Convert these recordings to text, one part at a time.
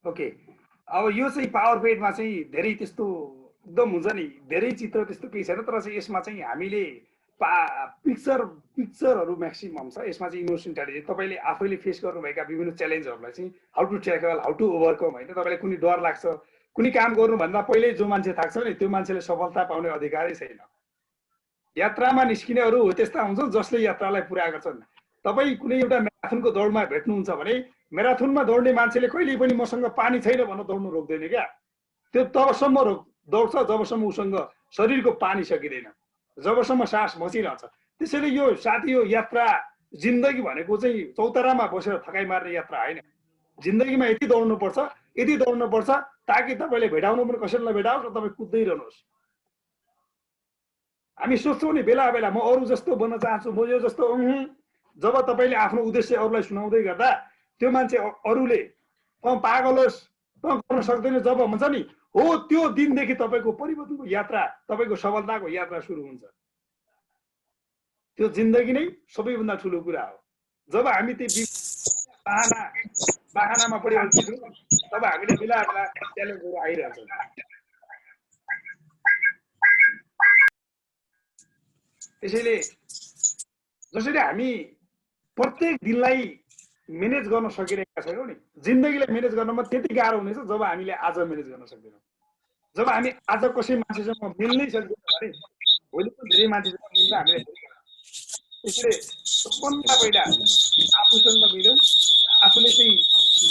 Okay, अब यो चाहिँ पावर पेडमा चाहिँ धेरै त्यस्तो एकदम हुन्छ नि, धेरै चित्र त्यस्तो केही छैन, तर चाहिँ यसमा चाहिँ हामीले पिक्चरहरू म्याक्सिमम छ यसमा चाहिँ। इमोसन इन्टेलिजेन्स तपाईँले आफैले फेस गर्नुभएका विभिन्न च्यालेन्जहरूलाई चाहिँ how to tackle, how to overcome होइन। तपाईँलाई कुनै डर लाग्छ, कुनै काम गर्नुभन्दा पहिले जो मान्छे थाक्छ नि त्यो मान्छेले सफलता पाउने अधिकारै छैन। यात्रामा निस्किनेहरू हो त्यस्ता हुन्छन् जसले यात्रालाई पुरा गर्छन्। तपाईँ कुनै एउटा म्याराथनको दौडमा भेट्नुहुन्छ भने म्याराथनमा दौड्ने मान्छेले कहिल्यै पनि मसँग पानी छैन भनेर दौड्नु रोक्दैन क्या। त्यो तबसम्म दौड्छ जबसम्म उसँग शरीरको पानी सकिँदैन, जबसम्म सास बचिरहन्छ। त्यसैले यो साथी, यो यात्रा जिन्दगी भनेको चाहिँ चौतारामा बसेर थकाइ मार्ने यात्रा होइन। जिन्दगीमा यति दौड्नुपर्छ ताकि तपाईँले भेटाउनु पनि कसैले नभेटाओस् र तपाईँ कुद्दै रहनुहोस्। हामी सोच्छौँ नि बेला बेला म अरू जस्तो बन्न चाहन्छु, म यो जस्तो। जब तपाईँले आफ्नो उद्देश्य अरूलाई सुनाउँदै गर्दा त्यो मान्छे अरूले तँ पागल होस्, तँ गर्न सक्दैन जब भन्छ नि, हो त्यो दिनदेखि तपाईँको परिवर्तनको यात्रा, तपाईँको सफलताको यात्रा सुरु हुन्छ। त्यो जिन्दगी नै सबैभन्दा ठुलो कुरा हो। जब हामी त्यो बाहनामा परि अल्झिन्छौँ तब हामीले बेला बेला च्यालेन्जहरू आइरहन्छन्। त्यसैले जसरी हामी प्रत्येक दिनलाई म्यानेज गर्न सकिरहेका छैनौँ नि, जिन्दगीलाई म्यानेज गर्नमा त्यति गाह्रो हुनेछ जब हामीले आज म्यानेज गर्न सक्दैनौँ। जब हामी आज कसै मान्छेसँग मिल्नै सक्दैनौँ भने भोलि पनि धेरै मान्छेसँग मिल्न हामीले। त्यसैले सबभन्दा पहिला आफूसँग मिलौँ, आफूले चाहिँ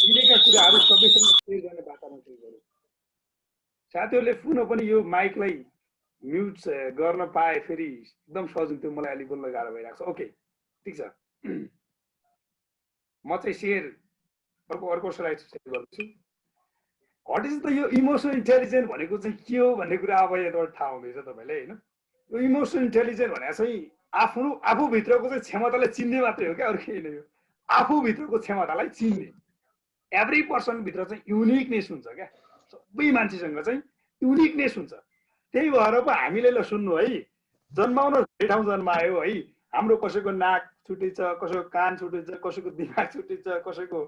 मिलेका कुराहरू सबैसँग सेयर गर्ने वातावरण सुरु गरौँ। साथीहरूले पुनः पनि यो माइकलाई म्युट गर्न पाए फेरि एकदम सजिलो थियो, मलाई अलिक बोल्न गाह्रो भइरहेको छ। ओके, ठिक छ। म चाहिँ सेयर अर्को स्लाइड सेयर गर्दैछु। व्हाट इज द यो इमोसनल इन्टेलिजेन्स भनेको चाहिँ के हो भन्ने कुरा अब यताबाट थाहा हुँदैछ तपाईँले होइन। यो इमोसनल इन्टेलिजेन्स भने चाहिँ आफूभित्रको चाहिँ क्षमतालाई चिन्ने मात्रै हो क्या, अरू केही नै हो। आफूभित्रको क्षमतालाई चिन्ने। एभ्री पर्सनभित्र चाहिँ युनिकनेस हुन्छ क्या, सबै मान्छेसँग चाहिँ युनिकनेस हुन्छ। त्यही भएर पो हामीले ल सुन्नु है, जन्माउन धेरै ठाउँ जन्मायो है, हाम्रो कसैको नाक छुट्टै छ, कसैको कान छुट्टै छ, कसैको दिमाग छुट्टै छ, कसैको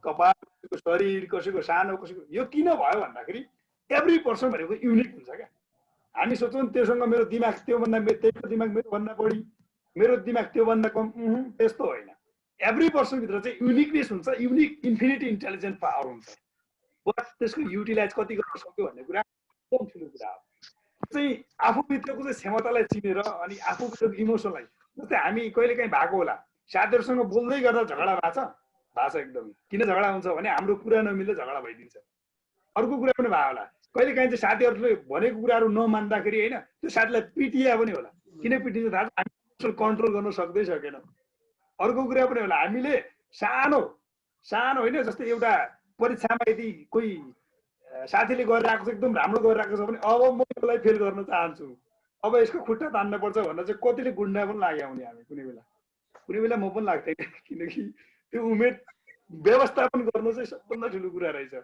कपाल, कसैको शरीर, कसैको सानो, कसैको यो किन भयो भन्दाखेरि एभ्री पर्सन भनेको युनिक हुन्छ क्या। हामी सोच्छौँ त्योसँग मेरो दिमाग त्योभन्दा त्यहीको दिमाग मेरोभन्दा बढी, मेरो दिमाग त्योभन्दा कम, त्यस्तो होइन। एभ्री पर्सनभित्र चाहिँ युनिकनेस हुन्छ, युनिक इन्फिनिटी इन्टेलिजेन्ट पावर हुन्छ। बट त्यसको युटिलाइज कति गर्न सक्यो भन्ने कुरा एकदम ठुलो कुरा हो। चाहिँ आफूभित्रको चाहिँ क्षमतालाई चिनेर अनि आफूभित्रको इमोसनलाई, जस्तै हामी कहिलेकाहीँ भएको होला साथीहरूसँग बोल्दै गर्दा झगडा भएको छ एकदम। किन झगडा हुन्छ भने हाम्रो कुरा नमिल्दा झगडा भइदिन्छ। अर्को कुरा पनि भयो होला, कहिलेकाहीँ चाहिँ साथीहरूले भनेको कुराहरू नमान्दाखेरि होइन त्यो साथीलाई पिटिया पनि होला। किन पिटिन्छ थाहा छ? हामी कन्ट्रोल गर्न सक्दै सकेनौँ। अर्को कुरा पनि होला, हामीले सानो होइन, जस्तै एउटा परीक्षामा यदि कोही साथीले गरिरहेको छ एकदम राम्रो गरिरहेको छ भने अब म यसलाई फेल गर्न चाहन्छु, अब यसको खुट्टा तान्न पर्छ भनेर चाहिँ कतिले गुन्डा पनि लाग्यो हुने हामी कुनै बेला म पनि लाग्थेन। किनकि त्यो उमेर व्यवस्थापन गर्नु चाहिँ सबभन्दा ठुलो कुरा रहेछ।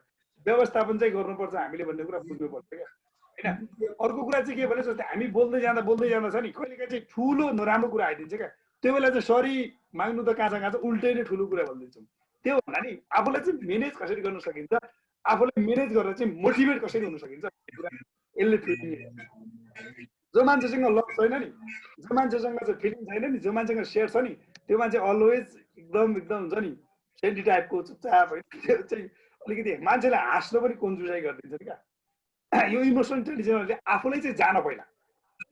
व्यवस्थापन चाहिँ गर्नुपर्छ हामीले भन्ने कुरा बुझ्नुपर्छ क्या होइन। अर्को कुरा चाहिँ के भने जस्तै हामी बोल्दै जाँदा छ नि कहिलेकाहीँ चाहिँ ठुलो नराम्रो कुरा आइदिन्छ क्या। त्यो बेला चाहिँ सरी माग्नु त कहाँ उल्टै नै ठुलो कुरा भनिदिन्छौँ। त्यो भन्दा नि आफूलाई चाहिँ म्यानेज कसरी गर्न सकिन्छ, आफूलाई म्यानेज गरेर चाहिँ मोटिभेट कसरी हुन सकिन्छ यसले ट्रेनिङ। जो मान्छेसँग लभ छैन नि, जो मान्छेसँग चाहिँ फिलिङ छैन नि, जो मान्छेसँग सेयर छ नि, त्यो मान्छे अलवेज एकदम हुन्छ नि सेन्टी टाइपको चुपचाप होइन। त्यो चाहिँ अलिकति मान्छेलाई हाँस्न पनि कन्जुसाइ गरिदिन्छ क्या। यो इमोसनल इन्टेलिजेन्सले आफूलाई चाहिँ जान पहिला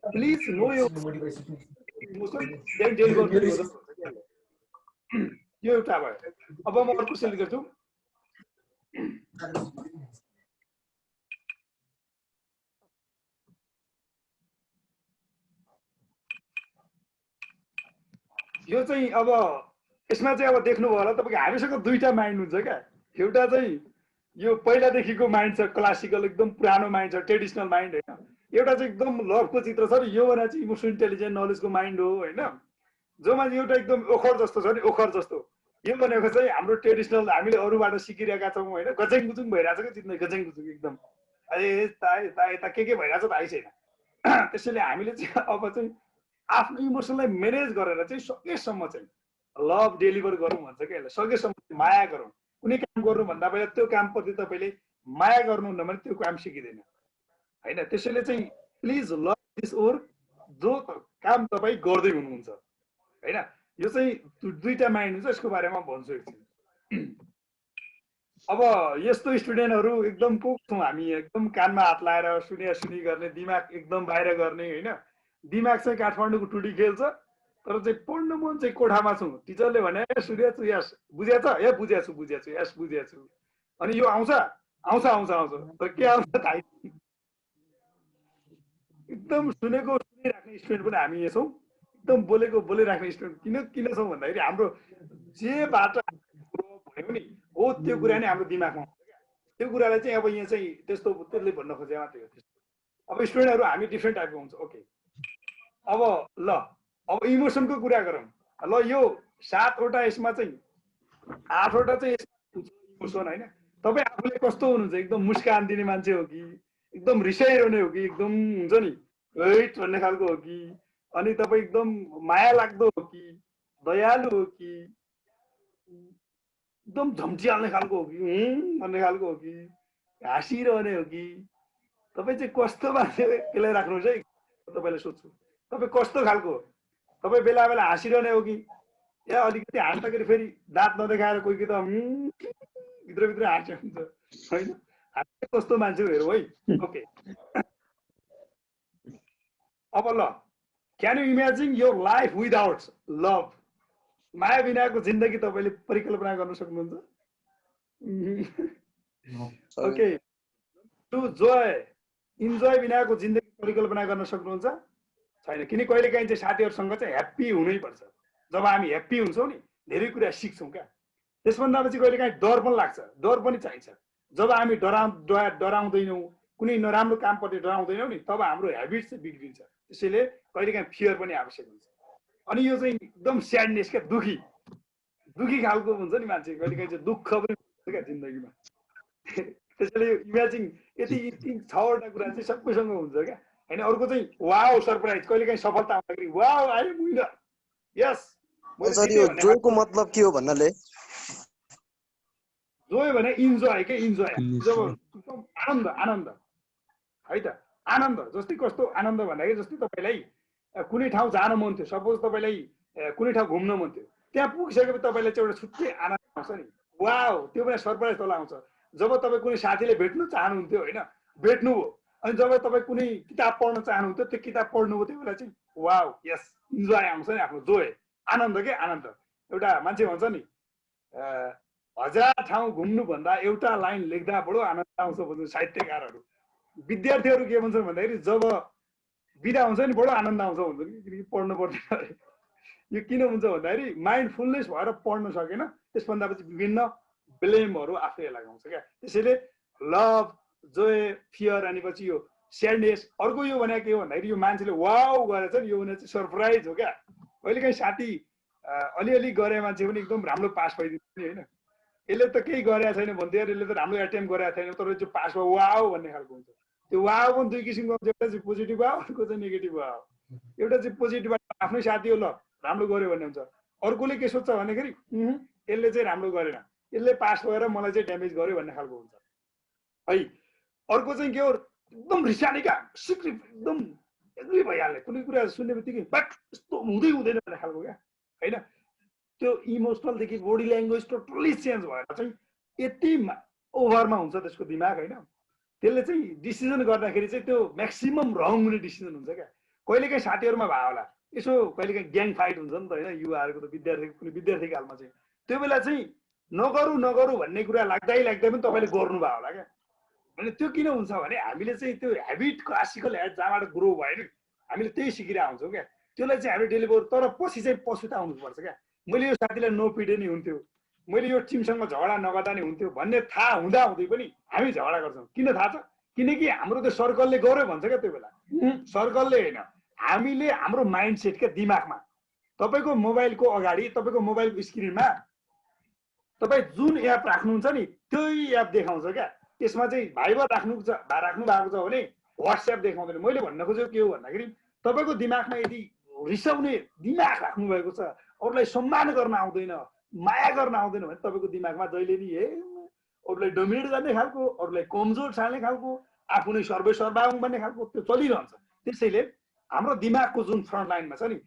प्लिज नो यो इमोसन देन डेल गर्नु हो। यो एउटा भयो। अब म अर्को सेयर गर्छु। यो चाहिँ अब यसमा चाहिँ अब देख्नुभयो होला तपाईँको हामीसँग दुईटा माइन्ड हुन्छ क्या। एउटा चाहिँ यो पहिलादेखिको माइन्ड छ, क्लासिकल एकदम पुरानो माइन्ड छ, ट्रेडिसनल माइन्ड होइन। एउटा चाहिँ एकदम लभको चित्र छ नि, यो भने चाहिँ इमोसनल इन्टेलिजेन्स नलेजको माइन्ड हो होइन। जो मान्छे एउटा एकदम ओखर जस्तो छ नि, ओखर जस्तो, यो भनेको चाहिँ हाम्रो ट्रेडिसनल हामीले अरूबाट सिकिरहेका छौँ होइन। गजेङ गुजुङ भइरहेको छ क्या जित्ने, गजेङ गुजुङ एकदम यता के भइरहेको छ थाहै छैन। त्यसैले हामीले चाहिँ अब चाहिँ आफ्नो इमोसनलाई म्यानेज गरेर चाहिँ सकेसम्म चाहिँ लभ डेलिभर गरौँ भन्छ क्या, यसलाई सकेसम्म माया गरौँ। कुनै काम गर्नुभन्दा पहिला त्यो कामप्रति तपाईँले माया गर्नुहुन्न भने त्यो काम सिकिँदैन होइन। त्यसैले चाहिँ प्लिज लभ दिस वर्क, जो काम तपाईँ गर्दै हुनुहुन्छ होइन। यो चाहिँ दुईटा माइन्ड हुन्छ, यसको बारेमा भन्छु एकछिन। अब यस्तो स्टुडेन्टहरू एकदम को छौँ हामी, एकदम कानमा हात लाएर सुनी गर्ने, दिमाग एकदम बाहिर गर्ने होइन। दिमाग चाहिँ काठमाडौँको टुडी खेल्छ, तर चाहिँ पढ्नु मन चाहिँ कोठामा छौँ। टिचरले भने सूर्य छु यस बुझेछ, ए बुझेछु यस बुझेछु, अनि यो आउँछ आउँछ आउँछ आउँछ, तर के आउँछ थाहा एकदम सुनेको सुनिराख्ने स्टुडेन्ट पनि हामी छौँ, एकदम बोलेको बोलिराख्ने स्टुडेन्ट किन छौँ भन्दाखेरि हाम्रो जेबाट भन्यो नि हो त्यो कुरा नै हाम्रो दिमागमा हुन्छ क्या। त्यो कुरालाई चाहिँ अब यहाँ चाहिँ त्यस्तो त्यसले भन्न खोजे मात्रै हो। अब स्टुडेन्टहरू हामी डिफ्रेन्ट टाइपको हुन्छ। ओके, अब ल अब इमोसनको कुरा गरौँ। ल यो 7वटा यसमा चाहिँ 8वटा चाहिँ इमोसन होइन। तपाईँ आफूले कस्तो हुनुहुन्छ, एकदम मुस्कान दिने मान्छे हो कि एकदम रिसाइरहने हो कि एकदम हुन्छ नि हैट भन्ने खालको हो कि, अनि तपाईँ एकदम माया लाग्दो हो कि दयालु हो कि एकदम झम्टिहाल्ने खालको हो कि भन्ने खालको हो कि हाँसिरहने हो कि, तपाईँ चाहिँ कस्तो मान्छे त्यसलाई राख्नुहोस् है। तपाईँलाई सोध्छु तपाईँ कस्तो खालको, तपाईँ बेला बेला हाँसिरहने हो कि या अलिकति हाँस्दाखेरि फेरि दाँत नदेखाएर कोही त भित्रभित्र हाँस्यो हुन्छ होइन। हाँस्ने कस्तो मान्छे हो हेरौँ है। ओके, अब ल can you imagine your life without love? माया बिनाको जिन्दगी तपाईँले परिकल्पना गर्न सक्नुहुन्छ? ओके, टु जोय इन्जोय बिनाको जिन्दगी परिकल्पना गर्न सक्नुहुन्छ? छैन। किन कहिलेकाहीँ चाहिँ साथीहरूसँग चाहिँ ह्याप्पी हुनैपर्छ। जब हामी ह्याप्पी हुन्छौँ नि धेरै कुरा सिक्छौँ क्या। त्यसभन्दा चाहिँ कहिलेकाहीँ डर पनि लाग्छ, डर पनि चाहिन्छ। जब हामी डराउँदैनौँ, कुनै नराम्रो कामप्रति डराउँदैनौँ नि, तब हाम्रो ह्याबिट चाहिँ बिग्रिन्छ। त्यसैले कहिलेकाहीँ फियर पनि आवश्यक हुन्छ। अनि यो चाहिँ एकदम स्याडनेस क्या, दुखी खालको हुन्छ नि मान्छे, कहिलेकाहीँ चाहिँ दुःख पनि हुन्छ क्या जिन्दगीमा। त्यसैले इमेजिन यति 6वटा कुरा चाहिँ सबैसँग हुन्छ क्या होइन। अर्को चाहिँ वाउ सरप्राइज, कहिलेकाहीँ सफलता आउँदाखेरि wow I am winner, yes. Sir यो जोयको मतलब के हो भन्नाले? जोय भने इन्जोय के, इन्जोय जब एकदम आनन्द आनन्द है त। आनन्द जस्तै कस्तो आनन्द भन्दाखेरि जस्तै तपाईँलाई कुनै ठाउँ जान मन थियो, सपोज तपाईँलाई कुनै ठाउँ घुम्न मन थियो, त्यहाँ पुगिसकेपछि तपाईँलाई चाहिँ एउटा छुट्टै आनन्द आउँछ नि, वाउ, त्यो पनि सरप्राइज तल आउँछ। जब तपाईँ कुनै साथीले भेट्नु चाहनुहुन्थ्यो होइन, भेट्नुभयो, अनि जब तपाईँ कुनै किताब पढ्न चाहनुहुन्थ्यो, त्यो किताब पढ्नुभयो, त्यो बेला चाहिँ वाउ यस इन्जोय आउँछ नि, आफ्नो जोय आनन्द के आनन्द। एउटा मान्छे भन्छ नि 1000 ठाउँ घुम्नुभन्दा एउटा लाइन लेख्दा बडो आनन्द आउँछ भन्छ साहित्यकारहरू। विद्यार्थीहरू के भन्छन् भन्दाखेरि जब बिदा हुन्छ नि बडो आनन्द आउँछ भन्छ नि, किनकि पढ्नु पर्दैन अरे। यो किन हुन्छ भन्दाखेरि माइन्डफुलनेस भएर पढ्न सकेन, त्यसभन्दा पछि विभिन्न ब्लेमहरू आफैले लगाउँछ क्या। त्यसैले लभ, जोय, फियर, अनि पछि यो स्याडनेस। अर्को यो भने के हो भन्दाखेरि यो मान्छेले वाउ गरेछ नि, यो भने चाहिँ सरप्राइज हो क्या। कहिलेकाहीँ साथी अलिअलि गरे मान्छे पनि एकदम राम्रो पास भइदिन्छ नि होइन। यसले त केही गरेको छैन भन्थ्यो, यसले त राम्रो एटेम्प गरेको छैन, तर चाहिँ पास भयो वाउ भन्ने खालको हुन्छ। त्यो वाउ पनि दुई किसिमको हुन्छ, एउटा चाहिँ पोजिटिभ वाउ, अर्को चाहिँ नेगेटिभ वाउ। एउटा चाहिँ पोजिटिभ आफ्नै साथी हो ल राम्रो गर्यो भन्ने हुन्छ, अर्कोले के सोध्छ भन्दाखेरि यसले चाहिँ राम्रो गरेन, यसले पास भएर मलाई चाहिँ ड्यामेज गर्यो भन्ने खालको हुन्छ है। अर्को चाहिँ के हो, एकदम रिसाने क्या, सिक्री एकदम एग्री भइहाल्ने, कुनै कुरा सुन्ने बित्तिकै बट यस्तो हुँदै हुँदैन भन्ने खालको क्या होइन। त्यो इमोसनलदेखि बडी ल्याङ्ग्वेज टोटल्ली चेन्ज भएर चाहिँ यति ओभरमा हुन्छ त्यसको दिमाग होइन। त्यसले चाहिँ डिसिजन गर्दाखेरि चाहिँ त्यो म्याक्सिमम रङ हुने डिसिजन हुन्छ क्या। कहिलेकाहीँ साथीहरूमा भयो होला, यसो कहिलेकाहीँ ग्याङ फाइट हुन्छ नि त होइन, युवाहरूको त कुनै विद्यार्थी कालमा चाहिँ त्यो बेला चाहिँ नगरौँ भन्ने कुरा लाग्दै पनि तपाईँले गर्नुभयो होला क्या। अनि त्यो किन हुन्छ भने हामीले चाहिँ त्यो ह्याबिट, क्लासिकल ह्याबिट जहाँबाट ग्रो भयो नि, हामीले त्यही सिकिरहेको हुन्छौँ क्या। त्यसलाई चाहिँ हामीले डेलिभर, तर पछि चाहिँ पछुता आउनुपर्छ क्या। मैले यो साथीलाई नपिटे नि हुन्थ्यो, मैले यो टिमसँग झगडा नगर्दा नि हुन्थ्यो भन्ने थाहा हुँदै पनि हामी झगडा गर्छौँ। किन थाहा छ? किनकि हाम्रो त्यो सर्कलले गर्यो भन्छ क्या। त्यो बेला सर्कलले होइन, हामीले हाम्रो माइन्ड सेट क्या दिमागमा। तपाईँको मोबाइलको अगाडि, तपाईँको मोबाइलको स्क्रिनमा तपाईँ जुन एप राख्नुहुन्छ नि त्यही एप देखाउँछ क्या। त्यसमा चाहिँ भाइबर राख्नु भएको छ भने व्हाट्सएप देखाउँदैन। मैले भन्न खोजेको के हो भन्दाखेरि तपाईँको दिमागमा यदि रिसाउने दिमाग राख्नु भएको छ, अरूलाई सम्मान गर्न आउँदैन, माया गर्न आउँदैन भने तपाईँको दिमागमा जहिले नि अरूलाई डोमिनेट गर्ने खालको, अरूलाई कमजोर ठान्ने खालको, आफू नै सर्वे सर्वाङ भन्ने खालको त्यो चलिरहन्छ। त्यसैले हाम्रो दिमागको जुन फ्रन्ट लाइनमा छ नि,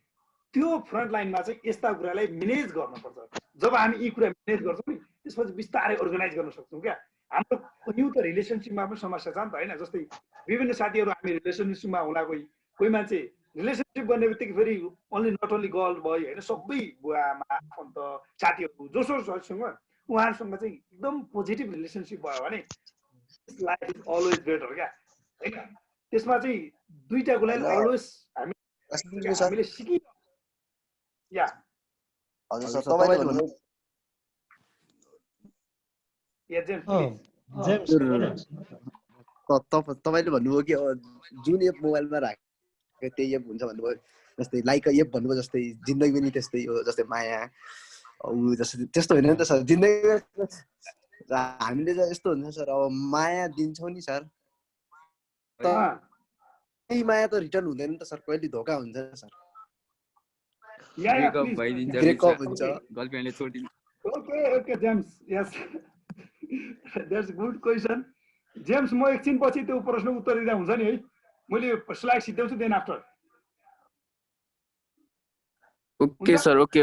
त्यो फ्रन्ट लाइनमा चाहिँ यस्ता कुरालाई म्यानेज गर्नुपर्छ। जब हामी यी कुरा म्यानेज गर्छौँ नि, त्यसपछि बिस्तारै अर्गनाइज गर्न सक्छौँ क्या। हाम्रो कयौँ त रिलेसनसिपमा पनि समस्या छ नि त होइन। जस्तै विभिन्न साथीहरू हामी रिलेसनसिपमा होला, कोही मान्छे रिलेसनसिप गर्ने बित्तिकै फेरि ओन्ली नट ओन्ली गर्ल भयो होइन, सबै बुवा आमा आफन्त साथीहरू जोसँग उहाँहरूसँग चाहिँ एकदम पोजिटिभ रिलेसनसिप भयो भने लाइफ इज अलवेज बेटर क्या होइन। त्यसमा चाहिँ दुईटा कुराले अलवेज हामीले सिकि या हजुर सर तपाईले भन्नु तपाईले भन्नुभयो कि जुन एप मोबाइलमा राखेको त्यही एप हुन्छ भन्नुभयो। जस्तै लाइक एप भन्नुभयो, जस्तै जिन्दगी पनि त्यस्तै हो, जस्तै माया जस्तै त्यस्तो होइन नि त सर। जिन्दगी हामीले चाहिँ यस्तो हुन्छ सर, अब माया दिन्छौँ नि सर, त्यही माया त रिटर्न हुँदैन नि त सर, कहिले धोका हुन्छ नि सर, ब्रेकअप हुन्छ, गर्लफ्रेन्डले छोडिदिन्छ। Okay James, yes that's good question James. म एकछिन पछि त्यो प्रश्नको उत्तर दिँदा हुन्छ नि है, मैले स्लाइड सिद्ध्याउँछु then after. Okay sir, okay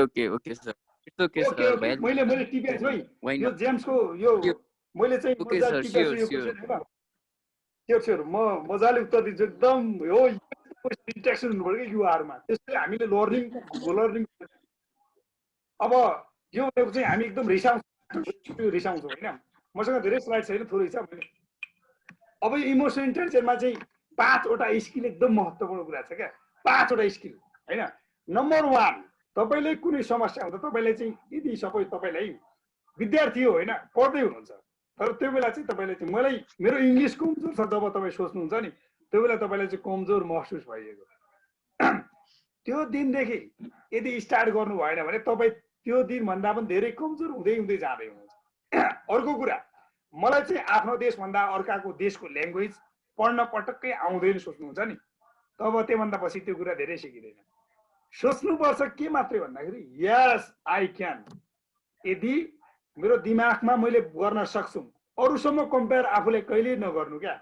sir, okay sir. मैले टिपेछु है यो जेम्सको यो मैले चाहिँ स्योर म मजाले उत्तर दिन्छु एकदम। हो इन्ट्रेक्सन हुनुपर्छ कि युवाहरूमा, त्यसले हामीले लर्निङ। अब यो भनेको चाहिँ हामी एकदम रिसाउँछौँ होइन। मसँग धेरै स्लाइड छैन, थोरै छ। अब इमोसनल इन्टेलिजेन्समा चाहिँ 5वटा स्किल एकदम महत्त्वपूर्ण कुरा छ क्या। 5वटा स्किल होइन। नम्बर 1, तपाईँले कुनै समस्या हुँदा तपाईँले चाहिँ यदि सबै तपाईँलाई विद्यार्थी हो होइन, पढ्दै हुनुहुन्छ, तर त्यो बेला चाहिँ तपाईँले चाहिँ मलाई मेरो इङ्ग्लिस कमजोर छ जब तपाईँ सोच्नुहुन्छ नि, त्यो बेला तपाईँलाई चाहिँ कमजोर महसुस भइएको। त्यो दिनदेखि यदि स्टार्ट गर्नु भएन भने तपाईँ त्यो दिनभन्दा पनि धेरै कमजोर हुँदै जाँदै हुनुहुन्छ। अर्को कुरा, मलाई चाहिँ आफ्नो देशभन्दा अर्काको देशको ल्याङ्ग्वेज पढ्न पटक्कै आउँदैन सोच्नुहुन्छ नि, तब त्योभन्दा पछि त्यो कुरा धेरै सिकिँदैन। सोच्नुपर्छ के मात्रै भन्दाखेरि यस आई क्यान। यदि मेरो दिमागमा मैले गर्न सक्छु, अरूसँग कम्पेयर आफूले कहिल्यै नगर्नु क्या।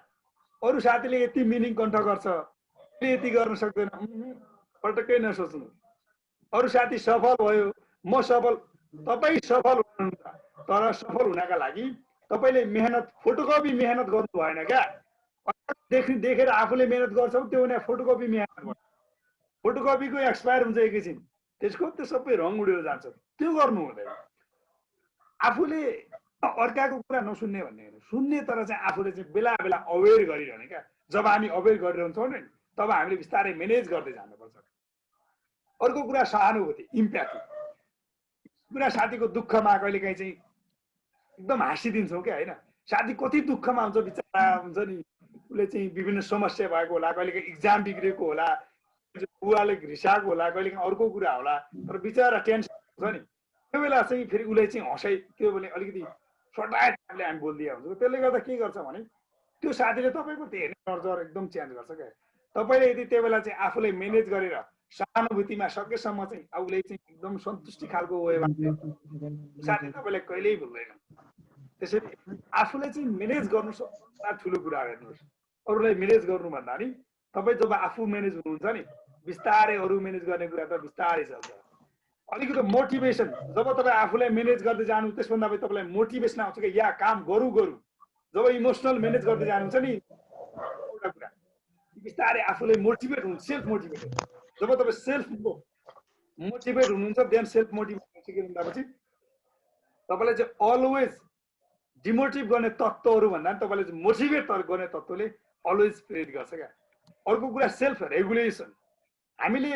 अरू साथीले यति मिनिङ कण्ठ गर्छ, यति गर्न सक्दैन, पटक्कै नसोच्नु। अरू साथी सफल भयो, म सफल, तपाईँ सफल हुनुहुन्छ, तर सफल हुनका लागि तपाईँले मेहनत, फोटोकपी मेहनत गर्नु भएन क्या। देखेर आफूले मेहनत गर्छौँ, त्यो भने फोटोकपी मेहनत गर्छ। फोटोकपीको एक्सपायर हुन्छ एकैछिन, त्यसको त्यो सबै रङ उडेर जान्छ, त्यो गर्नु हुँदैन। आफूले अर्काको कुरा नसुन्ने भन्ने होइन, सुन्ने, तर चाहिँ आफूले चाहिँ बेला बेला अवेर गरिरहने क्या। जब हामी अवेर गरिरहन्छौँ नि, तब हामीले बिस्तारै म्यानेज गर्दै जानुपर्छ। अर्को कुरा सहानुभूति, इम्प्याथी। कुरा साथीको दुःखमा कहिलेकाहीँ चाहिँ एकदम हाँसिदिन्छौँ क्या होइन। साथी कति दुःखमा हुन्छ बिचरा, हुन्छ नि, उसले चाहिँ विभिन्न समस्या भएको होला, कहिलेकाहीँ इक्जाम बिग्रेको होला, बुवाले रिसाएको होला, कहिलेकाहीँ अर्को कुरा होला, तर बिचरा टेन्सन हुन्छ नि। त्यो बेला चाहिँ फेरि उसले चाहिँ हँसाइ, त्यो भने अलिकति सटायत हामीले हामी बोलिदिया हुन्छ। त्यसले गर्दा के गर्छ भने त्यो साथीले तपाईँको त्यो हेर्ने नजर एकदम चेन्ज गर्छ क्या। तपाईँले यदि त्यो बेला चाहिँ आफूले म्यानेज गरेर सहानुभूतिमा सकेसम्म चाहिँ उसले चाहिँ एकदम सन्तुष्टि खालको वेमा साथी तपाईँलाई कहिल्यै भुल्दैन। त्यसैले आफूले चाहिँ म्यानेज गर्नु सबभन्दा ठुलो कुरा हेर्नुहोस्। अरूलाई म्यानेज गर्नुभन्दा नि तपाईँ जब आफू म्यानेज हुनुहुन्छ नि, बिस्तारै अरू म्यानेज गर्ने कुरा त बिस्तारै चल्छ। अलिकति मोटिभेसन, जब तपाईँ आफूलाई म्यानेज गर्दै जानु, त्यसभन्दा पनि तपाईँलाई मोटिभेसन आउँछ कि या काम गरौँ। जब इमोसनल म्यानेज गर्दै जानुहुन्छ नि, एउटा कुरा बिस्तारै आफूले मोटिभेट हुनु, सेल्फ मोटिभेटेड। जब तपाईँ सेल्फ मोटिभेट हुनुहुन्छ, देन सेल्फ मोटिभेट सिकिरहँदापछि तपाईँलाई चाहिँ अलवेज डिमोटिभ गर्ने तत्त्वहरू भन्दा पनि तपाईँले चाहिँ मोटिभेट गर्ने तत्त्वले अलवेज प्रेरित गर्छ क्या। अर्को कुरा सेल्फ रेगुलेसन। हामीले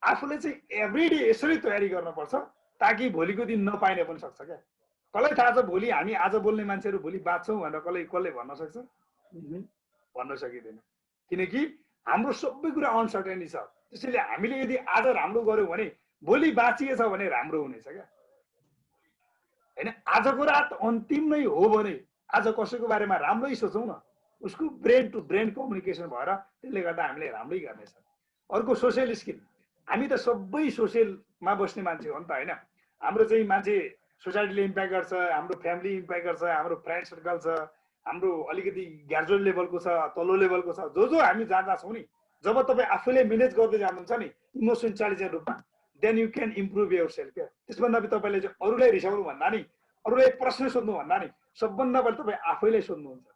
आफूले चाहिँ एभ्रिडे यसरी तयारी गर्नुपर्छ ताकि भोलिको दिन नपाइने पनि सक्छ क्या। कसलाई थाहा छ भोलि हामी आज बोल्ने मान्छेहरू भोलि बाँच्छौँ भनेर कसले भन्न सक्छ? भन्न सकिँदैन, किनकि हाम्रो सबै कुरा अनसर्टेनिटी छ। त्यसैले हामीले यदि आज राम्रो गऱ्यौँ भने भोलि बाँचिएछ भने राम्रो हुनेछ क्या होइन। आजको रात अन्तिम नै हो भने आज कसैको बारेमा राम्रै सोचौँ न, उसको ब्रेन टु ब्रेन कम्युनिकेसन भएर त्यसले गर्दा हामीले राम्रै गर्नेछ। अर्को सोसियल स्किल, हामी त सबै सोसियलमा बस्ने मान्छे हो नि त होइन। हाम्रो चाहिँ मान्छे सोसाइटीले इम्प्याक्ट गर्छ, हाम्रो फ्यामिली इम्प्याक्ट गर्छ, हाम्रो फ्रेन्ड सर्कल छ, हाम्रो अलिकति ग्रेजुएट लेभलको छ, तल्लो लेभलको छ, जो हामी जहाँ छौँ नि, जब तपाईँ आफूले म्यानेज गर्दै जानुहुन्छ नि इमोसन इन्टेलिजेन्ट रूपमा, then you can improve yourself क्या। त्यसभन्दा तपाईँले चाहिँ अरूलाई रिसाउनु भन्दा नि, अरूलाई प्रश्न सोध्नु भन्दा नि सबभन्दा पहिला तपाईँ आफैलाई सोध्नुहुन्छ।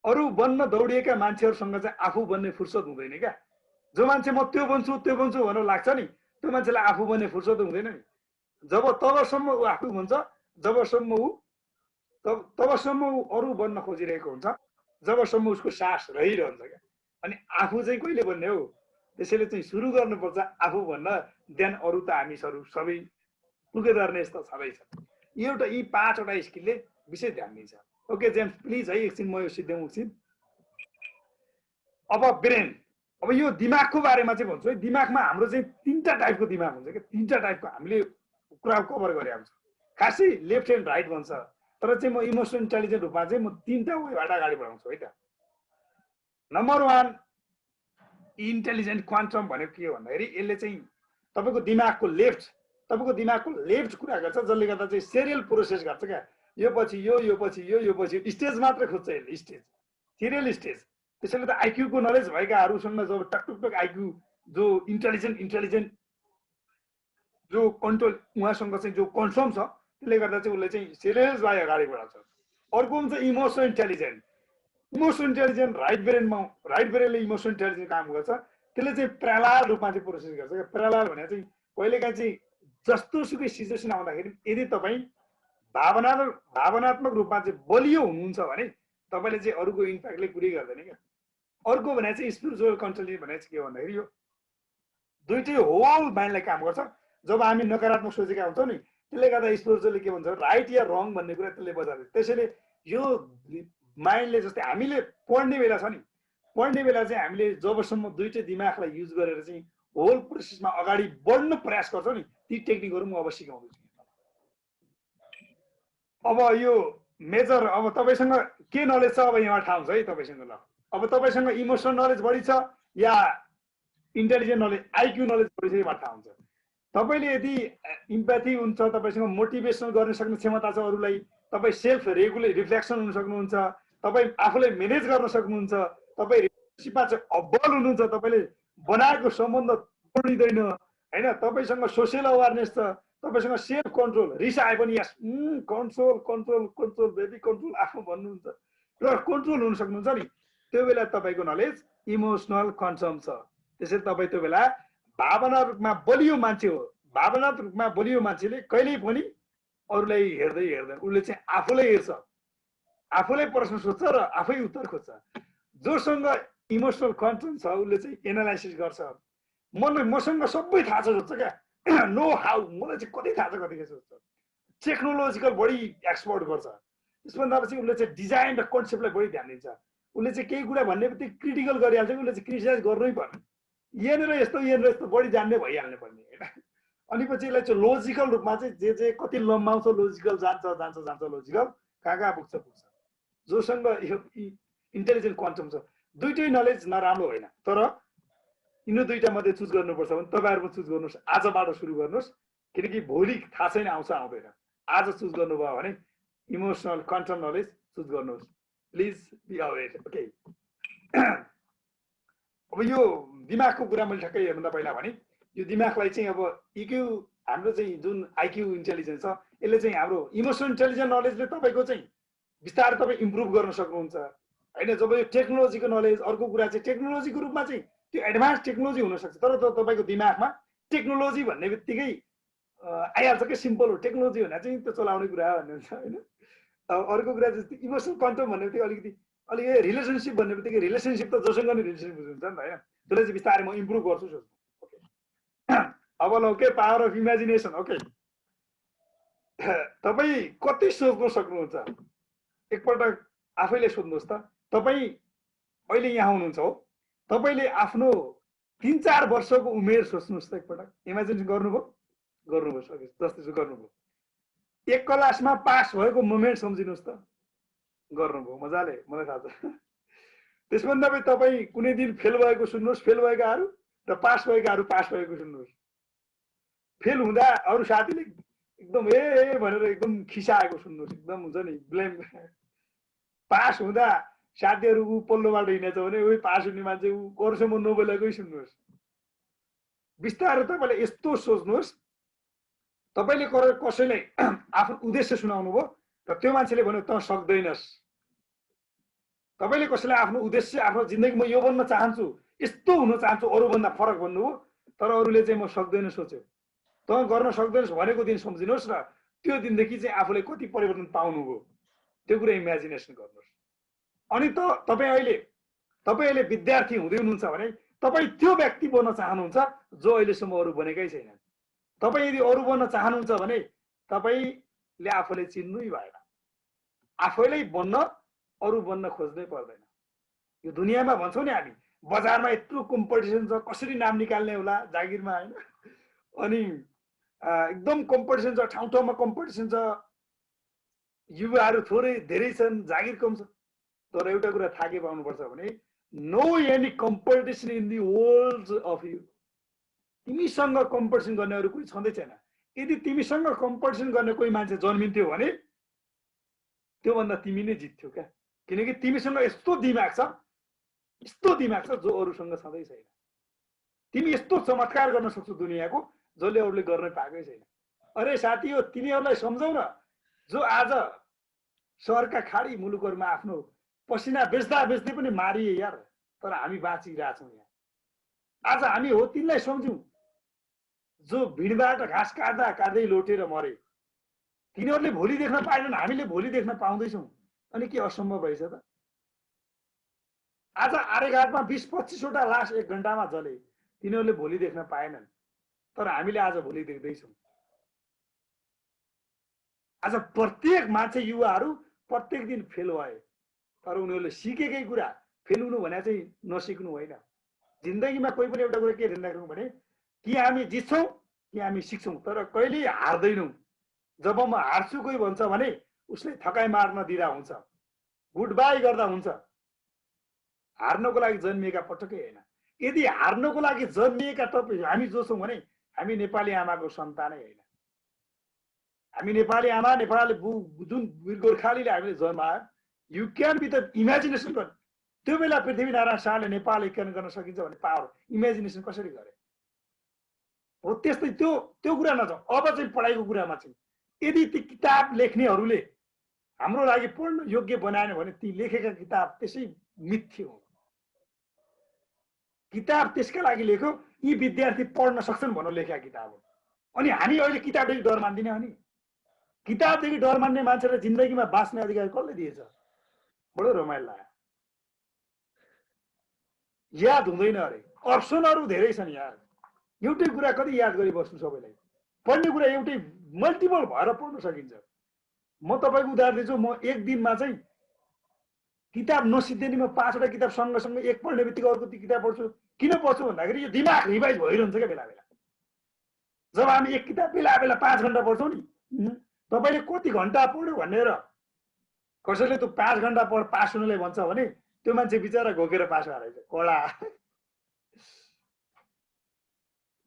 अरू बन्न दौडिएका मान्छेहरूसँग चाहिँ आफू बन्ने फुर्सद हुँदैन क्या। जो मान्छे म त्यो बन्छु भनेर लाग्छ नि, त्यो मान्छेलाई आफू बन्ने फुर्सद हुँदैन नि। जब तबसम्म ऊ आफू हुन्छ, तबसम्म ऊ अरू बन्न खोजिरहेको हुन्छ, जबसम्म उसको सास रहिरहन्छ क्या। अनि आफू चाहिँ कहिले बन्ने हो? त्यसैले चाहिँ सुरु गर्नुपर्छ आफू भन्न, देन अरू त हामी सबै टुगेदर नै यस्तो छँदैछ। एउटा यी 5वटा स्किलले विशेष ध्यान दिन्छ। ओके जेम्स प्लिज है एकछिन म यो सिद्ध्याउँ एकछिन। अब ब्रेन, अब यो दिमागको बारेमा चाहिँ भन्छु है। दिमागमा हाम्रो चाहिँ 3टा टाइपको दिमाग हुन्छ क्या। 3टा टाइपको हामीले कुरा कभर गरे हुन्छ। खासै लेफ्ट एन्ड राइट भन्छ, तर चाहिँ म इमोसनल इन्टेलिजेन्ट रूपमा चाहिँ म 3टा वेबाट अगाडि बढाउँछु है त। नम्बर 1 इन्टेलिजेन्ट क्वान्टम भनेको के हो भन्दाखेरि यसले चाहिँ तपाईँको दिमागको लेफ्ट कुरा गर्छ, जसले गर्दा चाहिँ सिरियल प्रोसेस गर्छ क्या। यो पछि यो पछि स्टेज मात्र खोज्छ यसले, स्टेज सिरियल स्टेज। त्यसैले त आइक्यू को नलेज भएकाहरूसँग जब टकटक आइक्यू जो इन्टेलिजेन्ट जो कन्ट्रोल उहाँसँग चाहिँ जो कन्सर्म छ, त्यसले गर्दा चाहिँ उसले चाहिँ सिरियस वाइ अगाडि बढाउँछ। अर्को हुन्छ इमोसनल इन्टेलिजेन्ट। राइट ब्रेनले इमोसनल इन्टेलिजेन्ट काम गर्छ। त्यसले चाहिँ प्यारालाल रूपमा चाहिँ प्रोसेस गर्छ क्या। प्यारालाल भने चाहिँ कहिलेकाहीँ चाहिँ जस्तो सुकै सिचुएसन आउँदाखेरि यदि तपाईँ भावनात्मक रूपमा चाहिँ बलियो हुनुहुन्छ भने तपाईँले चाहिँ अरूको इम्प्याक्टले कुरै गर्दैन क्या। अर्को भने चाहिँ स्पिरिचुअल कन्ट्रोल भने चाहिँ के भन्दाखेरि यो दुइटै होल माइन्डलाई काम गर्छ। जब हामी नकारात्मक सोचेका हुन्छौँ नि, त्यसले गर्दा स्पिरिचुअलले के भन्छ राइट या रङ भन्ने कुरा त्यसले बजार्छ। त्यसैले यो माइन्डले जस्तै हामीले पढ्ने बेला छ नि, पढ्ने बेला चाहिँ हामीले जबसम्म दुइटै दिमागलाई युज गरेर चाहिँ होल प्रोसेसमा अगाडि बढ्न प्रयास गर्छौँ नि, ती टेक्निकहरू म अब सिकाउँदैछु। अब यो मेजर, अब तपाईँसँग के नलेज छ अब यहाँ थाहा हुन्छ है तपाईँसँग। ल अब तपाईँसँग इमोसनल नलेज बढी छ या इन्टेलिजेन्ट नलेज आइक्यू नलेज बढी छ, यो थाहा हुन्छ। तपाईँले यदि इम्प्याथी हुन्छ, तपाईँसँग मोटिभेसन गर्न सक्ने क्षमता छ अरूलाई, तपाईँ सेल्फ रेगुलेट रिफ्लेक्सन हुन सक्नुहुन्छ, तपाईँ आफूलाई म्यानेज गर्न सक्नुहुन्छ, तपाईँ रिलेसनसिपमा चाहिँ अब्बल हुनुहुन्छ, तपाईँले बनाएको सम्बन्ध तोडिँदैन होइन, तपाईँसँग सोसियल अवेरनेस छ, तपाईँसँग सेल्फ कन्ट्रोल, रिस आए पनि यस कन्ट्रोल बेबी कन्ट्रोल आफू भन्नुहुन्छ र कन्ट्रोल हुन सक्नुहुन्छ नि, त्यो बेला तपाईँको नलेज इमोसनल कन्सर्म छ। त्यसैले तपाईँ त्यो बेला भावनात्मकमा बलियो मान्छे हो। भावनात्मकमा बलियो मान्छेले कहिल्यै पनि अरूलाई हेर्दैन, उसले चाहिँ आफूलाई हेर्छ, आफूलाई प्रश्न सोध्छ र आफै उत्तर खोज्छ। जोसँग इमोसनल कन्ट्रोल छ उसले चाहिँ एनालाइसिस गर्छ, मसँग सबै थाहा छ सोध्छ क्या, नो हाउ मलाई चाहिँ कति थाहा छ कति सोध्छ, टेक्नोलोजिकल बढी एक्सपर्ट गर्छ। त्यसभन्दा पछि उसले चाहिँ डिजाइन र कन्सेप्टलाई बढी ध्यान दिन्छ। उसले चाहिँ केही कुरा भन्ने बित्तिकै क्रिटिकल गरिहाल्छ, उसले चाहिँ क्रिटिसाइज गर्नै पर्ने, यहाँनिर यस्तो बढी जान्ने भइहाल्ने पर्ने होइन। अनि पछि यसलाई चाहिँ लोजिकल रूपमा चाहिँ जे कति लम्बाउँछ लोजिकल जान्छ लोजिकल कहाँ पुग्छ। जोसँग यो इन्टेलिजेन्ट क्वान्टम छ, दुइटै नलेज नराम्रो होइन, तर यिनीहरू दुइटा मध्ये चुज गर्नुपर्छ भने तपाईँहरू चुज गर्नुहोस्, आजबाट सुरु गर्नुहोस्, किनकि भोलि थाहा छैन आउँछ आउँदैन। आज चुज गर्नुभयो भने इमोसनल क्वान्टम नलेज चुज गर्नुहोस्, प्लिज बी अवेर। ओके, अब यो दिमागको कुरा मैले ठ्याक्कै हेर्नुभन्दा पहिला भने यो दिमागलाई चाहिँ अब इक्यू हाम्रो चाहिँ जुन आइक्यू इन्टेलिजेन्स छ, यसले चाहिँ हाम्रो इमोसनल इन्टेलिजेन्ट नलेजले तपाईँको चाहिँ बिस्तारै तपाईँ इम्प्रुभ गर्न सक्नुहुन्छ होइन। जब यो टेक्नोलोजीको नलेज, अर्को कुरा चाहिँ टेक्नोलोजीको रूपमा चाहिँ त्यो एडभान्स टेक्नोलोजी हुनसक्छ, तर तपाईँको दिमागमा टेक्नोलोजी भन्ने बित्तिकै आइहाल्छ क्या, सिम्पल हो टेक्नोलोजी भनेर चाहिँ त्यो चलाउने कुरा भन्ने हुन्छ होइन। अर्को कुरा जस्तै इमोसनल कन्ट्रोल भन्ने बित्तिकै अलिकति रिलेसनसिप भन्ने बित्तिकै रिलेसनसिप त जोसँग नि रिलेसनसिप हुन्छ नि त होइन, त्यसलाई चाहिँ बिस्तारै म इम्प्रुभ गर्छु सोच्नु। ओके, अब ल okay, power of imagination. Okay, तपाईँ कति सोच्न सक्नुहुन्छ एकपल्ट आफैले सोध्नुहोस् त। तपाईँ अहिले यहाँ हुनुहुन्छ हो, तपाईँले आफ्नो 3-4 वर्षको उमेर सोच्नुहोस् त एकपल्ट, इमेजिन गर्नुभयो। जस्तै गर्नुभयो। 1 क्लासमा पास भएको मोमेन्ट सम्झिनुहोस् त, गर्नुभयो मजाले, मलाई थाहा छ। त्यसभन्दा पनि तपाईँ कुनै दिन फेल भएको सुन्नुहोस्, फेल भएकाहरू र पास भएकाहरू पास भएको सुन्नुहोस्। फेल हुँदा अरू साथीले एकदम ए भनेर एकदम खिसाएको सुन्नुहोस्, एकदम हुन्छ नि ब्लेम। पास हुँदा साथीहरू ऊ पल्लोबाट हिँडेछ भने उही पास हुने मान्छे ऊ अरूसम्म नबोलेकै सुन्नुहोस्। बिस्तारै तपाईँले यस्तो सोच्नुहोस्, तपाईँले कसैलाई आफ्नो उद्देश्य सुनाउनु भयो र त्यो मान्छेले भन्यो त सक्दैनस्। तपाईँले कसैलाई आफ्नो उद्देश्य, आफ्नो जिन्दगीमा यो बन्न चाहन्छु, यस्तो हुन चाहन्छु, अरूभन्दा फरक भन्नुभयो, तर अरूले चाहिँ म सक्दैन सोच्यो। त गर्न सक्दैनस् भनेको दिन सम्झिनुहोस् र त्यो दिनदेखि चाहिँ आफूले कति परिवर्तन पाउनुभयो त्यो कुरा इमेजिनेसन गर्नुहोस्। अनि त तपाईँ अहिले विद्यार्थी हुँदै हुनुहुन्छ भने तपाईँ त्यो व्यक्ति बन्न चाहनुहुन्छ जो अहिलेसम्म अरू बनेकै छैन। तपाईँ यदि अरू बन्न चाहनुहुन्छ भने तपाईँले आफूले चिन्नै भएन। आफैलाई बन्न, अरू बन्न खोज्नै पर्दैन। यो दुनियाँमा भन्छौँ नि हामी, बजारमा यत्रो कम्पिटिसन छ, कसरी नाम निकाल्ने होला जागिरमा, होइन? अनि एकदम कम्पिटिसन छ, ठाउँ ठाउँमा कम्पिटिसन छ, युवाहरू धेरै छन्, जागिर कम छ। तर एउटा कुरा थाहा के पाउनुपर्छ भने no any competition in the world of you. तिमीसँग कम्पिटिसन गर्ने अरू कोही छँदै छैन। यदि तिमीसँग कम्पिटिसन गर्ने कोही मान्छे जन्मिन्थ्यो भने त्योभन्दा तिमी नै जित्थ्यौ क्या। किनकि तिमीसँग यस्तो दिमाग छ जो अरूसँग छँदै छैन। तिमी यस्तो चमत्कार गर्न सक्छौ दुनियाँको जसले अरूले गर्न पाएकै छैन। अरे साथी हो, तिनीहरूलाई सम्झौ न जो आज सहरका खाडी मुलुकहरूमा आफ्नो पसिना बेच्दै पनि मारिए यार, तर हामी बाँचिरहेछौँ यहाँ। आज हामी हो तिनलाई सम्झौँ जो भिडबाट घाँस काट्दै लोटेर मरे। तिनीहरूले भोलि देख्न पाएनन्, हामीले भोलि देख्न पाउँदैछौँ। अनि के असम्भव रहेछ त? आज आर्यघाटमा 20-25 वटा लास 1 घण्टामा जले, तिनीहरूले भोलि देख्न पाएनन्, तर हामीले आज भोलि देख्दैछौँ। आज प्रत्येक मान्छे, युवाहरू प्रत्येक दिन फेल भए, तर उनीहरूले सिकेकै कुरा फेल हुनु भने चाहिँ नसिक्नु होइन। जिन्दगीमा कोही पनि एउटा कुरा के ध्यान राख्नु भने कि हामी जित्छौँ कि हामी सिक्छौँ, तर कहिल्यै हार्दैनौँ। जब म हार्छु कोही भन्छ भने उसले थकाइ मार्न दिँदा हुन्छ, गुड बाई गर्दा हुन्छ। हार्नको लागि जन्मिएका पटक्कै होइन। यदि हार्नको लागि जन्मिएका हामी जो छौँ भने हामी नेपाली आमाको सन्तानै होइन। हामी नेपाली आमा, नेपाली जुन गोर्खालीले हामीले जन्मायो, you can be the imagination गर्नु। त्यो बेला पृथ्वीनारायण शाहले नेपाल एकीकरण गर्न सकिन्छ भने पावर इमेजिनेसन कसरी गरे हो? त्यस्तै त्यो कुरा नजाउँ। अब चाहिँ पढाइको कुरामा चाहिँ यदि ती किताब लेख्नेहरूले हाम्रो लागि पढ्न योग्य बनाएन भने ती लेखेका किताब त्यसै मिथ्य हो। किताब त्यसका लागि लेख्यो यी विद्यार्थी पढ्न सक्छन् भनेर लेखेका किताब हो। अनि हामी अहिले किताबदेखि डर मान्दिने हो नि? किताबदेखि डर मान्ने मान्छेलाई जिन्दगीमा बाँच्ने अधिकार कसले दिएछ? बडो रमाइलो लाग्यो। याद हुँदैन अरे, अप्सनहरू धेरै छन् यार। एउटै कुरा कति याद गरिबस्नु सबैलाई? पढ्ने कुरा एउटै मल्टिपल भएर पढ्न सकिन्छ। म तपाईँको उदाहरण दिन्छु, म एक दिनमा चाहिँ किताब नसिद्धे नि म 5 वटा किताब सँगसँगै एक पढ्ने बित्तिकै अर्को किताब पढ्छु। किन पढ्छु भन्दाखेरि यो दिमाग रिभाइज भइरहन्छ क्या बेला बेला। जब हामी एक किताब बेला बेला 5 घण्टा पढ्छौँ नि, तपाईँले कति घण्टा पढ्यो भनेर कसैले त्यो 5 घण्टा पास हुनलाई भन्छ भने त्यो मान्छे बिचरा घोकेर पास भएर रहेछ कडा।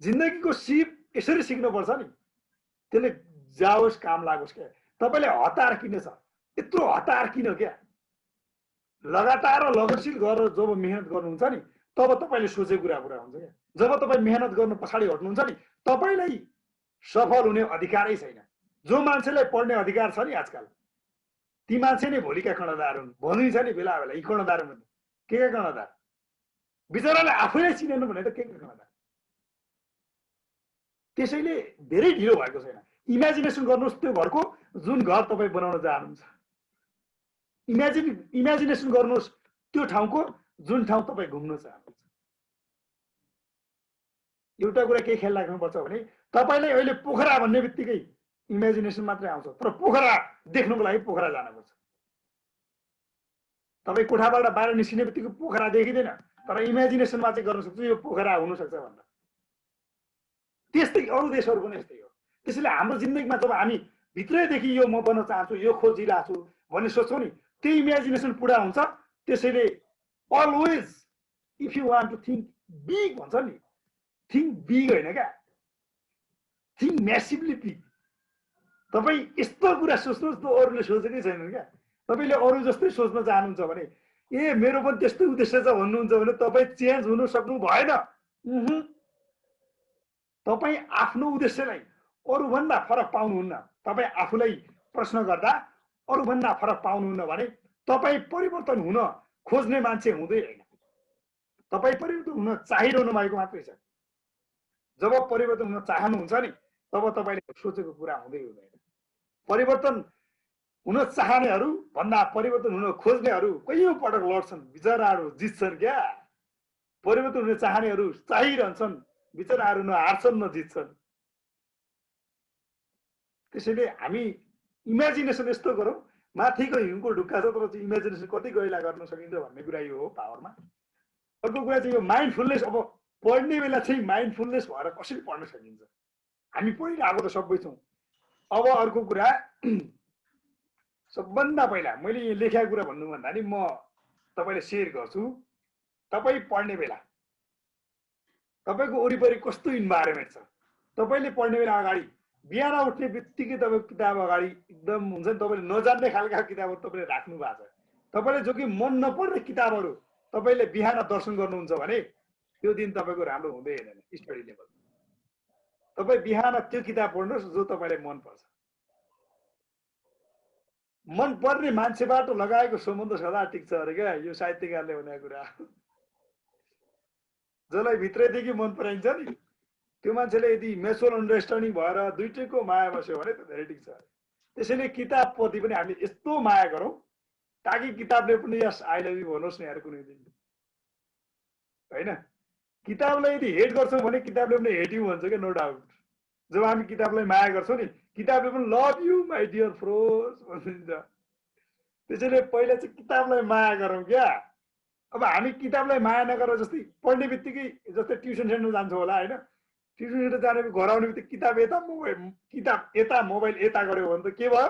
जिन्दगीको सिप यसरी सिक्नुपर्छ नि, त्यसले जाओस् काम लागोस् क्या। तपाईँले हतार किन छ? यत्रो हतार किन क्या? लगातार र लगनशील गरेर जब मेहनत गर्नुहुन्छ नि तब तपाईँले सोचेको कुरा पुरा हुन्छ क्या। जब तपाईँ मेहनत गर्नु पछाडि हट्नुहुन्छ नि तपाईँलाई सफल हुने अधिकारै छैन। जो मान्छेलाई पढ्ने अधिकार छ नि आजकल ती मान्छे नै भोलिका कर्णधार हुन्। भनिन्छ नि बेला बेला यी कर्णधार हुन्। के कर्णधार? बिचराले आफैलाई चिनेन भने त के कर्णधार? त्यसैले धेरै ढिलो भएको छैन। इमेजिनेसन गर्नुहोस् त्यो घरको जुन घर तपाईँ बनाउन चाहनुहुन्छ। इमेजिनेसन गर्नुहोस् त्यो ठाउँको जुन ठाउँ तपाईँ घुम्न चाहनुहुन्छ। एउटा कुरा के ख्याल राख्नुपर्छ भने तपाईँलाई अहिले पोखरा भन्ने बित्तिकै इमेजिनेसन मात्रै आउँछ, तर पोखरा देख्नुको लागि पोखरा जानुपर्छ। तपाईँ कोठाबाट बाहिर निस्किने बित्तिकै पोखरा देखिँदैन, तर इमेजिनेसनमा चाहिँ गर्न सक्छु यो पोखरा हुनसक्छ भनेर। त्यस्तै अरू देशहरू पनि यस्तै हो। त्यसैले हाम्रो जिन्दगीमा जब हामी भित्रैदेखि यो म बन्न चाहन्छु, यो खोजिरहेको छु भन्ने सोच्छौँ नि, त्यो इमेजिनेसन पुरा हुन्छ। त्यसैले always if you want to think big भन्छ नि, थिङ्क बिग होइन क्या, थिङ्क म्यासिभली बिग। तपाईँ यस्तो कुरा सोच्नुहोस् त अरूले सोचेकै छैनन् क्या। तपाईँले अरू जस्तै सोच्न चाहनुहुन्छ भने ए मेरो पनि त्यस्तै उद्देश्य छ भन्नुहुन्छ भने तपाईँ चेन्ज हुन सक्नु भएन। तपाईँ आफ्नो उद्देश्यलाई अरूभन्दा फरक पाउनुहुन्न। तपाईँ आफूलाई प्रश्न गर्दा अरूभन्दा फरक पाउनुहुन्न भने तपाईँ परिवर्तन हुन खोज्ने मान्छे हुँदै होइन, तपाईँ परिवर्तन हुन चाहिरहनु भएको मात्रै छ। जब परिवर्तन हुन चाहनुहुन्छ नि तब तपाईँले सोचेको कुरा हुँदै हुँदैन। परिवर्तन हुन चाहनेहरू भन्दा परिवर्तन हुन खोज्नेहरू कैयौँ पटक लड्छन्, बिचराहरू जित्छन् क्या। परिवर्तन हुन चाहनेहरू चाहिरहन्छन्, बिचराहरू न हार्छन् न जित्छन्। त्यसैले हामी इमेजिनेसन यस्तो गरौँ, माथिको हिउँको ढुक्का छ तर चाहिँ इमेजिनेसन कति गहिला गर्न सकिन्छ भन्ने कुरा यो हो पावरमा। अर्को कुरा चाहिँ यो माइन्डफुलनेस। अब पढ्ने बेला चाहिँ माइन्डफुलनेस भएर कसरी पढ्न सकिन्छ? हामी पढिरहेको त सबै छौँ। अब अर्को कुरा, सबभन्दा पहिला मैले यो लेखेको कुरा भन्नुभन्दा नि म तपाईँले सेयर गर्छु। तपाईँ पढ्ने बेला तपाईँको वरिपरि कस्तो इन्भाइरोमेन्ट छ? तपाईँले पढ्ने बेला अगाडि बिहान उठ्ने बित्तिकै तपाईँको किताब अगाडि एकदम हुन्छ नि, तपाईँले नजान्ने खालका किताबहरू तपाईँले राख्नु भएको छ। तपाईँले जो कि मन नपर्ने किताबहरू तपाईँले बिहान दर्शन गर्नुहुन्छ भने त्यो दिन तपाईँको राम्रो हुँदै हुँदैन स्टडी लेभल। तपाईँ बिहान त्यो किताब पढ्नुहोस् जो तपाईँलाई मनपर्छ। मन पर्ने मान्छेबाट लगाएको सम्बन्ध सदा टिक्छ अरे क्या, यो साहित्यकारले भनेको कुरा। जसलाई भित्रैदेखि मन पराइन्छ नि त्यो मान्छेले यदि म्युचुअल अन्डरस्ट्यान्डिङ भएर दुइटैको माया बस्यो भने त धेरै टिक्छ। त्यसैले किताबप्रति पनि हामीले यस्तो माया गरौँ ताकि किताबले पनि यस आई लभ यु भन्नुहोस् न यार कुनै दिन, होइन? किताबलाई यदि हेट गर्छौँ भने किताबले पनि हेट यु भन्छ क्या, नो डाउट। जब हामी किताबलाई माया गर्छौँ नि किताबले पनि लभ यु माई डियर फ्रोज भनिदिन्छ। त्यसैले पहिला चाहिँ किताबलाई माया गरौँ क्या। अब हामी किताबलाई माया नगरेर जस्तै पढ्ने बित्तिकै जस्तै ट्युसन सेन्टर जान्छौँ होला, होइन? ट्युसन सेन्टर जाने घर आउने बित्तिकै किताब यता मोबाइल यता गऱ्यो भने त के भयो?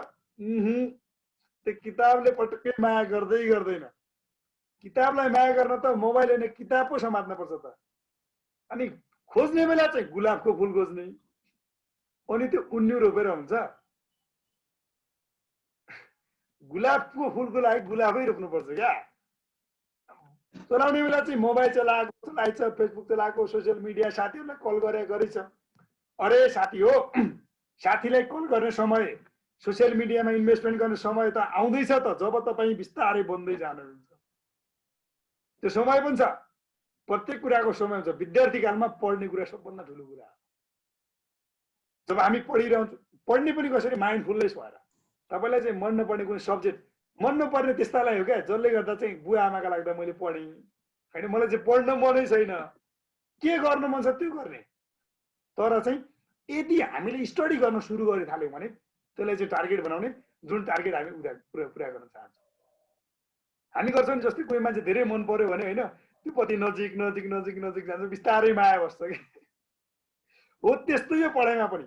त्यो किताबले पटक्कै माया गर्दै गर्दैन। किताबलाई माया गर्न त मोबाइल होइन किताब पो समात्न पर्छ त। अनि खोज्ने बेला चाहिँ गुलाबको फुल खोज्ने, अनि त्यो उन्यु रोपेर हुन्छ? गुलाबको फुलको लागि गुलाबै रोप्नुपर्छ क्या। चलाउने बेला चाहिँ मोबाइल चलाएछ, फेसबुक चलाएको, सोसियल मिडिया, साथीहरूलाई कल गरेछ। अरे साथी हो, साथीलाई कल गर्ने समय, सोसियल मिडियामा इन्भेस्टमेन्ट गर्ने समय त आउँदैछ त जब तपाईँ बिस्तारै बन्दै जानुहुन्छ। त्यो समय पनि छ, प्रत्येक कुराको समय हुन्छ। विद्यार्थी कालमा पढ्ने कुरा सबभन्दा ठुलो कुरा हो। जब हामी पढिरहन्छौँ, पढ्ने पनि कसरी माइन्डफुलनेस भएर। तपाईँलाई चाहिँ मन नपर्ने कुनै सब्जेक्ट, मन नपर्ने त्यस्तालाई हो क्या जसले गर्दा चाहिँ बुवा आमाका लाग्दा मैले पढेँ, होइन? मलाई चाहिँ पढ्न मनै छैन, के गर्न मन छ त्यो गर्ने। तर चाहिँ यदि हामीले स्टडी गर्न सुरु गर्न थाल्यौँ भने त्यसलाई चाहिँ टार्गेट बनाउने, जुन टार्गेट हामी पुरा गर्न चाहन्छौँ। हामी गर्छौँ नि, जस्तै कोही मान्छे धेरै मन पर्यो भने होइन त्यो पछि नजिक नजिक नजिक नजिक जान्छ, बिस्तारै माया बस्छ कि। हो त्यस्तै यो पढाइमा पनि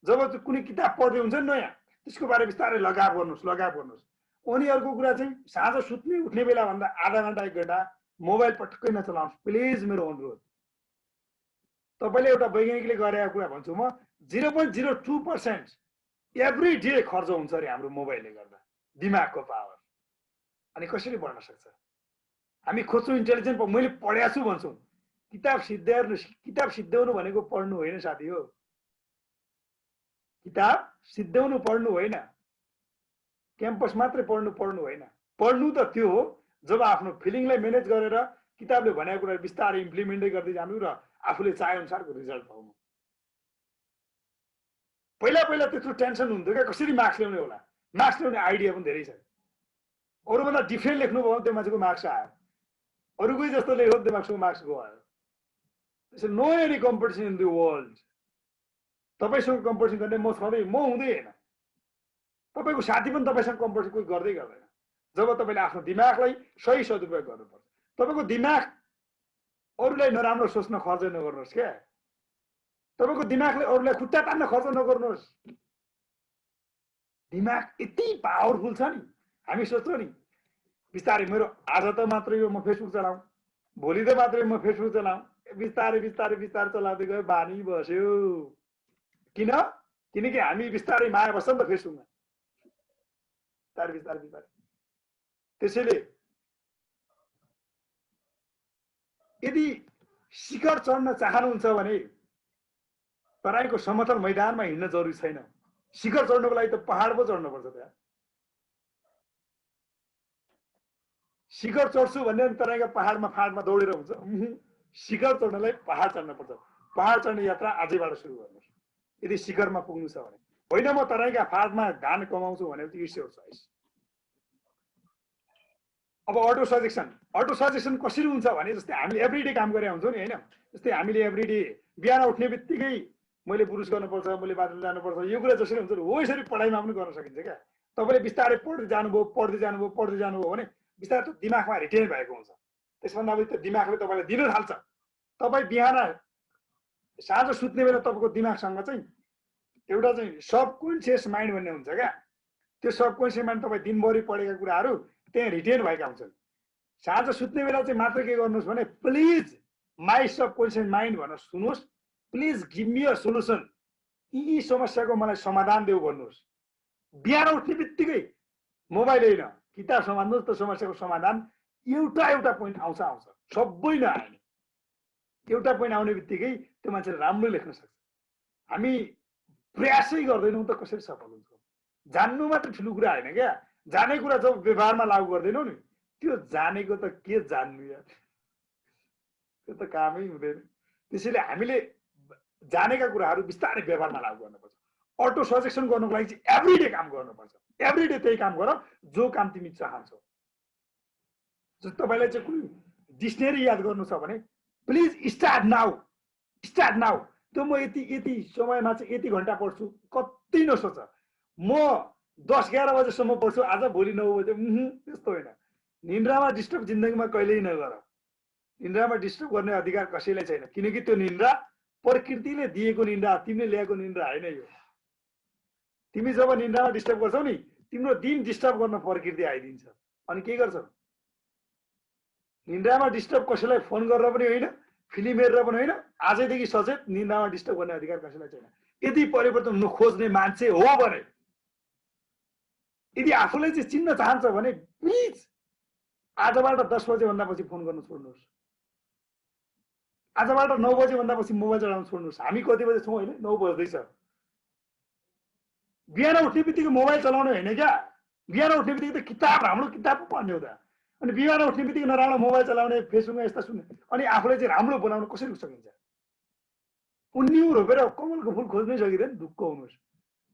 जब कुनै किताब पढ्दै हुन्छ नि नयाँ, त्यसको बारे बिस्तारै लगाव गर्नुहोस्। अनि अर्को कुरा चाहिँ साँझ सुत्ने उठ्ने बेला भन्दा आधा घन्टा 1 घन्टा मोबाइल पटक्कै नचलाउनुहोस् प्लिज, मेरो अनुरोध। तपाईँले एउटा वैज्ञानिकले गरेको कुरा भन्छु म, 0.02% एभ्री डे खर्च हुन्छ अरे हाम्रो मोबाइलले गर्दा, दिमागको पावर। अनि कसरी बढ्न सक्छ? हामी खोज्छौँ इन्टेलिजेन्ट, मैले पढेको छु भन्छौँ। किताब सिद्ध्याउनु भनेको पढ्नु होइन साथी हो। किताब सिद्ध्याउनु पढ्नु होइन, क्याम्पस मात्रै पढ्नु होइन। पढ्नु त त्यो हो जब आफ्नो फिलिङलाई म्यानेज गरेर किताबले भनेको कुरा बिस्तारै इम्प्लिमेन्टै गर्दै जानु र आफूले चाहे अनुसारको रिजल्ट पाउनु। पहिला त्यत्रो टेन्सन हुन्थ्यो क्या कसरी मार्क्स ल्याउने होला। मार्क्स ल्याउने आइडिया पनि धेरै छ। अरूभन्दा डिफ्रेन्ट लेख्नुभयो त्यो मान्छेको मार्क्स आयो, अरूकै जस्तो लेख्यो त्यो मार्क्स गयो। त्यसैले no any competition in the world. तपाईँसँग कम्पिटिसन गर्ने म हुँदै होइन, तपाईँको साथी पनि तपाईँसँग कम्पिटिसन कोही गर्दै गर्दैन। जब तपाईँले आफ्नो दिमागलाई सही सदुपयोग गर्नुपर्छ। तपाईँको दिमाग अरूलाई नराम्रो सोच्न खर्च नगर्नुहोस् क्या। तपाईँको दिमागले अरूलाई खुट्टा तान्न खर्च नगर्नुहोस्। दिमाग यति पावरफुल छ नि, हामी सोच्छौँ नि बिस्तारै मेरो आज त मात्रै यो म फेसबुक चलाऊँ, भोलि त मात्रै म फेसबुक चलाऊँ, बिस्तारै चलाउँदै गयो बानी बस्यो। किन? किनकि हामी बिस्तारै माया बस्छ नि त फेसबुकमा बिस्तारै बिस्तारै। त्यसैले यदि शिखर चढ्न चाहनुहुन्छ भने तराईको समतल मैदानमा हिँड्न जरुरी छैन। शिखर चढ्नको लागि त पहाड पो चढ्नुपर्छ त्यहाँ। शिखर चढ्छु भन्ने तराईका फाडमा दौडेर हुन्छ? शिखर चढ्नलाई पहाड चढ्न पर्छ। पहाड चढ्ने यात्रा आजैबाट सुरु गर्नुहोस् यदि शिखरमा पुग्नु छ भने। होइन म तराईका फाडमा धान कमाउँछु भनेपछि इट्स योर चोइस। अब अटो सजेसन कसरी हुन्छ भने जस्तै हामीले एभ्रीडे काम गरे हुन्छौँ नि होइन। जस्तै हामीले एभ्रीडे बिहान उठ्ने बित्तिकै मैले ब्रुस गर्नुपर्छ, मैले बाथरुम जानुपर्छ, यो कुरा जसरी हुन्छ हो यसरी पढाइमा पनि गर्न सकिन्छ क्या। तपाईँले बिस्तारै पढ्दै जानुभयो भने बिस्तारै त्यो दिमागमा रिटेन भएको हुन्छ। त्यसभन्दा पनि त्यो दिमागले तपाईँलाई दिन थाल्छ। तपाईँ बिहान साँझ सुत्ने बेला तपाईँको दिमागसँग चाहिँ एउटा चाहिँ सबकन्सियस माइन्ड भन्ने हुन्छ क्या। त्यो सबकन्सियस माइन्ड तपाईँ दिनभरि पढेका कुराहरू त्यहाँ रिटेन भएका हुन्छन्। साँझ सुत्ने बेला चाहिँ मात्र के गर्नुहोस् भने प्लिज माई सबकन्सियस माइन्ड भनेर सुन्नुहोस्, please give me a solution, यी समस्याको मलाई समाधान देऊ भन्नुहोस्। बिहान उठ्ने बित्तिकै मोबाइल होइन किताब समात्नुहोस्, त्यो समस्याको समाधान एउटा पोइन्ट आउँछ सबै नआउने। एउटा पोइन्ट आउने बित्तिकै त्यो मान्छेले राम्रो लेख्न सक्छ। हामी प्रयासै गर्दैनौँ त कसरी सफल हुन्छ? जान्नु मात्र ठुलो कुरा होइन क्या। जाने कुरा जब व्यवहारमा लागू गर्दैनौ नि त्यो जानेको त के जान्नु यार, त्यो त कामै हुँदैन। त्यसैले हामीले जानेका कुराहरू बिस्तारै व्यवहारमा लागू गर्नुपर्छ। अटो सजेसन गर्नको लागि चाहिँ एभ्रीडे काम गर्नुपर्छ। एभ्रीडे त्यही काम गर जो काम तिमी चाहन्छौ। जस्तो तपाईँलाई चाहिँ कुनै डिक्सनेरी याद गर्नु छ भने प्लिज स्टार्ट नाउ। त्यो म यति समयमा चाहिँ यति घन्टा पढ्छु कति नसोच। म 10-11 बजेसम्म पढ्छु आज, भोलि 9 बजे, त्यस्तो होइन। निन्द्रामा डिस्टर्ब जिन्दगीमा कहिल्यै नगर। निन्द्रामा डिस्टर्ब गर्ने अधिकार कसैलाई छैन, किनकि त्यो निन्द्रा प्रकृतिले दिएको निन्द्रा, तिमीले ल्याएको निन्द्रा होइन यो। तिमी जब निन्द्रामा डिस्टर्ब गर्छौ नि तिम्रो दिन डिस्टर्ब गर्न प्रकृति आइदिन्छ। अनि के गर्छौ? निन्द्रामा डिस्टर्ब कसैलाई फोन गरेर पनि होइन, फिल्म हेरेर पनि होइन, आजैदेखि सचेत निन्द्रामा डिस्टर्ब गर्ने अधिकार कसैलाई छैन। यदि परिवर्तन खोज्ने मान्छे हो भने, यदि आफूलाई चाहिँ चिन्न चाहन्छ भने प्लिज आजबाट 10 बजे भन्दा पछि फोन गर्नु छोड्नुहोस्। आजबाट 9 बजे भन्दा पछि मोबाइल चलाउनु छोड्नुहोस्। हामी कति बजे छौँ होइन? 9 बज्दैछ। बिहान उठ्ने बित्तिकै मोबाइल चलाउने होइन क्या। बिहान उठ्ने बित्तिकै त किताब, राम्रो किताब पो पढ्ने हो त। अनि बिहान उठ्ने बित्तिकै नराम्रो मोबाइल चलाउने, फेसबुकमा यस्ता सुन्ने, अनि आफूलाई चाहिँ राम्रो बनाउन कसरी सकिन्छ? उन्यु रोपेर कमलको फुल खोज्नै सकिँदैन, ढुक्क हुनुहोस्।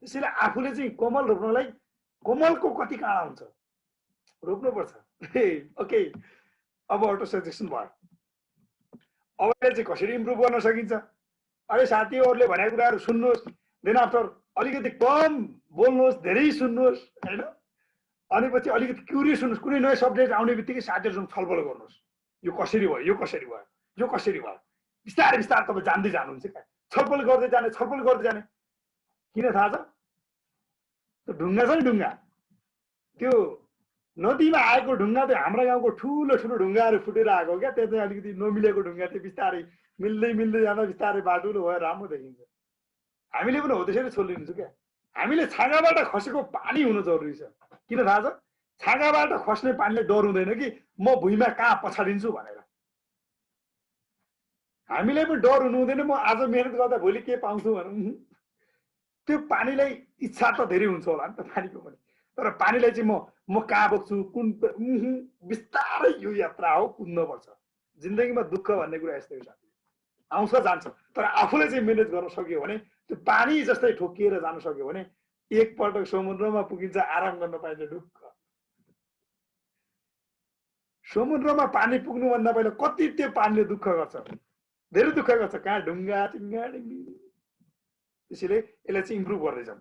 त्यसैले आफूले चाहिँ कमल रोप्नलाई कमलको कति काँडा हुन्छ रोप्नुपर्छ। ओके, अब अटो सजेसन भयो। अब चाहिँ कसरी इम्प्रुभ गर्न सकिन्छ? अरे साथीहरूले भनेका कुराहरू सुन्नुहोस्, देन आफ्टर अलिकति कम बोल्नुहोस्, धेरै सुन्नुहोस् होइन। अनि पछि अलिकति क्युरियस हुनुहोस्। कुनै नयाँ सब्जेक्ट आउने बित्तिकै साथीहरूसँग छलफल गर्नुहोस्। यो कसरी भयो, यो कसरी भयो, यो कसरी भयो, बिस्तारै बिस्तारै तपाईँ जान्दै जानुहुन्छ क्या। छलफल गर्दै जाने। किन थाहा छ? त्यो ढुङ्गा छ नि, ढुङ्गा, त्यो नदीमा आएको ढुङ्गा चाहिँ हाम्रो गाउँको ठुलो ढुङ्गाहरू फुटेर आएको क्या। त्यो चाहिँ अलिकति नमिलेको ढुङ्गा चाहिँ बिस्तारै मिल्दै जाँदा बिस्तारै बाटुलो भएर राम्रो देखिन्छ। हामीले पनि हो त्यसरी छोडिदिन्छौँ क्या। हामीले छाँगाबाट खसेको पानी हुनु जरुरी छ। किन थाहा छ? छाँगाबाट खस्ने पानीले डर हुँदैन कि म भुइँमा कहाँ पछाडिन्छु भनेर। हामीलाई पनि डर हुनु हुँदैन म आज मेहनत गर्दा भोलि के पाउँछु भन्नु। त्यो पानीलाई इच्छा त धेरै हुन्छ होला नि त पानीको पनि, तर पानीलाई चाहिँ म कहाँ बोक्छु, कुन बिस्तारै यो यात्रा हो, कुद्नुपर्छ। जिन्दगीमा दुःख भन्ने कुरा यस्तै हो साथी, आउँछ जान्छ। तर आफूले चाहिँ मेहनत गर्न सक्यो भने, त्यो पानी जस्तै ठोकिएर जान सक्यो भने एकपटक समुद्रमा पुगिन्छ, आराम गर्न पाइन्छ, ढुक्क। समुद्रमा पानी पुग्नुभन्दा पहिला कति त्यो पानीले दुःख गर्छ, धेरै दुःख गर्छ, कहाँ ढुङ्गा टिङ्गा टिङ्गी। त्यसैले यसलाई चाहिँ इम्प्रुभ गर्दै जाउँ।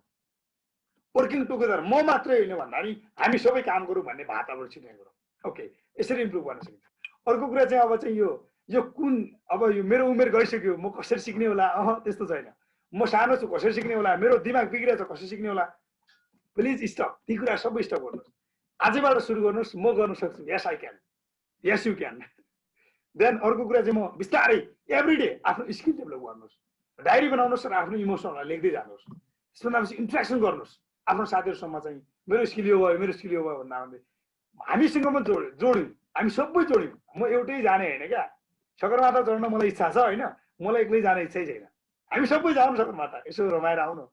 वर्किङ टुगेदर, म मात्रै होइन भन्दा नि हामी सबै काम गरौँ भन्ने वातावरण सिर्जना गरौँ। ओके, यसरी इम्प्रुभ गर्न सकिन्छ। अर्को कुरा चाहिँ अब चाहिँ यो कुन, अब यो मेरो उमेर गइसक्यो, म कसरी सिक्ने होला? त्यस्तो छैन। म सानो छु, कसरी सिक्ने होला? मेरो दिमाग बिग्रेछ, कसरी सिक्ने होला? प्लिज स्टप, ती कुरा सबै स्टप गर्नुहोस्। आजैबाट सुरु गर्नुहोस्। म गर्न सक्छु, yes I can, yes you can. देन अर्को कुरा चाहिँ म बिस्तारै एभ्रीडे आफ्नो स्किल डेभलप गर्नुहोस्। डायरी बनाउनुहोस् र आफ्नो इमोसनहरूलाई लेख्दै जानुहोस्। त्यसपछि इन्ट्रेक्सन गर्नुहोस् आफ्नो साथीहरूसँग चाहिँ मेरो स्किल यो भयो भन्दा भन्दै हामीसँग पनि जोड्यौँ हामी सबै जोड्यौँ म एउटै जाने होइन क्या सगरमाथा चढ्न मलाई इच्छा छ होइन मलाई एक्लै जाने इच्छै छैन हामी सबै जाउँ सगरमाथा यसो रमाएर आउनु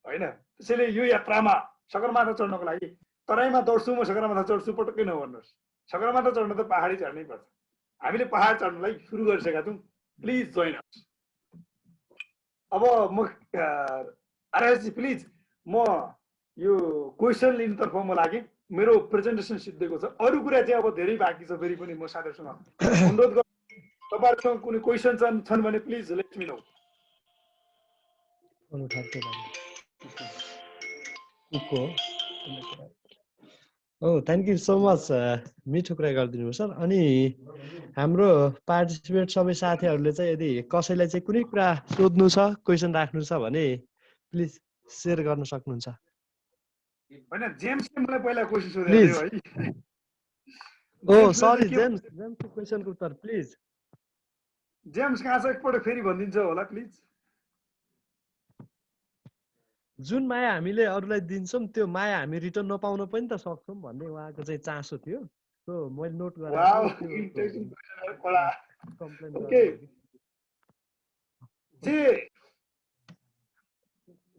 होइन त्यसैले यो यात्रामा सगरमाथा चढ्नको लागि तराईमा दौड्छु म सगरमाथा चढ्छु पटक्कै नभन्नुहोस् सगरमाथा चढ्न त पहाडी चढ्नै पर्छ हामीले पहाड चढ्नलाई सुरु गरिसकेका छौँ प्लिज जोइन अस अब म आरएसजी प्लिज म यो क्वेसन लिनतर्फ म लागेँ मेरो प्रेजेन्टेसन सिद्धिएको छ अरू कुरा चाहिँ अब धेरै बाँकी छ फेरि पनि म साथीहरूसँग अनुरोध गर्छु तपाईँहरूसँग कुनै क्वेसन छन् भने please let me know thank you so much मिठो कुरा गरिदिनु सर अनि हाम्रो पार्टिसिपेट सबै साथीहरूले चाहिँ यदि कसैलाई चाहिँ कुनै कुरा सोध्नु छ क्वेसन राख्नु छ भने प्लिज सेयर गर्न सक्नुहुन्छ होइन जेम्सले मलाई पहिला क्वेसन सोधेको थियो है ओ सरी जेम्सको क्वेसनको उत्तर प्लिज जेम्स कहाँ छ एकपल्ट फेरि भनिदिन्छ होला प्लिज जुन माया हामीले अरूलाई दिन्छौँ त्यो माया हामी रिटर्न नपाउन पनि त सक्छौँ भन्ने उहाँको चाहिँ चासो थियो सो मैले नोट गरेँ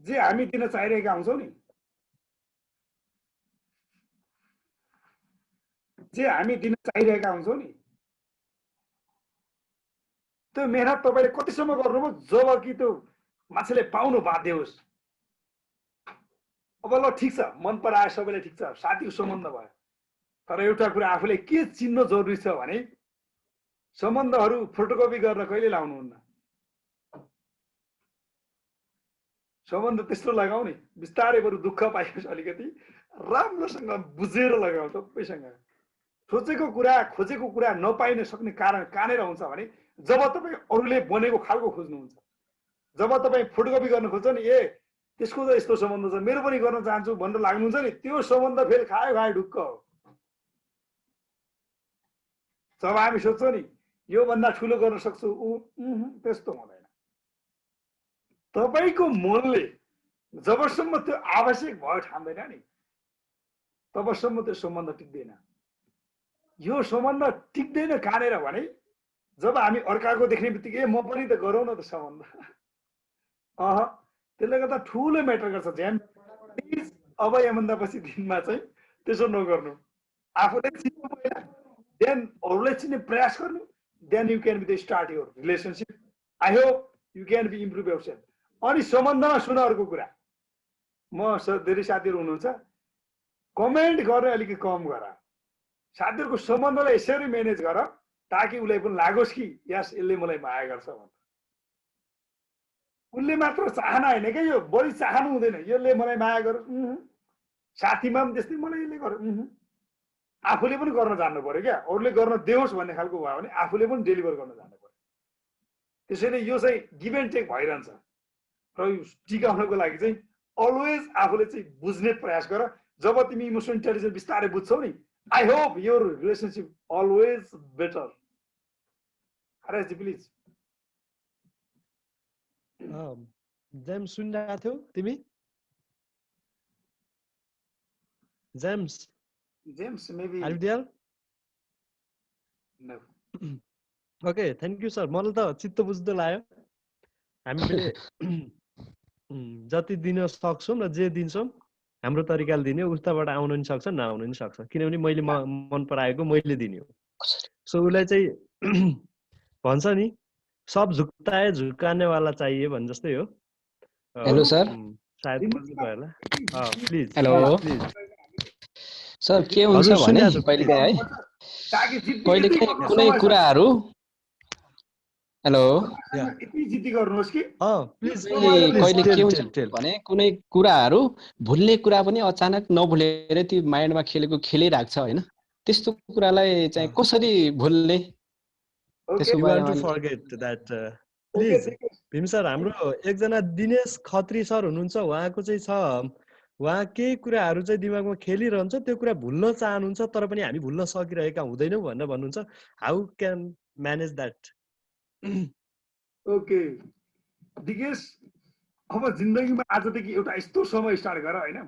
जे हामी दिन चाहिरहेका हुन्छौँ नि त्यो मेहनत तपाईँले कतिसम्म गर्नुभयो जब कि त्यो मान्छेले पाउनु बाध्य होस् अब ल ठिक छ मन परायो सबैलाई ठिक छ साथीको सम्बन्ध भयो तर एउटा कुरा आफूले के चिन्नु जरुरी छ भने सम्बन्धहरू फोटोकपी गर्न कहिले लाउनुहुन्न सम्बन्ध त्यस्तो लगाऊ नि बिस्तारै बरु दुःख पाइयोस् अलिकति राम्रोसँग बुझेर लगाऊ सबैसँग खोजेको कुरा नपाइन सक्ने कारण कहाँनिर हुन्छ भने जब तपाईँ अरूले बनेको खालको खोज्नुहुन्छ जब तपाईँ फोटोकपी गर्न खोज्छ नि त्यसको त यस्तो सम्बन्ध छ मेरो पनि गर्न चाहन्छु भनेर लाग्नुहुन्छ नि त्यो सम्बन्ध फेरि खायो ढुक्क हो जब हामी सोध्छौँ नि योभन्दा ठुलो गर्न सक्छु त्यस्तो हुँदैन तपाईँको मनले जबसम्म त्यो आवश्यक भयो ठान्दैन नि तबसम्म त्यो सम्बन्ध टिक्दैन यो सम्बन्ध टिक्दैन कहाँनिर भने जब हामी अर्काको देख्ने बित्तिकै म पनि त गरौँ न त सम्बन्ध त्यसले गर्दा ठुलो म्याटर गर्छ ध्यान प्लिज अब यहाँभन्दा पछि दिनमा चाहिँ त्यसो नगर्नु आफूले चिन्नु पहिला देन अरूलाई चिन्ने प्रयास गर्नु then you can be the start your relationship I hope you can be improve yourself अनि सम्बन्धमा सुन अर्को कुरा म धेरै साथीहरू हुनुहुन्छ कमेन्ट गर्ने अलिकति कम गर साथीहरूको सम्बन्धलाई यसरी म्यानेज गर ताकि उसलाई पनि लागोस् कि यस यसले मलाई माया गर्छ भनेर उसले मात्र चाहना होइन क्या यो बढी चाहनु हुँदैन यसले मलाई माया गर साथीमा पनि त्यस्तै मलाई यसले गर आफूले पनि गर्न जान्नु पर्यो क्या अरूले गर्न देओस् भन्ने खालको भयो भने आफूले पनि डेलिभर गर्न जान्नु पर्यो त्यसैले यो चाहिँ गिभ एन्ड टेक भइरहन्छ र यो टिकाउनको लागि चाहिँ अलवेज आफूले चाहिँ बुझ्ने प्रयास गर जब तिमी इमोसनल इन्टेलिजेन्स बिस्तारै बुझ्छौ नि I hope your relationship always better RSG please James सुनिरहेको थियौ तिमी James maybe okay thank you sir मलाई त चित्त बुझ्दो लाग्यो हामीले जति दिन सक्छौँ र जे दिन्छौँ हाम्रो तरिकाले दिने उताबाट आउनु पनि सक्छ नआउनु पनि सक्छ किनभने मैले मन पराएको मैले दिने हो सो उसलाई चाहिँ भन्छ नि सब झुक्ताए झुकानेवाला चाहिए भने जस्तै हो हेलो सर सायद बुझ्नुभयो होला प्लिज हेलो सर के हुन्छ भने कहिलेकाहीँ कुनै कुराहरू हेलो कहिले के हुन्छ भने कुनै कुराहरू भुल्ने कुरा पनि अचानक नभुलेर त्यो माइन्डमा खेलेको खेलिरहेको छ होइन त्यस्तो कुरालाई चाहिँ कसरी भुल्ने भीम सर हाम्रो एकजना दिनेश खत्री सर हुनुहुन्छ उहाँको चाहिँ छ उहाँ केही कुराहरू चाहिँ दिमागमा खेलिरहन्छ त्यो कुरा भुल्न चाहनुहुन्छ तर पनि हामी भुल्न सकिरहेका हुँदैनौँ भनेर भन्नुहुन्छ how can manage that okay Digesh अब जिन्दगीमा आजदेखि एउटा यस्तो समय स्टार्ट गर होइन,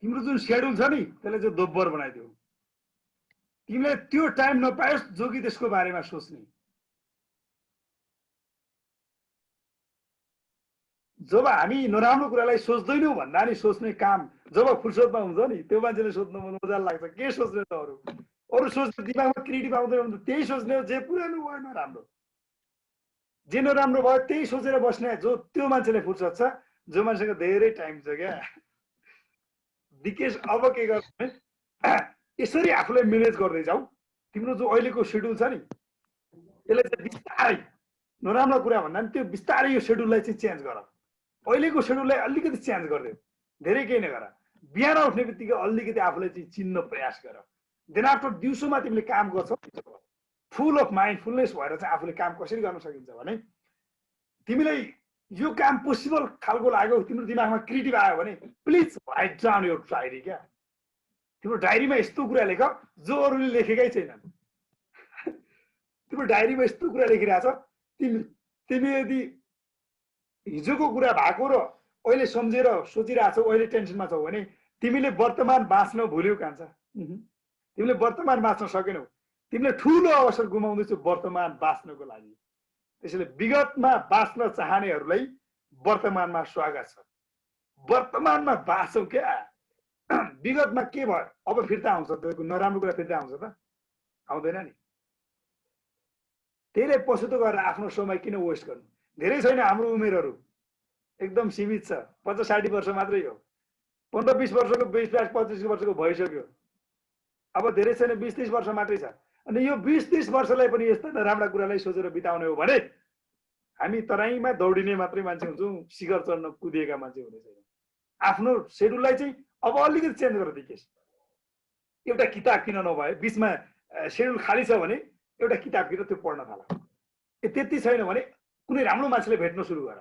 तिम्रो जुन सेड्युल छ नि त्यसले चाहिँ दोब्बर बनाइदियो। तिमीले त्यो टाइम नपायोस् जो कि त्यसको बारेमा सोच्ने। जब हामी नराम्रो कुरालाई सोच्दैनौँ भन्दा नि सोच्ने काम जब फुर्सदमा हुन्छ नि त्यो मान्छेले सोच्नु मजा लाग्छ। के सोच्ने त अरू सोच्ने दिमागमा क्रिएटिभ आउँदैन भने त्यही सोच्ने हो। जे पुरानो भयो नराम्रो, जे नराम्रो भयो त्यही सोचेर बस्ने जो त्यो मान्छेले फुर्सद छ, जो मान्छेको धेरै टाइम छ क्या। विकेश अब के गर्ने, यसरी आफूलाई म्यानेज गर्दै जाऊ। तिम्रो जो अहिलेको सेड्युल छ नि यसलाई चाहिँ बिस्तारै, नराम्रो कुरा भन्दा नि त्यो बिस्तारै यो सेड्युललाई चाहिँ चेन्ज गर। अहिलेको सेड्युललाई अलिकति चेन्ज गरिदेऊ, धेरै केही नगर। बिहान उठ्ने बित्तिकै अलिकति आफूलाई चाहिँ चिन्न प्रयास गर। देन आफ्टर दिउँसोमा तिमीले काम गर्छौ, फुल अफ माइन्डफुलनेस भएर चाहिँ आफूले काम कसरी गर्न सकिन्छ भने तिमीलाई यो काम पोसिबल खालको लाग्यो, तिम्रो दिमागमा क्रिएटिभ आयो भने please write down your diary. क्या तिम्रो डायरीमा यस्तो कुरा लेख जो अरूले लेखेकै छैनन्। तिम्रो डायरीमा यस्तो कुरा लेखिरहेछ, तिमी यदि हिजोको कुरा भएको र अहिले सम्झेर सोचिरहेछौ, अहिले टेन्सनमा छौ भने तिमीले वर्तमान बाँच्न भुल्यौ कान्छ। तिमीले वर्तमान बाँच्न सकेनौ, तिमीले ठुलो अवसर गुमाउँदैछौ वर्तमान बाँच्नको लागि। त्यसैले विगतमा बाँच्न चाहनेहरूलाई वर्तमानमा स्वागत छ। वर्तमानमा बाँच्छौ क्या। विगतमा के भयो अब फिर्ता आउँछ, त्यो नराम्रो कुरा फिर्ता आउँछ त? आउँदैन नि। त्यसले पछुतो गरेर आफ्नो समय किन वेस्ट गर्नु? धेरै छैन, हाम्रो उमेरहरू एकदम सीमित छ। 50-60 वर्ष मात्रै हो। 15-20 वर्षको 20-25 वर्षको भइसक्यो। अब धेरै छैन, 20-30 वर्ष मात्रै छ। अनि यो 20-30 वर्षलाई पनि यस्तो नराम्रा कुरालाई सोचेर बिताउने हो भने हामी तराईमा दौडिने मात्रै मान्छे हुन्छौँ, शिखर चढ्न कुदिएका मान्छे हुने छैन। आफ्नो सेड्युललाई चाहिँ अब अलिकति चेन्ज गर दिकेश। एउटा किताब किन नभए, बिचमा सेड्युल खाली छ भने एउटा किताब किन त्यो पढ्न थाल। त्यति छैन भने कुनै राम्रो मान्छेले भेट्न सुरु गर।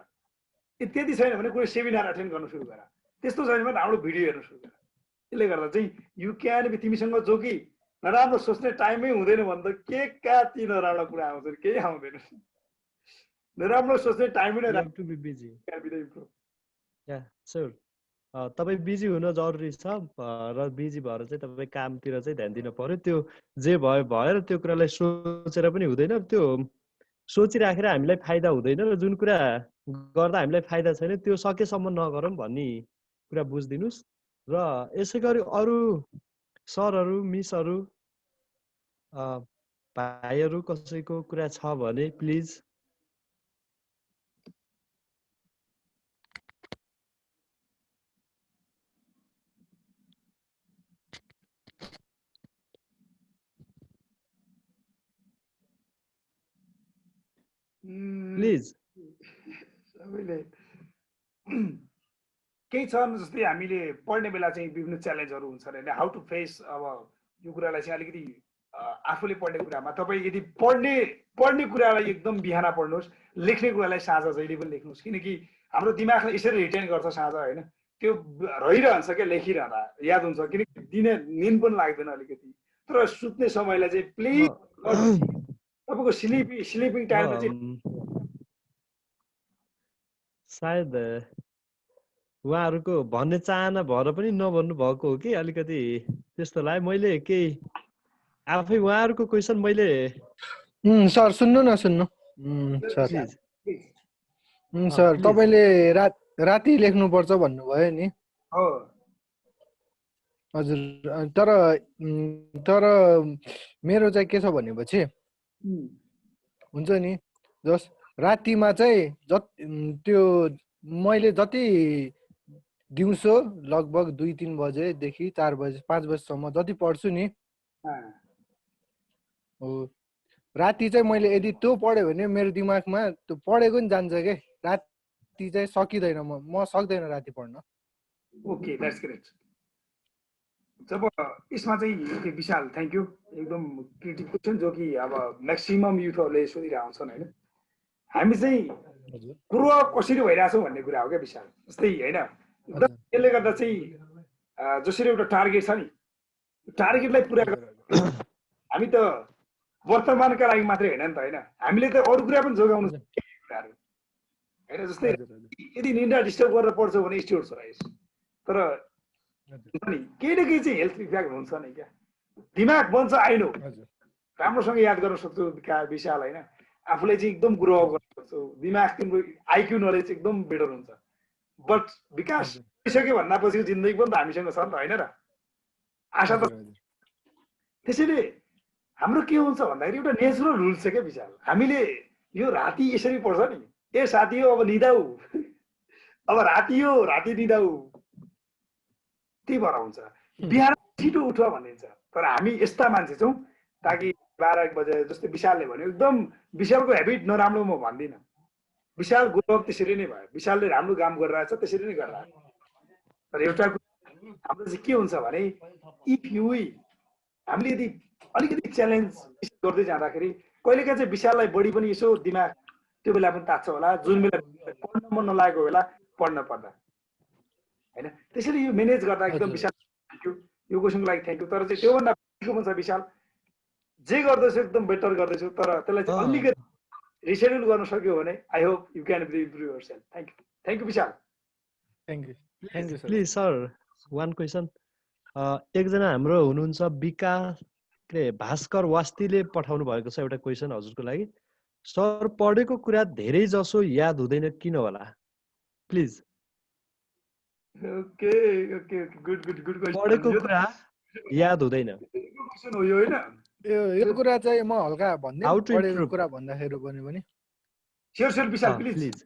त्यति छैन भने कुनै सेमिनार अटेन्ड गर्न सुरु गर। त्यस्तो छैन भने राम्रो भिडियो हेर्न सुरु गर। त्यसले गर्दा चाहिँ यु क्यान बी, तिमीसँग जो कि नराम्रो सोच्ने टाइमै हुँदैन भने त के कति नराम्रो कुरा आउँछ, केही आउँदैन। नराम्रो सोच्ने टाइमै नै to be busy. Yeah sure, तपाईँ बिजी हुन जरुरी छ र बिजी भएर चाहिँ तपाईँ कामतिर चाहिँ ध्यान दिन पर्यो। त्यो जे भयो भएर त्यो कुरालाई सोचेर पनि हुँदैन। त्यो सोचिराखेर हामीलाई फाइदा हुँदैन र जुन कुरा गर्दा हामीलाई फाइदा छैन त्यो सकेसम्म नगरौँ भन्ने कुरा बुझिदिनुहोस्। र यसै गरी अरू सरहरू, मिसहरू, भाइहरू कसैको कुरा छ भने प्लिज। प्लिज सबैले केही छ जस्तै हामीले पढ्ने बेला चाहिँ विभिन्न च्यालेन्जहरू हुन्छ होइन, हाउ टु फेस। अब यो कुरालाई चाहिँ अलिकति आफूले पढ्ने कुरामा तपाईँ यदि पढ्ने कुरालाई एकदम बिहान पढ्नुहोस्, लेख्ने कुरालाई साँझ जहिले पनि लेख्नुहोस्। किनकि हाम्रो दिमागले यसरी रिटेन गर्छ साँझ होइन, त्यो रहिरहन्छ क्या लेखिरहँदा याद हुन्छ। किनकि दिने निन्द पनि लाग्दैन अलिकति। तर सुत्ने समयलाई चाहिँ प्लिज तपाईँको स्लिपिङ टाइममा चाहिँ सायद उहाँहरूको भन्ने चाहना भएर पनि नभन्नु भएको हो कि अलिकति त्यस्तो लाग्यो। मैले केही आफै उहाँहरूको क्वेसन मैले सर सुन्नु न, सुन्नु सर तपाईँले राति लेख्नुपर्छ भन्नुभयो नि। हजुर, तर मेरो चाहिँ के छ भनेपछि हुन्छ नि, जस रातिमा चाहिँ त्यो मैले जति दिउँसो लगभग 2-3 बजेदेखि 4 बजे 5 बजेसम्म जति पढ्छु नि, हो राति चाहिँ मैले यदि त्यो पढ्यो भने मेरो दिमागमा त्यो पढेको नि जान्छ के। राति चाहिँ सकिँदैन, म सक्दैन राति पढ्न। Okay, that's great. जब यसमा चाहिँ विशाल थ्याङ्क यू, एकदम क्रिएटिभ क्वेसन जो कि अब म्याक्सिमम युथहरूले सोधिरहेको छन् होइन। हामी चाहिँ पूर्व कसरी भइरहेछौँ भन्ने कुरा हो क्या विशाल। जस्तै होइन, त्यसले गर्दा चाहिँ जसरी एउटा टार्गेट छ नि, टार्गेटलाई पुरा हामी त वर्तमानका लागि मात्रै होइन नि त होइन, हामीले त अरू कुरा पनि जोगाउनु कुराहरू। होइन जस्तै यदि निन्द्रा डिस्टर्ब गरेर पढ्छौ भने स्ट्योर्स राइस तर नि केही न केही चाहिँ हेल्थ इफेक्ट हुन्छ नि क्या दिमाग बन्छ आइनो राम्रोसँग याद गर्न सक्छौ विशाल होइन आफूले चाहिँ एकदम ग्रो अप गर्न सक्छौ दिमाग तिम्रो आइक्यू नलेज एकदम बेटर हुन्छ बट विकास भइसक्यो भन्नापछि जिन्दगी पनि त हामीसँग छ नि त होइन र आशा त त्यसैले हाम्रो के हुन्छ भन्दाखेरि एउटा नेचुरल रुल छ क्या विशाल हामीले यो राति यसरी पर्छ नि ए साथी हो अब निदाऊ अब राति हो राति निदाऊ त्यही भएर हुन्छ बिहान छिटो उठ भनिन्छ तर हामी यस्ता मान्छे छौँ ताकि 12 बजे जस्तै विशालले भन्यो एकदम विशालको हेबिट नराम्रो म भन्दिनँ विशाल ग्रो अप त्यसरी नै भयो विशालले राम्रो काम गरिरहेछ त्यसरी नै गरिरहेछ तर एउटा हाम्रो चाहिँ के हुन्छ भने इफ यु हामीले यदि अलिकति च्यालेन्ज गर्दै जाँदाखेरि कहिलेकाहीँ चाहिँ विशाललाई बढी पनि यसो दिमाग त्यो बेला पनि तात्छ होला जुन बेला पढ्न मन नलागेको बेला पढ्न पर्दा होइन त्यसैले यो म्यानेज गर्दा एकदम विशाल थ्याङ्क यू यो क्वेसनको लागि थ्याङ्क यू तर चाहिँ त्योभन्दा बढीको छ विशाल जे गर्दैछु एकदम बेटर गर्दैछु तर त्यसलाई चाहिँ अलिकति रिसेड्युल गर्न सक्यो भने I hope you can improve yourself thank you Vishal thank you please sir one question एकजना हाम्रो हुनुहुन्छ विकास के भास्कर वास्तीले पठाउनु भएको छ एउटा क्वेसन हजुरको लागि सर पढेको कुरा धेरै जसो याद हुँदैन किन होला please okay okay good good good question पढेको कुरा याद हुँदैन क्वेसन हो यो हैन यो कुरा चाहिँ म हल्का भन्दै How to पढेको improve? कुरा भन्दाखेरि पनि शेयर विशाल प्लिज प्लिज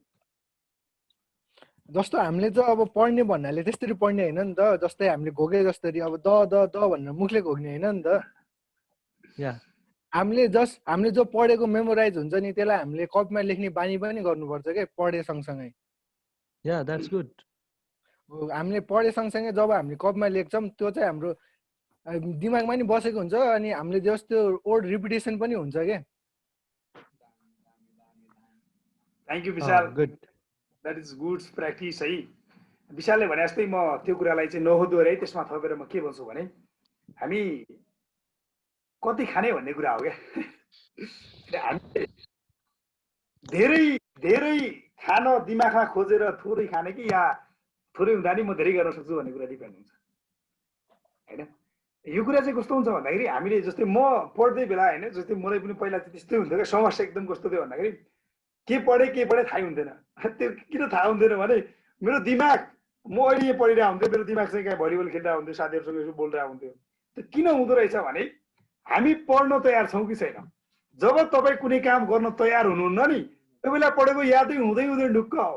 जस्तो हामीले चाहिँ अब पढ्ने भन्नाले त्यसरी पढ्ने होइन नि त जस्तै हामीले घोके जसरी अब द भनेर मुखले घोक्ने होइन नि त या हामीले जो पढेको मेमोराइज हुन्छ नि त्यसलाई हामीले कपीमा लेख्ने बानी पनि गर्नुपर्छ के पढे सँगसँगै या द्याट्स गुड हामीले पढे सँगसँगै जब हामीले कपीमा लेख्छौँ त्यो चाहिँ हाम्रो दिमागमा नि बसेको हुन्छ अनि हामीले जस्तो वर्ड रिपिटेसन पनि हुन्छ के thank you Vishal good that is good practice है विशालले भने जस्तै म त्यो कुरालाई चाहिँ नहोदोहोऱ्याइ त्यसमा थपेर म के भन्छु भने हामी कति खाने भन्ने कुरा हो क्या हामी धेरै धेरै खान दिमागमा खोजेर थोरै खाने कि या थोरै हुँदा नि म धेरै गर्न सक्छु भन्ने कुरा डिपेन्ड हुन्छ होइन यो कुरा चाहिँ कस्तो हुन्छ भन्दाखेरि हामीले जस्तै म पढ्दै बेला होइन जस्तै मलाई पनि पहिला चाहिँ त्यस्तै हुन्थ्यो क्या समस्या एकदम कस्तो थियो भन्दाखेरि के पढेँ थाहै हुन्थेन त्यो किन थाहा हुन्थेन भने मेरो दिमाग म अहिले पढिरहेको हुन्थ्यो मेरो दिमाग चाहिँ कहाँ भलिबल खेलिरहेको हुन्थ्यो साथीहरूसँग यसो बोलिरहेको हुन्थ्यो त्यो किन हुँदो रहेछ भने हामी पढ्न तयार छौँ कि छैन जब तपाईँ कुनै काम गर्न तयार हुनुहुन्न नि त्यो बेला पढेको यादै हुँदै हुँदै ढुक्क हो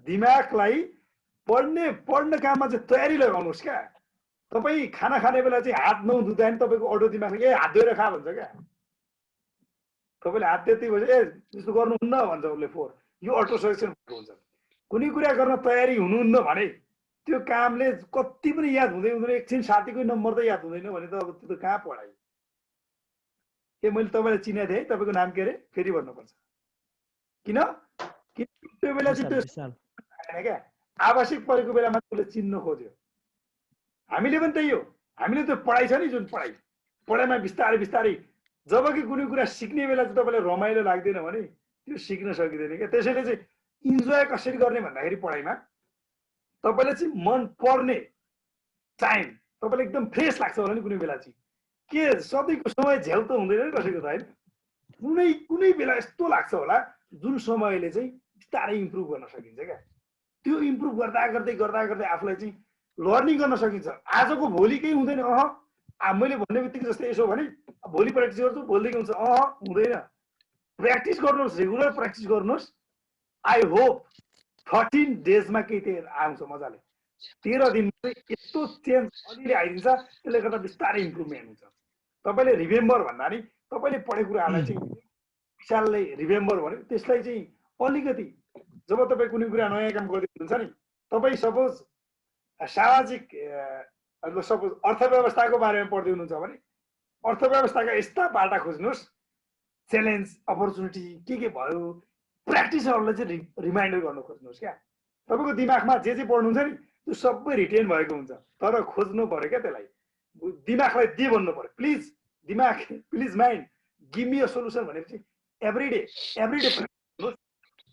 दिमागलाई पढ्ने काममा चाहिँ तयारी लगाउनुहोस् क्या तपाईँ खाना खाने बेला चाहिँ हात नधुँदा नि तपाईँको अटो दिमागले ए हात धोएर खा भन्छ क्या तपाईँले हात त्यति भन्छ ए त्यस्तो गर्नुहुन्न भन्छ उसले यो अटो सजेसन हुन्छ कुनै कुरा गर्न तयारी हुनुहुन्न भने त्यो कामले कति पनि याद हुँदै हुँदैन एकछिन साथीको नम्बर त याद हुँदैन भने त अब त्यो त कहाँ पढाइ ए मैले तपाईँलाई चिनेको थिएँ तपाईँको नाम के अरे फेरि भन्नुपर्छ किन त्यो बेला चाहिँ त्यो क्या आवश्यक परेको बेलामा उसले चिन्न खोज्यो हामीले पनि त्यही हो हामीले त्यो पढाइ छ नि जुन पढाइमा बिस्तारै बिस्तारै जब कि कुनै कुरा सिक्ने बेला चाहिँ तपाईँलाई रमाइलो लाग्दैन भने त्यो सिक्न सकिँदैन क्या त्यसैले चाहिँ इन्जोय कसरी गर्ने भन्दाखेरि पढाइमा तपाईँलाई चाहिँ मन पर्ने टाइम तपाईँलाई एकदम फ्रेस लाग्छ होला नि कुनै बेला चाहिँ के सधैँको समय झेल त हुँदैन नि कसैको त होइन कुनै बेला यस्तो लाग्छ होला जुन समयले चाहिँ बिस्तारै इम्प्रुभ गर्न सकिन्छ क्या त्यो इम्प्रुभ गर्दा गर्दै आफूलाई चाहिँ लर्निङ गर्न सकिन्छ आजको भोलि केही हुँदैन मैले भन्ने बित्तिकै जस्तै यसो भने भोलि प्र्याक्टिस गर्छु भोलिदेखि हुन्छ हुँदैन प्र्याक्टिस गर्नुहोस् रेगुलर प्र्याक्टिस गर्नुहोस् आई होप 13 डेजमा केही त्यो आउँछ मजाले 13 दिनमा चाहिँ यस्तो चेन्ज अलिअलि आइदिन्छ त्यसले गर्दा बिस्तारै इम्प्रुभमेन्ट हुन्छ तपाईँले रिमेम्बर भन्दा नि तपाईँले पढेको कुराहरूलाई चाहिँ विशालले रिमेम्बर भन्यो त्यसलाई चाहिँ अलिकति जब तपाईँ कुनै कुरा नयाँ काम गर्दै हुनुहुन्छ नि तपाईँ सपोज सामाजिक सपोज अर्थव्यवस्थाको बारेमा पढ्दै हुनुहुन्छ भने अर्थव्यवस्थाका यस्ता बाटा खोज्नुहोस् च्यालेन्ज अपर्च्युनिटी के भयो प्र्याक्टिसहरूलाई चाहिँ रिमाइन्डर गर्न खोज्नुहोस् क्या तपाईँको दिमागमा जे पढ्नुहुन्छ नि त्यो सबै रिटेन भएको हुन्छ तर खोज्नु पर्यो क्या त्यसलाई दिमागलाई दे भन्नु पर्यो प्लिज दिमाग please mind give me a solution भनेपछि एभ्री डे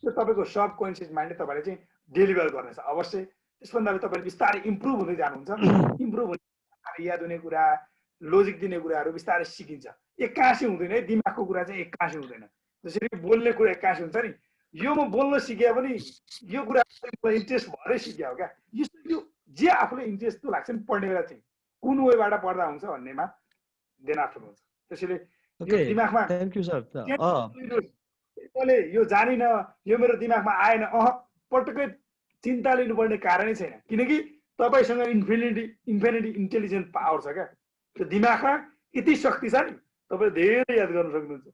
त्यो तपाईँको सब कन्सियस माइन्डले तपाईँले चाहिँ डेलिभर गर्नेछ अवश्य। त्यसभन्दा तपाईँले बिस्तारै इम्प्रुभ हुँदै जानुहुन्छ। इम्प्रुभ हुने याद हुने कुरा, लोजिक दिने कुराहरू बिस्तारै सिकिन्छ। एक्कासी हुँदैन है, दिमागको कुरा चाहिँ एक्कासी हुँदैन। जसरी बोल्ने कुरा एक्कासी हुन्छ नि, यो म बोल्न सिके पनि यो कुरा इन्ट्रेस्ट भएरै सिक्यो क्या। यो जे आफूले इन्ट्रेस्ट लाग्छ नि पढ्ने बेला चाहिँ कुन वेबाट पढ्दा हुन्छ भन्नेमा देन आफ्नो हुन्छ। त्यसैले यो दिमागमा थ्याङ्क यू सर। मैले यो जानिन, यो मेरो दिमागमा आएन, पटक्कै चिन्ता लिनुपर्ने कारणै छैन। किनकि तपाईँसँग इन्फिनिटी इन्टेलिजेन्स पावर छ क्या। त्यो दिमागमा यति शक्ति छ नि, तपाईँ धेरै याद गर्न सक्नुहुन्छ,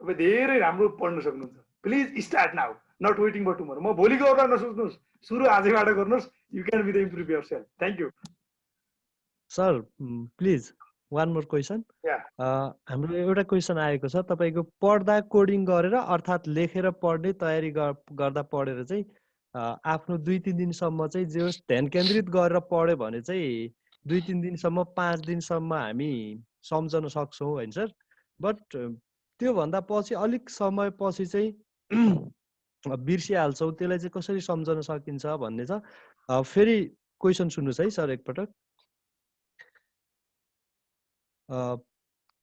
तपाईँ धेरै राम्रो पढ्न सक्नुहुन्छ। Please start now, not waiting for tomorrow. म भोलि गर्दा नसोच्नुहोस्, सुरु आजैबाट गर्नुहोस्। You can be the improve yourself. Thank you sir. Please one more question. हाम्रो एउटा क्वेसन आएको छ, तपाईँको पढ्दा कोडिङ गरेर अर्थात् लेखेर पढ्ने तयारी गर्दा पढेर चाहिँ आफ्नो 2-3 दिनसम्म चाहिँ जे होस् ध्यान केन्द्रित गरेर पढ्यो भने चाहिँ 2-3 दिनसम्म 5 दिनसम्म हामी सम्झन सक्छौँ होइन सर। बट त्योभन्दा पछि अलिक समय पछि चाहिँ बिर्सिहाल्छौँ, त्यसलाई चाहिँ कसरी सम्झन सकिन्छ भन्ने छ। फेरि क्वेसन सुन्नुहोस् है सर एकपटक।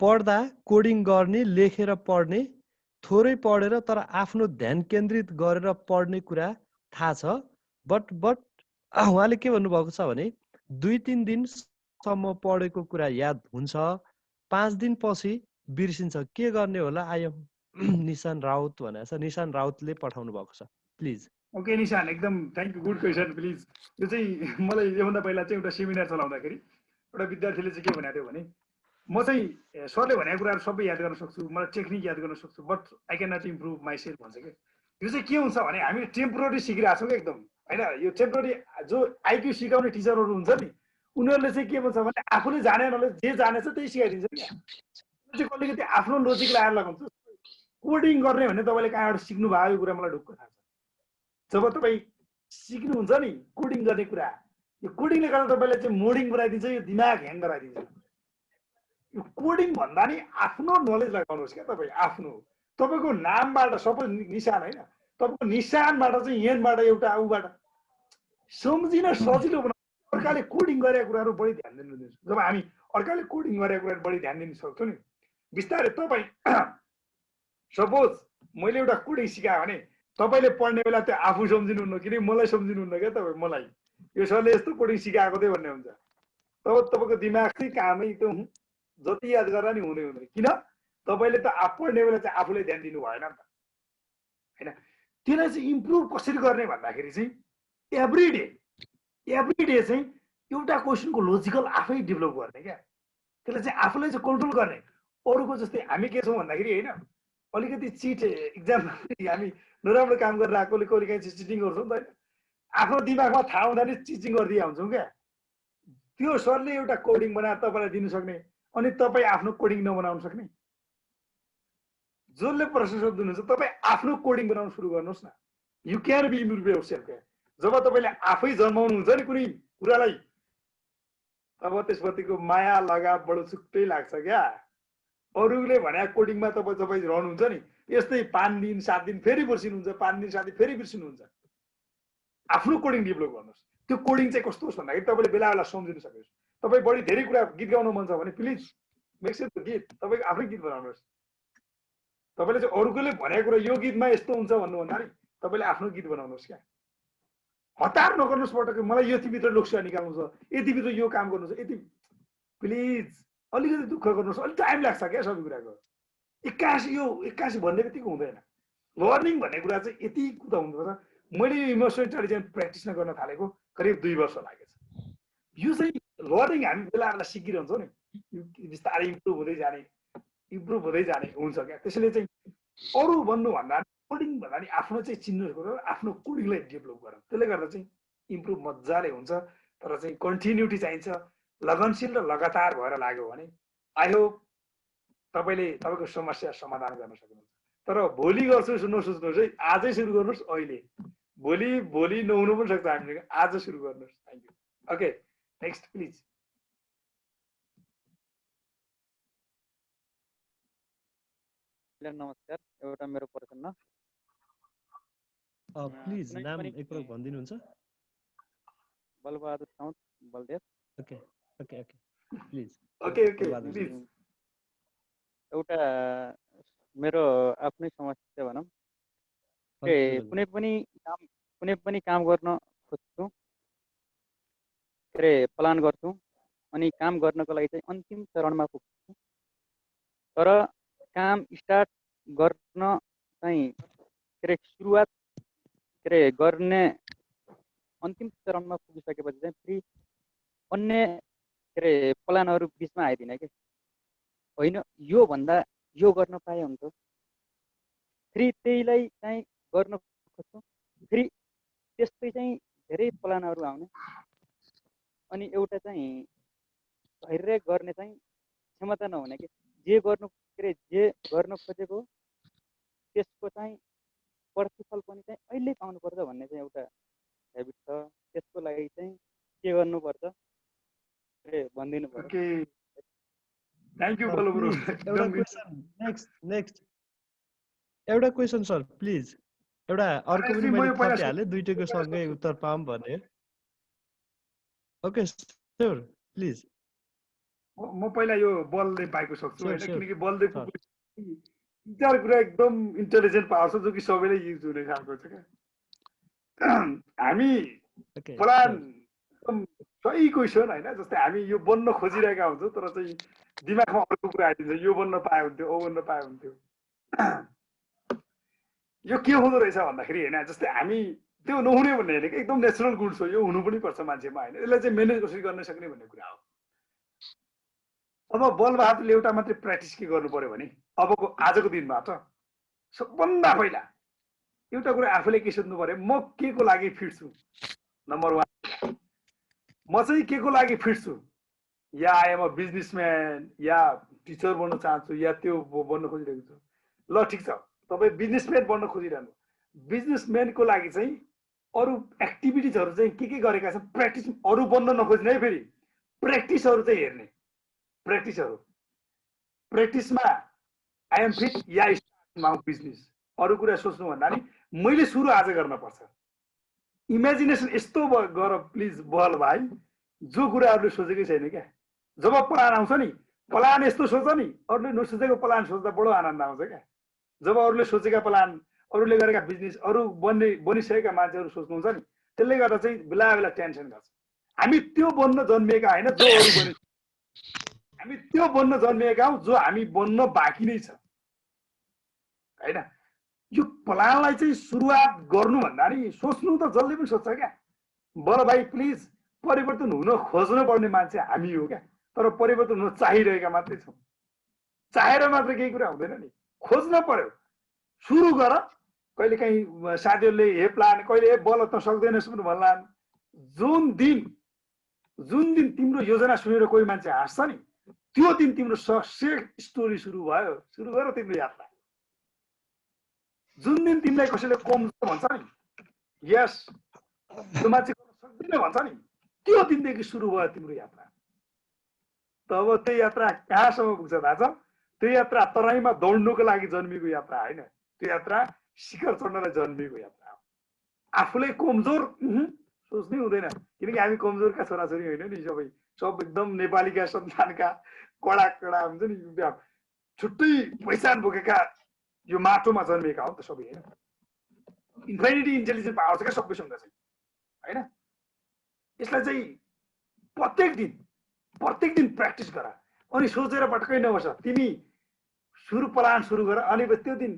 पढ्दा कोडिङ गर्ने, लेखेर पढ्ने, थोरै पढेर तर आफ्नो ध्यान केन्द्रित गरेर पढ्ने कुरा थाहा छ। बट उहाँले के भन्नुभएको छ भने 2-3 दिनसम्म पढेको कुरा याद हुन्छ, 5 दिनपछि बिर्सिन्छ, के गर्ने होला? आई एम निशान राउत भनेको छ, निशान राउतले पठाउनु भएको छ। प्लिज। ओके निशान, एकदम thank you, good question. Please यो चाहिँ मलाई योभन्दा पहिला चाहिँ एउटा सेमिनार चलाउँदाखेरि एउटा विद्यार्थीले चाहिँ के भनेको थियो भने म चाहिँ सरले भनेको कुराहरू सबै याद गर्न सक्छु, मलाई टेक्निक याद गर्न सक्छु, but I can not improve myself भन्छ कि। यो चाहिँ के हुन्छ भने हामी टेम्पोररी सिकिरहेको छौँ क्या एकदम होइन। यो टेम्पोररी जो आइक्यू सिकाउने टिचरहरू हुन्छ नि, उनीहरूले चाहिँ के भन्छ भने आफूले जाने नलेज जे जानेछ त्यही सिकाइदिन्छ क्या। त्यो चाहिँ अलिकति आफ्नो लोजिक लगाएर लगाउँछ। कोडिङ गर्ने भने तपाईँले कहाँबाट सिक्नु भयो यो कुरा मलाई ढुक्क थाहा छ। जब तपाईँ सिक्नुहुन्छ नि कोडिङ गर्ने कुरा, यो कोडिङले गर्दा तपाईँलाई चाहिँ मोडिङ बनाइदिन्छ, यो दिमाग ह्याङ गराइदिन्छ। यो कोडिङ भन्दा नि आफ्नो नलेज लगाउनुहोस् क्या। तपाईँ आफ्नो तपाईँको नामबाट सबै निशान होइन, तपाईँको निशानबाट चाहिँ यहाँबाट एउटा उबाट सम्झिन सजिलो बनाउनु। अर्काले कोडिङ गरेका कुराहरू बढी ध्यान दिनु दिन्छ। जब हामी अर्काले कोडिङ गरेका कुराहरू बढी ध्यान दिन सक्छौँ नि, बिस्तारै तपाईँ सपोज मैले एउटा कोडिङ सिकाएँ भने तपाईँले पढ्ने बेला त्यो आफू सम्झिनुहुन्न, किनकि मलाई सम्झिनुहुन्न क्या। तपाईँ मलाई यो सरले यस्तो कोडिङ सिकाएको थियो भन्ने हुन्छ। तब तपाईँको दिमाग चाहिँ कामै त्यो जति याद गरेर नि हुँदैन। किन? तपाईँले त पढ्ने बेला चाहिँ आफूले ध्यान दिनु भएन नि त होइन। त्यसलाई चाहिँ इम्प्रुभ कसरी गर्ने भन्दाखेरि चाहिँ एभ्री डे चाहिँ एउटा क्वेसनको लोजिकल आफै डेभलप गर्ने क्या। त्यसलाई चाहिँ आफूलाई चाहिँ कन्ट्रोल गर्ने। अरूको जस्तै हामी के छौँ भन्दाखेरि होइन, अलिकति चिट इक्जाम हामी नराम्रो काम गरेर आएकोले कहिले काहीँ चाहिँ चिटिङ गर्छौँ नि त होइन। आफ्नो दिमागमा थाहा हुँदा नि चिटिङ गरिदिए हुन्छौँ क्या। त्यो सरले एउटा कोडिङ बनाएर तपाईँलाई दिनु सक्ने, अनि तपाईँ आफ्नो कोडिङ नबनाउन सक्ने। जसले प्रश्न सोध्नुहुन्छ तपाईँ आफ्नो कोडिङ बनाउन सुरु गर्नुहोस् न। You can be improve yourself क्या। जब तपाईँले आफै जन्माउनुहुन्छ नि कुनै कुरालाई, तब त्यसप्रतिको माया लगाव बडो छुट्टै लाग्छ क्या। अरूले भनेको कोडिङमा तपाईँ रहनुहुन्छ नि, यस्तै 5 दिन 7 दिन फेरि बिर्सिनुहुन्छ, 5 दिन 7 दिन फेरि बिर्सिनुहुन्छ। आफ्नो कोडिङ डेभलप गर्नुहोस्। त्यो कोडिङ चाहिँ कस्तो होस् भन्दाखेरि तपाईँले बेला बेला सम्झिन सक्नुहोस्। तपाईँ बढी धेरै कुरा गीत गाउनु मन छ भने प्लिज मेक स्योर गीत तपाईँको आफ्नै गीत बनाउनुहोस्। तपाईँले चाहिँ अरूकोले भनेको कुरा यो गीतमा यस्तो हुन्छ भन्नुभन्दा नि तपाईँले आफ्नो गीत बनाउनुहोस् क्या। हतार नगर्नुहोस् पटक्कै मलाई यतिभित्र लोकसेवा निकाल्नु छ, यतिभित्र यो काम गर्नु छ, यति प्लिज अलिकति दुःख गर्नुहोस्। अलिक टाइम लाग्छ क्या सबै कुराको। एक्कासी भन्ने बित्तिकै हुँदैन। लर्निङ भन्ने कुरा चाहिँ यति कुरा हुनुपर्छ। मैले यो इमोसनल इन्टेलिजेन्स प्र्याक्टिस गर्न थालेको करिब 2 वर्ष लागेछ। यो चाहिँ लर्निङ हामी बेला बेला सिकिरहन्छौँ नि, बिस्तारै इम्प्रुभ हुँदै जाने हुन्छ क्या। त्यसैले चाहिँ अरू भन्नुभन्दा कोडिङ भन्दा नि आफ्नो चाहिँ चिन्नु कुरो, आफ्नो कोडिङलाई डेभलप गर। त्यसले गर्दा चाहिँ इम्प्रुभ मजाले हुन्छ। तर चाहिँ कन्टिन्युटी चाहिन्छ, लगनशील र लगातार भएर लाग्यो भने आई होप तपाईँले तपाईँको समस्या समाधान गर्न सक्नुहुन्छ। तर भोलि गर्छु नसोच्नुहोस् है, आजै सुरु गर्नुहोस्। अहिले भोलि नहुनु पनि सक्छ, हामीले आज सुरु गर्नुहोस्। Thank you. Okay next please. नमस्कार, एउटा मेरो प्रश्न प्लिज कुनै नाम पनि एकपटक भनिदिनुहुन्छ? Balbahadur Saud Baldev. Okay okay okay please okay okay Balbahadur please. एउटा मेरो आफ्नै समस्या भनौँ, कुनै पनि काम गर्न खोज्छु, के अरे प्लान गर्छु, अनि काम गर्नको लागि चाहिँ अन्तिम चरणमा पुग्छु। तर काम स्टार्ट गर्न चाहिँ के अरे सुरुवात के अरे गर्ने अन्तिम चरणमा पुगिसकेपछि चाहिँ फेरि अन्य के अरे प्लानहरू बिचमा आइदिने कि होइन, योभन्दा यो गर्न पाए हुन्थ्यो, फेरि त्यहीलाई चाहिँ गर्न खोज्छु, फेरि त्यस्तै चाहिँ धेरै प्लानहरू आउने, अनि एउटा चाहिँ धैर्य गर्ने चाहिँ क्षमता नहुने कि जे गर्न खोजेको त्यसको चाहिँ प्रतिफल पनि चाहिँ अहिले पाउनुपर्छ भन्ने चाहिँ एउटा हेबिट छ। त्यसको लागि चाहिँ के गर्नुपर्छ भनिदिनु पर्यो। Okay thank you Balu bro. एउटा क्वेसन नेक्स्ट एउटा क्वेसन सर प्लिज। एउटा अर्को पनि मैले थपिहालेँ, दुईटैको सँगै उत्तर पाऊँ भने। Okay sure please. म पहिला यो बलले पाएको सक्छु होइन, किनकि बलदेवको चार कुरा एकदम इन्टेलिजेन्ट पावर छ जो कि सबैले युज हुने खालको छ क्या। हामी प्लान एकदम सही क्वेसन होइन, जस्तै हामी यो बन्न खोजिरहेका हुन्छौँ तर चाहिँ दिमागमा अर्को कुरा आइदिन्छ, यो बन्न पाए हुन्थ्यो, ओ बन्न पाए हुन्थ्यो। यो के हुँदो रहेछ भन्दाखेरि होइन, जस्तै हामी त्यो नहुने भन्ने होइन कि एकदम नेचुरल गुड छ, यो हुनु पनि पर्छ मान्छेमा होइन, यसलाई चाहिँ म्यानेज कसरी गर्न सक्ने भन्ने कुरा हो। अब बलबहादुरले एउटा मात्रै प्र्याक्टिस के गर्नु पर्यो भने अबको आजको दिनबाट सबभन्दा पहिला एउटा कुरा आफूले के सोध्नु पर्यो, म के को लागि फिट छु। नम्बर 1 म चाहिँ के को लागि फिट छु, या आई एम अ बिजनेसम्यान, या टिचर बन्न चाहन्छु, या त्यो बन्न खोजिरहेको छु। ल ठिक छ, तपाईँ बिजनेसम्यान बन्न खोजिरहनु, बिजनेसम्यानको लागि चाहिँ अरू एक्टिभिटिजहरू चाहिँ के गरेका छन्, प्र्याक्टिस अरू बन्न नखोज्ने है, फेरि प्र्याक्टिसहरू चाहिँ हेर्ने, प्र्याक्टिसमा आई एम फिट या स्टार्ट बिजनेस। अरू कुरा सोच्नुभन्दा नि मैले सुरु आज गर्न पर्छ। इमेजिनेसन यस्तो गर प्लिज बल भाइ, जो कुराहरूले सोचेकै छैन क्या। जब प्लान आउँछ नि, प्लान यस्तो सोच नि, अरूले नसोचेको प्लान सोच्दा बडो आनन्द आउँछ क्या। जब अरूले सोचेका प्लान, अरूले गरेका बिजनेस, अरू बनिसकेका मान्छेहरू सोच्नुहुन्छ नि, त्यसले गर्दा चाहिँ बेला बेला टेन्सन गर्छ। हामी त्यो बन्न जन्मिएका होइन जो अरू बनि, हामी त्यो बन्न जन्मिएका हौँ जो हामी बन्न बाँकी नै छ होइन। यो प्लानलाई चाहिँ सुरुवात गर्नुभन्दा नि सोच्नु त जसले पनि सोच्छ क्या। बल भाइ प्लिज, परिवर्तन हुन खोज्नु पर्ने मान्छे हामी हो क्या, तर परिवर्तन हुन चाहिरहेका मात्रै छौँ। चाहेर मात्र केही कुरा हुँदैन नि, खोज्न पर्यो, सुरु गर। कहिले काहीँ साथीहरूले हे प्लान, कहिले हे बल त सक्दैनस् पनि भन्ला। जुन दिन तिम्रो योजना सुनेर कोही मान्छे हाँस्छ नि, त्यो दिन तिम्रो सक्सेस स्टोरी सुरु भयो। सुरु गर तिम्रो यात्रा। जुन दिन तिमीलाई कसैले कमजोर भन्छ नि, यस त्यो मान्छे गर्न सक्दैन भन्छ नि, त्यो दिनदेखि सुरु भयो तिम्रो यात्रा। तब त्यो यात्रा कहाँसम्म पुग्छ थाहा छ? त्यो यात्रा तराईमा दौड्नुको लागि जन्मिएको यात्रा होइन, त्यो यात्रा शिखर चढ्नलाई जन्मिएको यात्रा हो। आफूलाई कमजोर सोच्नै हुँदैन, किनकि हामी कमजोरका छोराछोरी होइन नि, सब एकदम नेपालीका सन्तानका कडा हुन्छ नि, छुट्टै पहिचान बोकेका यो माटोमा जन्मिएका हो त सबै होइन। इन्फिनिटी इन्टेलिजेन्स पावर छ क्या सबैसँग चाहिँ होइन। यसलाई चाहिँ प्रत्येक दिन प्र्याक्टिस गर, अनि सोचेर पटक्कै नबस। तिमी प्लान सुरु गर, अनि त्यो दिन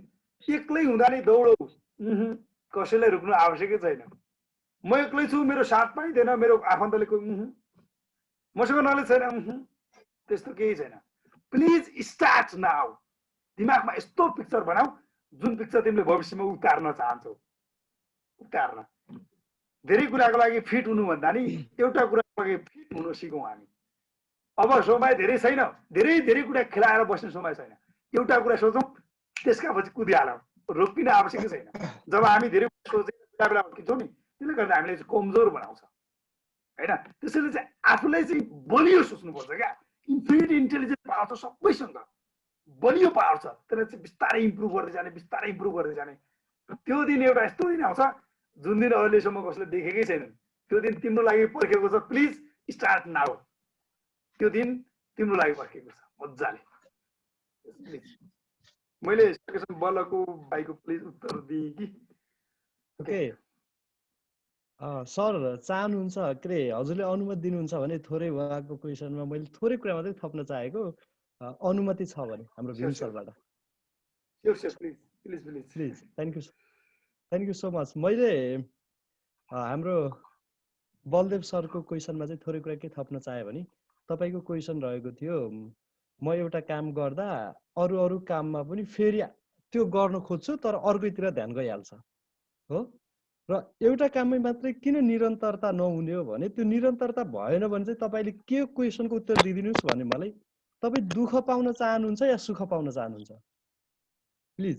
एक्लै हुँदा नै दौडौ, कसैलाई रोक्नु आवश्यकै छैन। म एक्लै छु, मेरो साथ पाइँदैन, मेरो आफन्तले मसँग नलेज छैन, त्यस्तो केही छैन। Please start now. दिमागमा यस्तो पिक्चर बनाऊ जुन पिक्चर तिमीले भविष्यमा उतार्न चाहन्छौ, उतार्न। धेरै कुराको लागि फिट हुनुभन्दा नि एउटा कुराको लागि फिट हुन सिकौँ हामी। अब समय धेरै छैन, धेरै कुरा खेलाएर बस्ने समय छैन। एउटा कुरा सोचौँ, त्यसका पछि कुदिहालौँ, रोकिन आवश्यकै छैन। जब हामी धेरै सोचेर बेला बेला रोकिन्छौँ नि, त्यसले गर्दा हामीले चाहिँ कमजोर बनाउँछ होइन। त्यसैले चाहिँ आफूलाई चाहिँ बलियो सोच्नुपर्छ क्या। इन्फिनिट इन्टेलिजेन्स पावर छ सबैसँग, बलियो पावर छ, त्यसलाई चाहिँ बिस्तारै इम्प्रुभ गर्दै जाने। त्यो दिन एउटा यस्तो दिन आउँछ जुन दिन अहिलेसम्म कसैले देखेकै छैन त्यो दिन तिम्रो लागि पर्खेको छ प्लिज स्टार्ट नाउ त्यो दिन तिम्रो लागि पर्खेको छ मजाले मैले सकेसम्म बलको भाइको प्लिज उत्तर दिएँ कि ओके सर चाहनुहुन्छ के अरे हजुरले अनुमति दिनुहुन्छ भने थोरै उहाँको क्वेसनमा मैले थोरै कुरा मात्रै थप्न चाहेको अनुमति छ भने हाम्रो भीम सरबाट please thank you so much मैले हाम्रो बलदेव सरको क्वेसनमा चाहिँ थोरै कुरा के थप्न चाहे भने तपाईँको क्वेसन रहेको थियो म एउटा काम गर्दा अरू काममा पनि फेरि त्यो गर्न खोज्छु तर अर्कैतिर ध्यान गइहाल्छ हो र एउटा काममै मात्रै किन निरन्तरता नहुने हो भने त्यो निरन्तरता भएन भने चाहिँ तपाईँले के क्वेसनको उत्तर दिदिनुस् भने मलाई तपाईँ दुःख पाउन चाहनुहुन्छ या सुख पाउन चाहनुहुन्छ प्लिज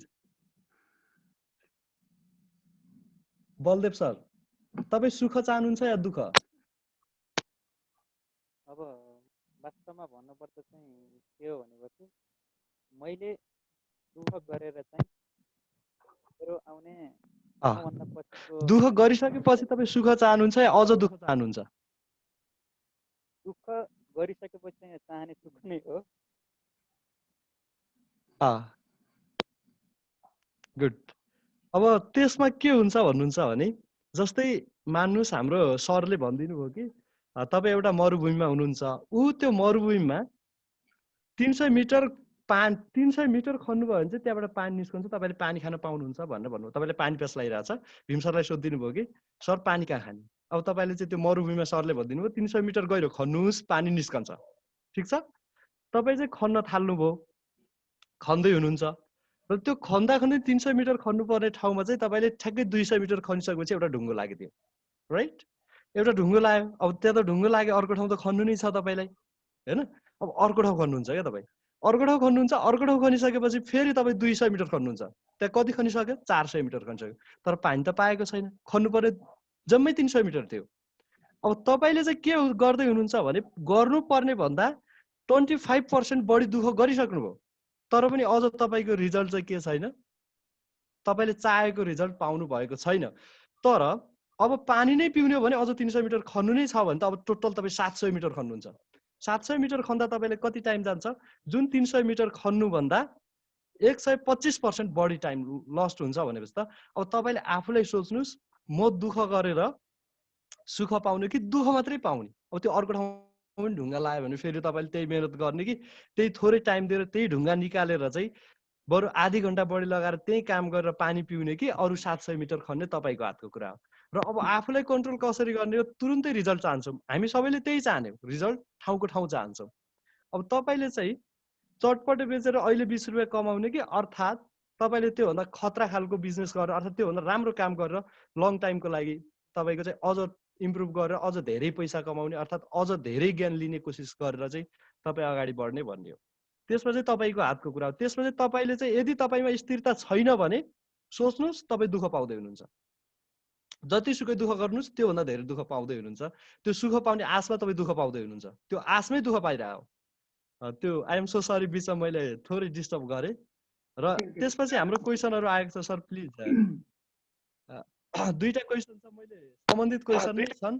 बलदेव सर तपाईँ सुख चाहनुहुन्छ या दुःख अब वास्तवमा भन्नुपर्दा चाहिँ के हो भनेपछि मैले दुःख गरेर चाहिँ मेरो आउने दुःख गरिसकेपछि तपाईँ सुख चाहनुहुन्छ या अझ दुःख चाहनुहुन्छ दुःख गरिसकेपछि चाहिँ चाहने सुख नै हो गुड अब त्यसमा के हुन्छ भन्नुहुन्छ भने जस्तै मान्नुस् हाम्रो सरले भनिदिनु भयो कि तपाईँ एउटा मरुभूमिमा हुनुहुन्छ त्यो मरुभूमिमा 300 मिटर 300 मिटर खन्नुभयो भने चाहिँ त्यहाँबाट पानी निस्कन्छ तपाईँले पानी खान पाउनुहुन्छ भनेर भन्नुभयो तपाईँले पानी प्यास लागिरहेछ भीम सरलाई सोधिदिनु भयो कि सर पानी कहाँ खाने अब तपाईँले चाहिँ त्यो मरुभूमिमा सरले भनिदिनु भयो 300 मिटर गहिरो खन्नुहोस् पानी निस्कन्छ ठिक छ तपाईँ चाहिँ खन्न थाल्नुभयो खन्दै हुनुहुन्छ र त्यो खन्दा 300 मिटर खन्नुपर्ने ठाउँमा चाहिँ तपाईँले ठ्याक्कै 200 मिटर खनिसकेपछि एउटा ढुङ्गो लाग्यो राइट एउटा ढुङ्गो लाग्यो अब त्यहाँ त ढुङ्गो लाग्यो अर्को ठाउँ त खन्नु नै छ तपाईँलाई हैन अब अर्को ठाउँ खन्नुहुन्छ क्या तपाईँ अर्को ठाउँ खन्नुहुन्छ अर्को ठाउँ खनिसकेपछि फेरि तपाईँ 200 मिटर खन्नुहुन्छ त्यहाँ कति खनिसक्यो 400 मिटर खनिसक्यो तर पानी त पाएको छैन खन्नु पर्ने जम्मै 300 मिटर थियो अब तपाईँले चाहिँ के गर्दै हुनुहुन्छ भने गर्नुपर्ने भन्दा 25% बढी दुःख गरिसक्नुभयो तर पनि अझ तपाईँको रिजल्ट चाहिँ के छैन तपाईँले चाहेको रिजल्ट पाउनु भएको छैन तर अब पानी नै पिउने हो भने अझ 300 मिटर खन्नु नै छ भने त अब टोटल तपाईँ 700 मिटर खन्नुहुन्छ 700 मिटर खन्दा तपाईँले कति टाइम जान्छ जुन 300 मिटर खन्नुभन्दा 125% बढी टाइम लस्ट हुन्छ भनेपछि त अब तपाईँले आफूलाई सोच्नुहोस् म दुःख गरेर सुख पाउने कि दुःख मात्रै पाउने अब त्यो अर्को ठाउँ पनि ढुङ्गा लायो भने फेरि तपाईँले त्यही मेहनत गर्ने कि त्यही थोरै टाइम दिएर त्यही ढुङ्गा निकालेर चाहिँ बरु आधी घन्टा बढी लगाएर त्यही काम गरेर पानी पिउने कि अरू 700 मिटर खन्ने तपाईँको हातको कुरा हो र अब आफूलाई कन्ट्रोल कसरी गर्ने हो तुरुन्तै रिजल्ट चाहन्छौँ हामी सबैले त्यही चाहने रिजल्ट ठाउँको ठाउँ चाहन्छौँ अब तपाईँले चाहिँ चटपटे बेचेर अहिले 20 रुपियाँ कमाउने कि अर्थात् तपाईँले त्योभन्दा खतरा खालको बिजनेस गरेर अर्थात् त्योभन्दा राम्रो काम गरेर लङ टाइमको लागि तपाईँको चाहिँ अझ इम्प्रुभ गरेर अझ धेरै पैसा कमाउने अर्थात् अझ धेरै ज्ञान लिने कोसिस गरेर चाहिँ तपाईँ अगाडि बढ्ने भन्ने हो त्यसमा चाहिँ तपाईँको हातको कुरा हो त्यसमा चाहिँ तपाईँले चाहिँ यदि तपाईँमा स्थिरता छैन भने सोच्नुहोस् तपाईँ दुःख पाउँदै हुनुहुन्छ जतिसुकै दुःख गर्नुहोस् त्योभन्दा धेरै दुःख पाउँदै हुनुहुन्छ त्यो सुख पाउने आशमा तपाईँ दुःख पाउँदै हुनुहुन्छ त्यो आशमै दुःख पाइरहेको त्यो आई एम सो सरी बिचमा मैले थोरै डिस्टर्ब गरेँ र त्यसपछि हाम्रो क्वेसनहरू आएको छ सर प्लिज दुईटा क्वेसन छ मैले सम्बन्धित क्वेसन नै छन्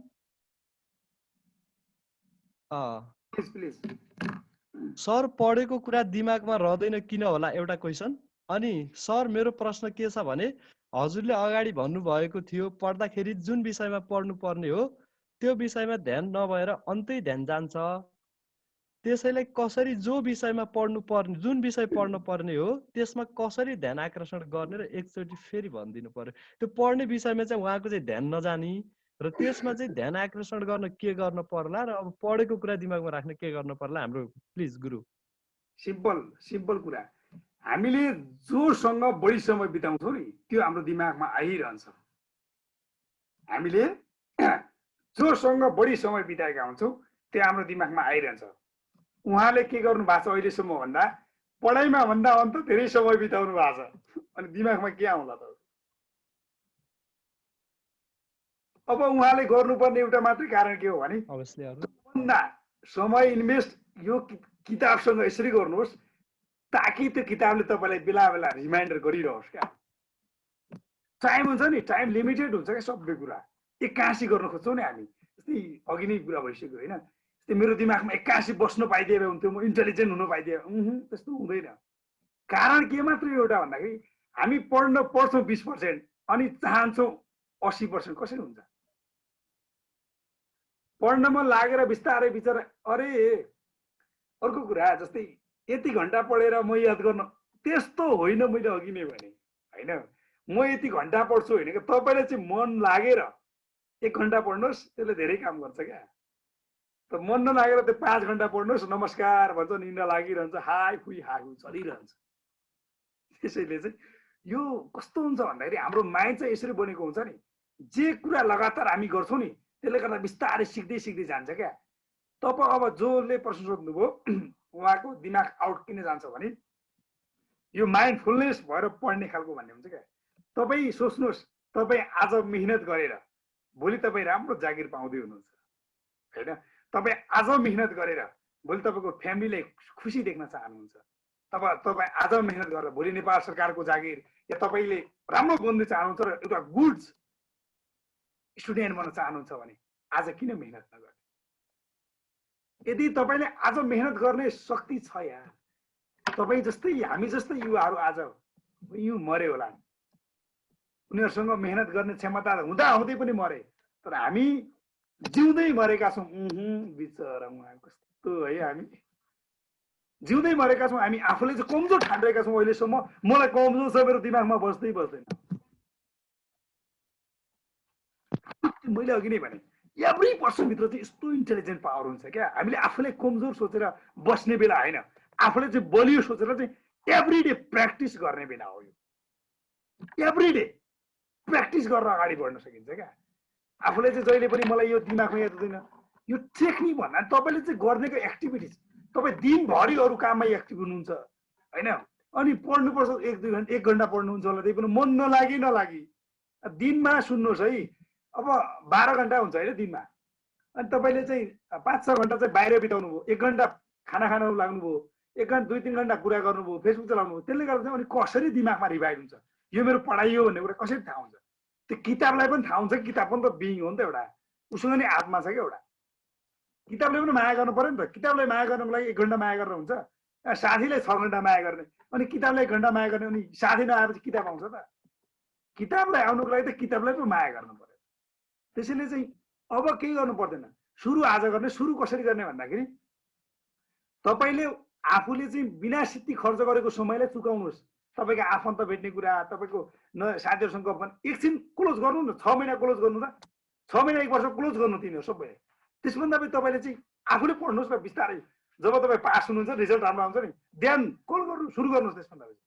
सर पढेको कुरा दिमागमा रहँदैन किन होला एउटा क्वेसन अनि सर मेरो प्रश्न के छ भने हजुरले अगाडि भन्नुभएको थियो पढ्दाखेरि जुन विषयमा पढ्नु पर्ने हो त्यो विषयमा ध्यान नभएर अन्तै ध्यान जान्छ त्यसैले कसरी जो विषयमा पढ्नु पर्ने जुन विषय पढ्नु पर्ने हो त्यसमा कसरी ध्यान आकर्षण गर्ने र एकचोटि फेरि भनिदिनु पर्यो त्यो पढ्ने विषयमा चाहिँ उहाँको चाहिँ ध्यान नजानी र त्यसमा चाहिँ ध्यान आकर्षण गर्न के गर्न पर्ला र अब पढेको कुरा दिमागमा राख्न के गर्न पर्ला हाम्रो प्लिज गुरु सिम्पल कुरा हामीले जोसँग बढी समय बिताउँछौँ नि त्यो हाम्रो दिमागमा आइरहन्छ हामीले जोसँग बढी समय बिताएका हुन्छौँ त्यो हाम्रो दिमागमा आइरहन्छ उहाँले के गर्नु भएको छ अहिलेसम्म भन्दा पढाइमा भन्दा अन्त धेरै समय बिताउनु भएको छ अनि दिमागमा के आउला त अब उहाँले गर्नुपर्ने एउटा मात्रै कारण के हो भने भन्दा समय इन्भेस्ट यो किताबसँग यसरी गर्नुहोस् ताकि त्यो किताबले तपाईँलाई बेला बेला रिमाइन्डर गरिरहोस् क्या टाइम हुन्छ नि, टाइम लिमिटेड हुन्छ क्या सबै कुरा। 81 गर्न खोज्छौँ नि हामी, जस्तै अघि नै कुरा भइसक्यो होइन। जस्तै मेरो दिमागमा 81 बस्नु पाइदिए हुन्थ्यो, म इन्टेलिजेन्ट हुनु पाइदिए, त्यस्तो हुँदैन। कारण के मात्र एउटा भन्दाखेरि हामी पढ्छौँ 20% अनि चाहन्छौँ 80%, कसरी हुन्छ? पढ्नमा लागेर बिस्तारै बिचरा अरे अर्को कुरा जस्तै यति घन्टा पढेर म याद गर्न, त्यस्तो होइन। मैले अघि नै भने होइन, म यति घन्टा पढ्छु होइन कि तपाईँले चाहिँ मन लागेर 1 घन्टा पढ्नुहोस्, त्यसले धेरै काम गर्छ क्या। त मन नलागेर त्यो 5 घन्टा पढ्नुहोस्, नमस्कार भन्छ, निन्दा लागिरहन्छ, हाई खुई चलिरहन्छ। त्यसैले चाहिँ यो कस्तो हुन्छ भन्दाखेरि हाम्रो माइन्ड चाहिँ यसरी बनेको हुन्छ नि, जे कुरा लगातार हामी गर्छौँ नि त्यसले गर्दा बिस्तारै सिक्दै सिक्दै जान्छ क्या। तपाईँ अब जसले प्रश्न सोध्नुभयो उहाँको दिमाग आउट किन जान्छ भने यो माइन्डफुलनेस भएर पढ्ने खालको भन्ने हुन्छ क्या। तपाईँ सोच्नुहोस्, तपाईँ आज मेहनत गरेर भोलि तपाईँ राम्रो जागिर पाउँदै हुनुहुन्छ होइन। तपाईँ आज मेहनत गरेर भोलि तपाईँको फ्यामिलीलाई खुसी देख्न चाहनुहुन्छ। तपाईँ आज मेहनत गरेर भोलि नेपाल सरकारको जागिर या तपाईँले राम्रो बन्नु चाहनुहुन्छ र एउटा गुड स्टुडेन्ट बन्न चाहनुहुन्छ भने आज किन मेहनत नगर्ने? यदि तपाईँले आज मेहनत गर्ने शक्ति छ या तपाईँ जस्तै हामी जस्तै युवाहरू आज यो मरे होला, उनीहरूसँग मेहनत गर्ने क्षमता हुँदा हुँदै पनि मरे, तर हामी जिउँदै मरेका छौँ। बिचरा कस्तो है, हामी जिउँदै मरेका छौँ। हामी आफूले चाहिँ कमजोर ठानिरहेका छौँ अहिलेसम्म। मलाई कमजोर छ, मेरो दिमागमा बस्दैन। मैले अघि नै भने एभ्री पर्सनभित्र चाहिँ यस्तो इन्टेलिजेन्ट पावर हुन्छ क्या। हामीले आफूले कमजोर सोचेर बस्ने बेला होइन, आफूले चाहिँ बलियो सोचेर चाहिँ एभ्री डे प्र्याक्टिस गर्ने बेला हो यो। एभ्री डे प्र्याक्टिस गरेर अगाडि बढ्न सकिन्छ क्या। आफूले चाहिँ जहिले पनि मलाई यो दिमागमा याद हुँदैन, यो टेक्निक भन्दा तपाईँले चाहिँ गर्नेको एक्टिभिटिज, तपाईँ दिनभरि अरू काममा एक्टिभ हुनुहुन्छ होइन, अनि पढ्नुपर्छ 1 घन्टा पढ्नुहुन्छ होला, त्यही पनि मन नलागी दिनमा सुन्नुहोस् है। अब 12 घन्टा हुन्छ होइन दिनमा, अनि तपाईँले चाहिँ 5-6 घन्टा चाहिँ बाहिर बिताउनु भयो, 1 घन्टा खाना खान लाग्नुभयो, 1 घन्टा 2-3 घन्टा कुरा गर्नुभयो, फेसबुक चलाउनु भयो, त्यसले गर्दा चाहिँ अनि कसरी दिमागमा रिभाइभ हुन्छ, यो मेरो पढाइ हो भन्ने कुरा कसरी थाहा हुन्छ? त्यो किताबलाई पनि थाहा हुन्छ, किताब पनि त बिइङ हो नि त एउटा, उसँग नि आत्मा छ क्या एउटा। किताबले पनि माया गर्नु पर्यो नि त। किताबलाई माया गर्नुको लागि 1 घन्टा माया गरेर हुन्छ, साथीलाई 6 घन्टा माया गर्ने, अनि किताबलाई 1 घन्टा माया गर्ने, अनि साथी नआएपछि किताब आउँछ त? किताबलाई आउनुको लागि त किताबलाई पनि माया गर्नु पर्यो। त्यसैले चाहिँ अब केही गर्नु पर्दैन, सुरु आज गर्ने। सुरु कसरी गर्ने भन्दाखेरि तपाईँले आफूले चाहिँ बिना सित्ती खर्च गरेको समयलाई चुकाउनुहोस्। तपाईँको आफन्त भेट्ने कुरा, तपाईँको साथीहरूसँग एकछिन क्लोज गर्नु न, 6 महिना क्लोज गर्नु त, 6 महिना 1 वर्ष क्लोज गर्नु तिनीहरू सबै। त्यसभन्दा पनि तपाईँले चाहिँ आफूले पढ्नुहोस् न बिस्तारै। जब तपाईँ पास हुनुहुन्छ, रिजल्ट राम्रो आउँछ नि, ध्यान कल गर्नु सुरु गर्नुहोस्। त्यसभन्दा पनि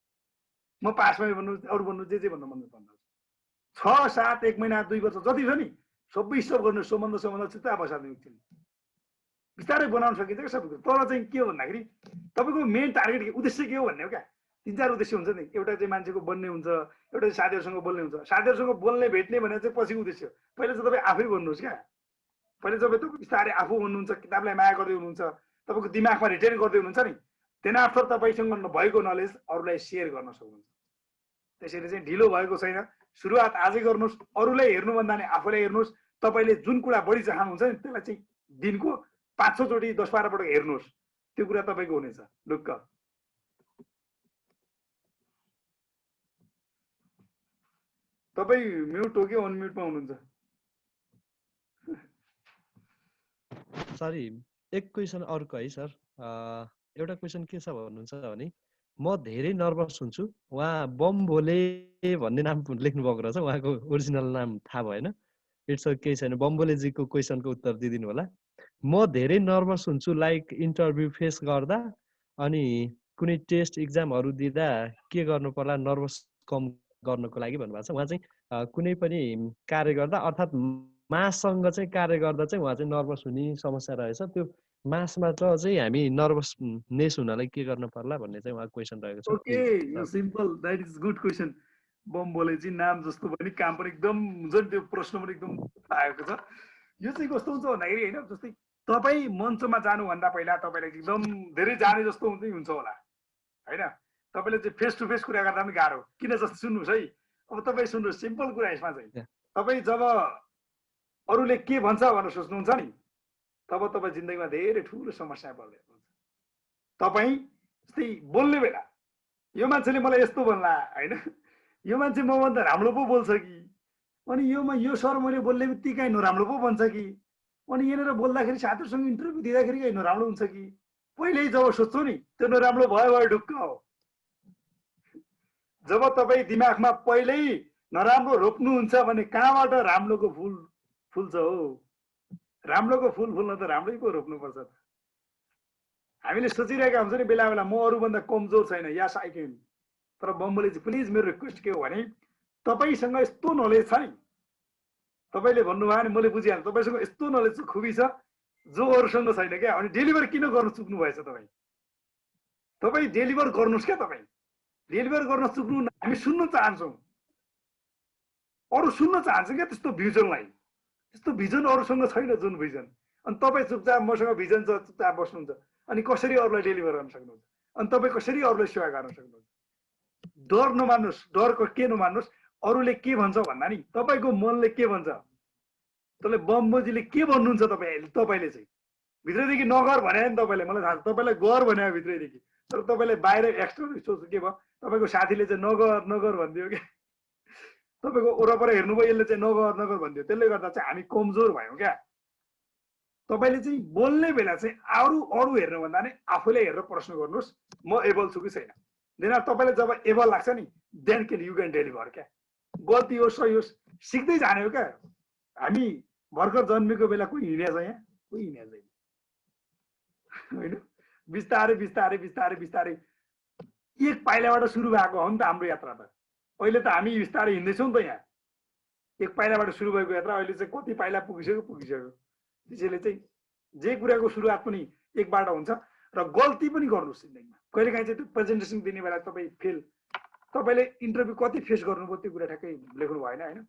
म पास भयो भन्नुहोस्, अरू भन्नुहोस्, जे भन्नु मन भन्नुहोस्। 6, 7, 1 महिना 2 वर्ष जति छ नि सबै स्टप गर्नु। सम्बन्ध चित्त बसाल्नु एकछिन, बिस्तारै बनाउन सकिन्छ क्या सबै कुरा। तर चाहिँ के हो भन्दाखेरि तपाईँको मेन टार्गेट उद्देश्य के हो भन्ने हो क्या। 3-4 उद्देश्य हुन्छ नि। एउटा चाहिँ मान्छेको बन्ने हुन्छ, एउटा चाहिँ साथीहरूसँग बोल्ने हुन्छ। साथीहरूसँग बोल्ने भेट्ने भने चाहिँ पछि उद्देश्य। पहिला चाहिँ तपाईँ आफै बन्नुहोस् क्या। पहिले जब तपाईँ बिस्तारै आफू हुनुहुन्छ, किताबलाई माया गर्दै हुनुहुन्छ, तपाईँको दिमागमा रिटेन गर्दै हुनुहुन्छ नि, त्यहाँ आफ्टर तपाईँसँग भएको नलेज अरूलाई सेयर गर्न सक्नुहुन्छ। त्यसैले चाहिँ ढिलो भएको छैन, सुरुवात आजै गर्नुहोस्। अरूलाई हेर्नुभन्दा नि आफूलाई हेर्नुहोस्। तपाईँले जुन कुरा बढी चाहनुहुन्छ नि त्यसलाई चाहिँ दिनको 5-6 चोटि 10-12 पटक हेर्नुहोस्, त्यो कुरा तपाईँको हुनेछ ढुक्क। तपाईँ म्युट हो कि अनम्युटमा हुनुहुन्छ? सरी, एक क्वेसन अर्को है सर। एउटा क्वेसन के छ भन्नुहुन्छ भने म धेरै नर्भस हुन्छु। उहाँ बम भोले भन्ने नाम लेख्नु भएको रहेछ, उहाँको ओरिजिनल नाम थाहा भएन। इट्स केही छैन, बम भोलेजीको क्वेसनको उत्तर दिइदिनु होला। म धेरै नर्भस हुन्छु लाइक इन्टरभ्यू फेस गर्दा, अनि कुनै टेस्ट इक्जामहरू दिँदा के गर्नु पर्ला नर्भस कम गर्नको लागि भन्नुभएको छ। उहाँ चाहिँ कुनै पनि कार्य गर्दा अर्थात् माससँग चाहिँ कार्य गर्दा चाहिँ उहाँ चाहिँ नर्भस हुने समस्या रहेछ। त्यो मासमा चाहिँ हामी नर्भसनेस हुनलाई के गर्न पर्ला भन्ने चाहिँ उहाँको क्वेसन रहेको छ। ओके, यो simple, that is good question. Bam भोलेजी नाम जस्तो पनि काम पनि एकदम हुन्छ नि, त्यो प्रश्न पनि एकदम आएको छ। यो चाहिँ कस्तो हुन्छ भन्दाखेरि होइन, जस्तै तपाईँ मञ्चमा जानुभन्दा पहिला तपाईँलाई एकदम धेरै जाने जस्तो हुन्छ होला होइन। तपाईँले चाहिँ फेस टु फेस कुरा गर्दा पनि गाह्रो किन जस्तो सुन्नुहोस् है। अब तपाईँ सुन्नुहोस् सिम्पल कुरा यसमा चाहिँ तपाईँ जब अरूले के भन्छ भनेर सोच्नुहुन्छ नि तब तपाईँ जिन्दगीमा धेरै ठुलो समस्या पर्दै हुन्छ। तपाईँ जस्तै बोल्ने बेला यो मान्छेले मलाई यस्तो बोल्ला होइन, यो मान्छे मभन्दा राम्रो पो बोल्छ कि, अनि यो सर मैले बोल्ने बित्तिकै नराम्रो पो भन्छ कि, अनि यहाँनिर बोल्दाखेरि साथीहरूसँग इन्टरभ्यू दिँदाखेरि कहीँ नराम्रो हुन्छ कि, पहिल्यै जब सोध्छौ नि त्यो नराम्रो भयो ढुक्क हो। जब तपाईँ दिमागमा पहिल्यै नराम्रो रोप्नुहुन्छ भने कहाँबाट राम्रोको फुल फुल्छ हो? राम्रोको फुल फुल्न त राम्रै पो रोप्नुपर्छ त। हामीले सोचिरहेका हुन्छ नि बेला बेला म अरूभन्दा कमजोर छैन, यस आई क्यान। तर बम्बोले चाहिँ प्लिज मेरो रिक्वेस्ट के हो भने तपाईँसँग यस्तो नलेज छ नि, तपाईँले भन्नुभयो भने मैले बुझिहाल्छु तपाईँसँग यस्तो नलेज छ, खुबी छ जो अरूसँग छैन क्या। अनि डेलिभर किन गर्न चुक्नु भएछ तपाईँ? तपाईँ डेलिभर गर्नुहोस् क्या। तपाईँ डेलिभर गर्न चुक्नु, हामी सुन्न चाहन्छौँ, अरू सुन्न चाहन्छ क्या त्यस्तो भिजनलाई। त्यस्तो भिजन अरूसँग छैन जुन भिजन। अनि तपाईँ चुपचाप मसँग भिजन छ चुपचाप बस्नुहुन्छ, अनि कसरी अरूलाई डेलिभर गर्न सक्नुहुन्छ? अनि तपाईँ कसरी अरूलाई सेवा गर्न सक्नुहुन्छ? डर नमान्नुहोस्, डरको के नमान्नुहोस्। अरूले के भन्छ भन्दा नि तपाईँको मनले के भन्छ, त्यसले बम्बोजीले के भन्नुहुन्छ तपाईँले चाहिँ भित्रैदेखि नगर भने नि तपाईँले, मलाई थाहा छ तपाईँलाई गर भने भित्रैदेखि, तर तपाईँले बाहिर एक्सटर्नल सोच के भयो, तपाईँको साथीले चाहिँ नगर नगर भनिदियो क्या, तपाईँको वरपर हेर्नुभयो यसले चाहिँ नगर नगर भनिदियो, त्यसले गर्दा चाहिँ हामी कमजोर भयौँ क्या। तपाईँले चाहिँ बोल्ने बेला चाहिँ अरू हेर्नुभन्दा नि आफूले हेरेर प्रश्न गर्नुहोस्, म एबल छु कि छैन। देन तपाईँले जब एबल लाग्छ नि देन यु क्यान डेलिभर क्या। गल्ती होस् सही होस् सिक्दै जाने हो क्या। हामी भर्खर जन्मेको बेला कोही हिँडेछ यहाँ? कोही हिँडेको छैन होइन। बिस्तारै बिस्तारै बिस्तारै बिस्तारै एक पाइलाबाट सुरु भएको हो नि त हाम्रो यात्रा त। अहिले त हामी बिस्तारै हिँड्दैछौँ नि त यहाँ, एक पाइलाबाट सुरु भएको यात्रा अहिले चाहिँ कति पाइला पुगिसक्यो। त्यसैले चाहिँ जे कुराको सुरुवात पनि एकबाट हुन्छ र गल्ती पनि गर्नुहोस् जिन्दगीमा। कहिलेकाहीँ चाहिँ त्यो प्रेजेन्टेसन दिने बेला तपाईँ फेल, तपाईँले इन्टरभ्यू कति फेस गर्नुभयो त्यो कुरा ठ्याक्कै लेख्नु भएन होइन।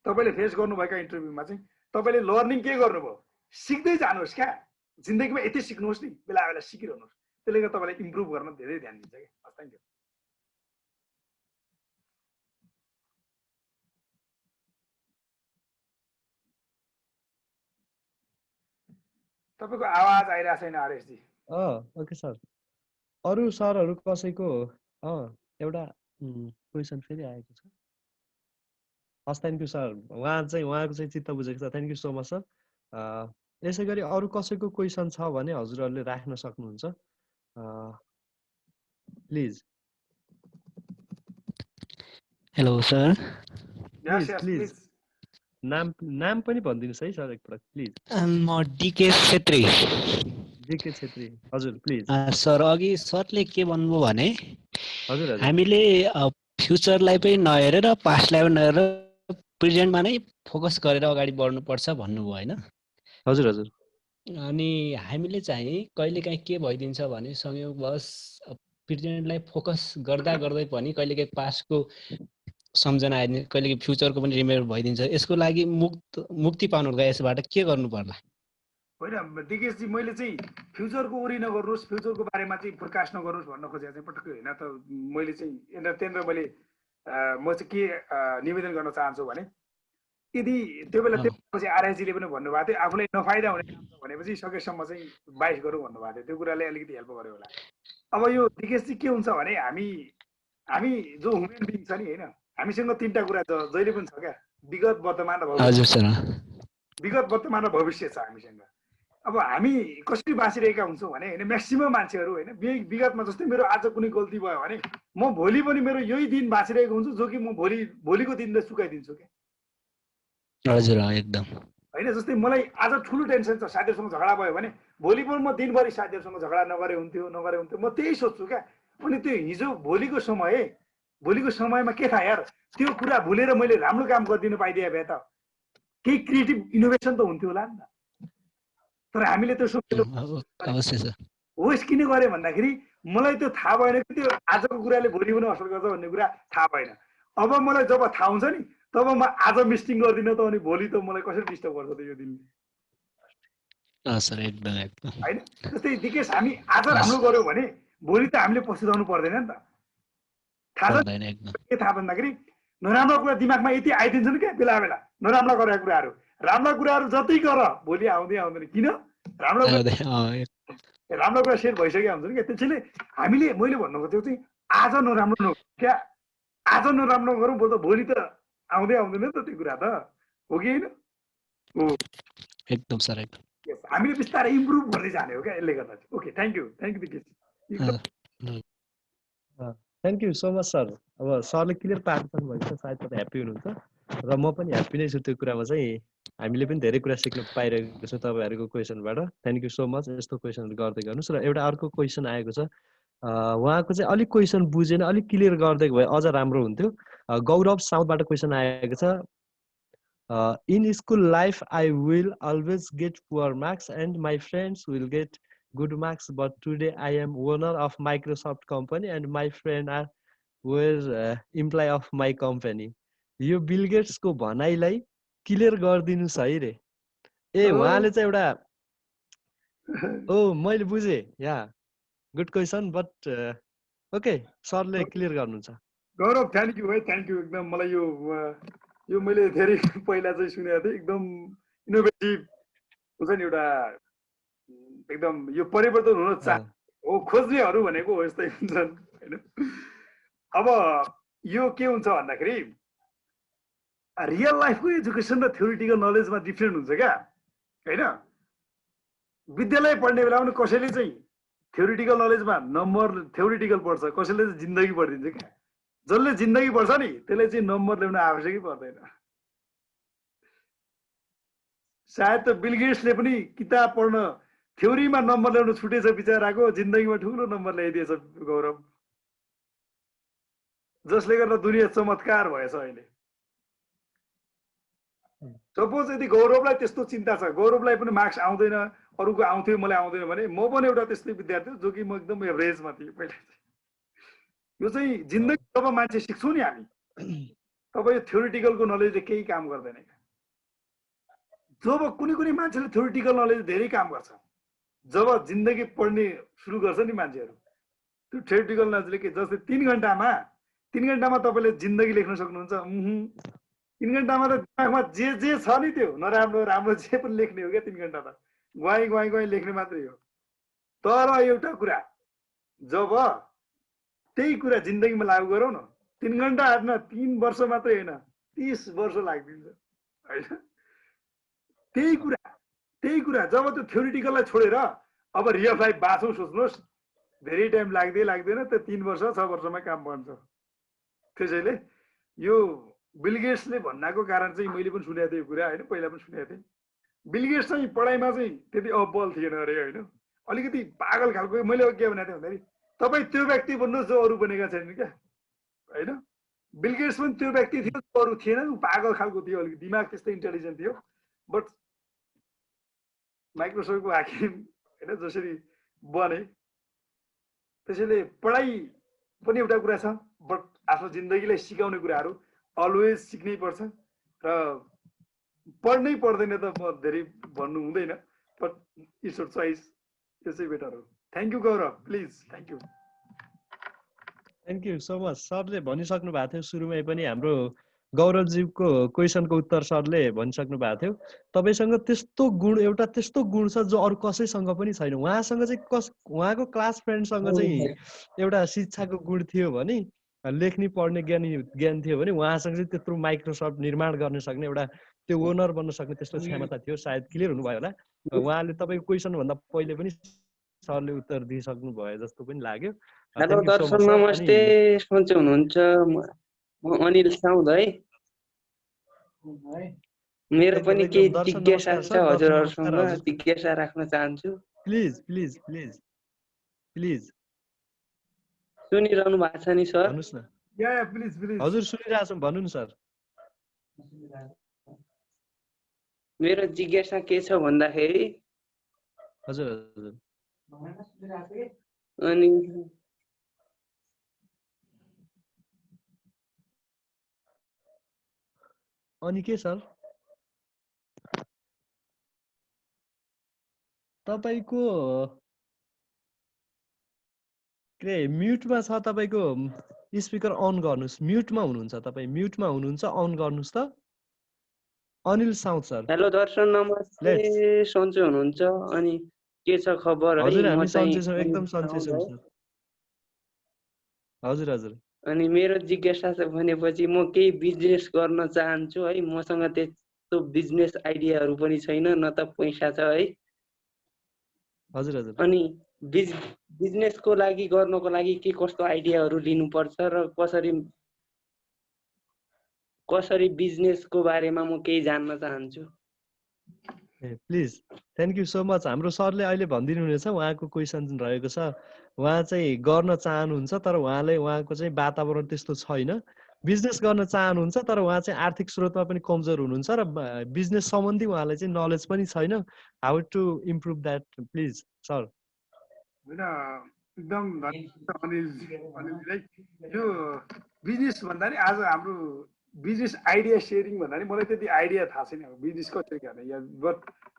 तपाईँले फेस गर्नुभएका इन्टरभ्यूमा चाहिँ तपाईँले लर्निङ के गर्नुभयो, सिक्दै जानुहोस् क्या। जिन्दगीमा यति सिक्नुहोस् नि, बेला बेला सिकिरहनुहोस्, त्यसले गर्दा तपाईँलाई इम्प्रुभ गर्न धेरै ध्यान दिन्छ क्या। हस्, थ्याङ्क यू। तपाईँको आवाज आइरहेको छैन आरएसजी। Okay sir. अरू सरहरू कसैको एउटा क्वेसन फेरि आएको छ। हस्, थ्याङ्क यू सर। उहाँको चाहिँ चित्त बुझेको छ, thank you so much sir. यसै गरी अरू कसैको क्वेसन छ भने हजुरहरूले राख्न सक्नुहुन्छ प्लिज। Hello sir. प्लिज नाम पनि भनिदिनुहोस् है सर एकपल्ट प्लिज। म डिके छेत्री। डिके छेत्री हजुर प्लिज। सर अघि सरले के भन्नुभयो भने हजुर हामीले फ्युचरलाई पनि नहेरेर पास्टलाई पनि नहेरेर प्रेजेन्टमा नै फोकस गरेर अगाडि बढ्नुपर्छ भन्नुभयो होइन? हजुर हजुर। अनि हामीले चाहिँ कहिलेकाहीँ के भइदिन्छ भने संयोगवश प्रेजेन्टलाई फोकस गर्दा गर्दै पनि कहिलेकाहीँ पास्टको सम्झना आइदिन्छ, कहिलेकाहीँ फ्युचरको पनि रिमेम्बर भइदिन्छ। यसको लागि मुक्ति पाउनुको यसबाट के गर्नु पर्ला? होइन दिकेशजी, मैले चाहिँ फ्युचरको वरि नगर्नुहोस्, फ्युचरको बारेमा चाहिँ प्रकाश नगर्नुहोस् भन्न खोजेको चाहिँ पटक्कै होइन। त मैले चाहिँ त्यहाँनिर मैले म चाहिँ के निवेदन गर्न चाहन्छु भने यदि त्यो बेला त्यसपछि आरएसजीले पनि भन्नुभएको थियो आफूलाई नफाइदा हुने काम छ भनेपछि सकेसम्म चाहिँ 22 गरौँ भन्नुभएको थियो। त्यो कुराले अलिकति हेल्प गर्यो होला। अब यो दिकेशजी के हुन्छ भने हामी जो ह्युमन बिङ छ नि होइन, हामीसँग तीनटा कुरा जहिले पनि छ क्या, विगत वर्तमान र भविष्य। विगत वर्तमान र भविष्य छ हामीसँग। अब हामी कसरी बाँचिरहेका हुन्छौँ भने होइन, म्याक्सिमम मान्छेहरू होइन विगतमा जस्तै मेरो आज कुनै गल्ती भयो भने म भोलि पनि मेरो यही दिन बाँचिरहेको हुन्छु जो कि म भोलिको दिनलाई चुकाइदिन्छु क्या। हजुर एकदम होइन। जस्तै मलाई आज ठुलो टेन्सन छ, साथीहरूसँग झगडा भयो भने भोलि पनि म दिनभरि साथीहरूसँग झगडा नगरे हुन्थ्यो म त्यही सोध्छु क्या। अनि त्यो हिजो भोलिको समयमा के थाहा यार, त्यो कुरा भुलेर मैले राम्रो काम गरिदिनु पाइदिए भए त केही क्रिएटिभ इनोभेसन त हुन्थ्यो होला नि त। तर हामीले त्यो होस् किन गरे भन्दाखेरि मलाई त्यो थाहा भएन कि त्यो आजको कुराले भोलि पनि असर गर्छ भन्ने कुरा थाहा भएन। अब मलाई जब थाहा हुन्छ नि तब म आज मिस्टिङ गर्दिनँ त अनि भोलि त मलाई कसरी डिस्टर्ब गर्छ त यो दिनले होइन। जस्तै दिकेश हामी आज राम्रो गर्यो भने भोलि त हामीले पछुताउनु पर्दैन नि त। थाहा छ के थाहा भन्दाखेरि नराम्रो कुरा दिमागमा यति आइदिन्छन् क्या बेला बेला नराम्रो गरेका कुराहरू राम्रा कुराहरू जति गर भोलि आउँदैन किन राम्रो कुरा सेट भइसकेका हुन्छन् क्या त्यसैले हामीले मैले भन्नु खोजेको चाहिँ आज नराम्रो नगरौँ क्या आज नराम्रो गरौँ भोलि त आउँदैन त त्यो कुरा त हो कि होइन हो एकदम सर एकदम हामीले बिस्तारै इम्प्रुभ गर्दै जाने हो क्या यसले गर्दा चाहिँ okay thank you thank you so much sir अब सरले क्लियर पार्छन् भने चाहिँ सायद तपाईँ ह्याप्पी हुनुहुन्छ र म पनि ह्याप्पी नै छु त्यो कुरामा चाहिँ हामीले पनि धेरै कुरा सिक्न पाइरहेको छौँ तपाईँहरूको क्वेसनबाट थ्याङ्क यू सो मच यस्तो क्वेसनहरू गर्दै गर्नुहोस् र एउटा अर्को क्वेसन आएको छ उहाँको चाहिँ अलिक क्वेसन बुझेन अलिक क्लियर गरिदिएको भए अझ राम्रो हुन्थ्यो गौरव साउथबाट क्वेसन आएको छ in school life I will always get poor marks and my friends will get good marks but today I am owner of Microsoft company and my friend are were employee of my company यो Bill Gates को भनाइलाई clear गरिदिनुस् है रे ए उहाँले चाहिँ एउटा ओ मैले बुझे या गुड क्वेसन बट ओके सरले क्लियर गर्नुहुन्छ गौरव थ्याङ्क यू है थ्याङ्क यू एकदम मलाई यो मैले धेरै पहिला चाहिँ सुनेको थिएँ एकदम इनोभेटिभ हुन्छ नि एउटा एकदम यो परिवर्तन हुन हो खोज्नेहरू भनेको हो यस्तै हुन्छन् होइन अब यो के हुन्छ भन्दाखेरि रियल लाइफको एजुकेसन र थ्योरिटिकल नलेजमा डिफ्रेन्ट हुन्छ क्या होइन विद्यालय पढ्ने बेला पनि कसैले चाहिँ थ्योरिटिकल नलेजमा नम्बर थ्योरिटिकल पढ्छ कसैले चाहिँ जिन्दगी पढिदिन्छ क्या जसले जिन्दगी पढ्छ नि त्यसले चाहिँ नम्बर ल्याउन आवश्यकै पर्दैन सायद त बिल गेट्सले पनि किताब पढ्न थ्योरीमा नम्बर ल्याउन छुटेछ बिचराको जिन्दगीमा ठुलो नम्बर ल्याइदिएछ गौरव जसले गर्दा दुनियाँ चमत्कार भएछ अहिले सपोज यदि गौरवलाई त्यस्तो चिन्ता छ गौरवलाई पनि मार्क्स आउँदैन अरूको आउँथ्यो मलाई आउँदैन भने म पनि एउटा त्यस्तै विद्यार्थी जो कि म एकदम एभरेजमा थिएँ पहिला यो चाहिँ जिन्दगी जब मान्छे सिक्छौँ नि हामी तब यो थ्योरिटिकलको नलेजले केही काम गर्दैन जब कुनै मान्छेले थ्योरिटिकल नलेज धेरै काम गर्छ जब जिन्दगी पढ्ने सुरु गर्छ नि मान्छेहरू त्यो थ्योरिटिकल नलेजले के जस्तै 3 घण्टामा तपाईँले जिन्दगी लेख्न सक्नुहुन्छ 3 घण्टामा त दिमागमा जे छ नि त्यो नराम्रो राम्रो जे पनि लेख्ने हो क्या 3 घण्टा त गुवाई लेख्ने मात्रै हो तर एउटा कुरा जब त्यही कुरा जिन्दगीमा लागू गरौँ न 3 घण्टा होइन 3 वर्ष मात्रै होइन 30 वर्ष लाग्दिन्छ होइन त्यही कुरा जब त्यो थ्योरिटिकललाई छोडेर अब रियल लाइफ बाँचौँ सोच्नुहोस् धेरै टाइम लाग्दैन त्यो 3 वर्ष 6 वर्षमा काम बन्छ त्यसैले यो बिल गेट्सले भन्नाको कारण चाहिँ मैले पनि सुनेको थिएँ यो कुरा होइन पहिला पनि सुनेको थिएँ बिल गेट्स चाहिँ पढाइमा चाहिँ त्यति अब्बल थिएन अरे होइन अलिकति पागल खालको मैले के भनेको थिएँ भन्दाखेरि तपाईँ त्यो व्यक्ति भन्नुहोस् जो अरू बनेका छैनन् क्या होइन बिल गेट्स पनि त्यो व्यक्ति थियो जो अरू थिएन ऊ पागल खालको थियो अलिक दिमाग त्यस्तै इन्टेलिजेन्ट थियो बट माइक्रोसफ्टको हाकिम होइन जसरी बने त्यसैले पढाइ पनि एउटा कुरा छ बट आफ्नो जिन्दगीलाई सिकाउने कुराहरू अलवेज सिक्नै पर्छ र पढ्नै पर्दैन त म धेरै भन्नु हुँदैन बट इट्स योर चोइस त्यसै बेटर हो thank you Gaurav please thank you so much सरले भनिसक्नु भएको थियो सुरुमै पनि हाम्रो गौरवजीको क्वेसनको उत्तर सरले भनिसक्नु भएको थियो तपाईसँग त्यस्तो गुण छ जो अरू कसैसँग पनि छैन उहाँसँग चाहिँ उहाँको क्लास फ्रेन्डसँग चाहिँ एउटा शिक्षाको गुण थियो भने लेख्ने पढ्ने ज्ञान थियो भने उहाँसँग चाहिँ त्यत्रो माइक्रोसफ्ट निर्माण गर्न सक्ने एउटा त्यो ओनर बन्न सक्ने त्यस्तो क्षमता थियो सायद क्लियर हुनुभयो होला उहाँले तपाईँको क्वेसन भन्दा पहिले पनि सरले उत्तर दिइसक्नु भयो जस्तो पनि लाग्यो हेलो दर्शक नमस्ते सन्चै हुनुहुन्छ म अनिल साउद है मेरो पनि केही जिज्ञासा छ हजुरहरुसँग जिज्ञासा राख्न चाहन्छु प्लिज सुनिरहनु भएको छ नि सर भन्नुस् न प्लिज हजुर सुनिरहेको छु भन्नु न सर मेरो जिज्ञासा के छ भन्दाखेरि हजुर अनि के सर तपाईको के म्युटमा छ तपाईको स्पिकर अन गर्नुहोस्, म्युटमा हुनुहुन्छ तपाईँ, म्युटमा हुनुहुन्छ, अन गर्नुहोस् त। Anil Saud sir. हेलो दर्शन नमस्ते, लेट्स। सन्चै हुनुहुन्छ? अनि के छ खबर है? हजुर म हामी चाहिँ सन्चै छौँ, अनिल एकदम सन्चै साउद छौँ है। सर। हजुर हजुर। अनि मेरो जिज्ञासा छ भनेपछि म केही बिजनेस गर्न चाहन्छु है। मसँग त्यस्तो बिजनेस आइडियाहरू पनि छैन, न त पैसा छ है। हजुर हजुर। अनि बिजनेसको लागि गर्नको लागि के कस्तो आइडियाहरू लिनुपर्छ र कसरी बिजनेसको बारेमा म केही जान्न चाहन्छु। Please, thank you so much. हाम्रो सरले अहिले भनिदिनु हुनेछ, उहाँको क्वेसन रहेको छ। उहाँ चाहिँ गर्न चाहनुहुन्छ तर उहाँको चाहिँ वातावरण त्यस्तो छैन। बिजनेस गर्न चाहनुहुन्छ तर उहाँ चाहिँ आर्थिक स्रोतमा पनि कमजोर हुनुहुन्छ र बिजनेस सम्बन्धी उहाँलाई चाहिँ नलेज पनि छैन। How to improve that, please sir. होइन एकदम धन्यवाद अनिलजीलाई। यो बिजनेस भन्दा नि आज हाम्रो बिजनेस आइडिया सेयरिङ भन्दा नि मलाई त्यति आइडिया थाहा छैन बिजनेस कसरी गर्ने या बट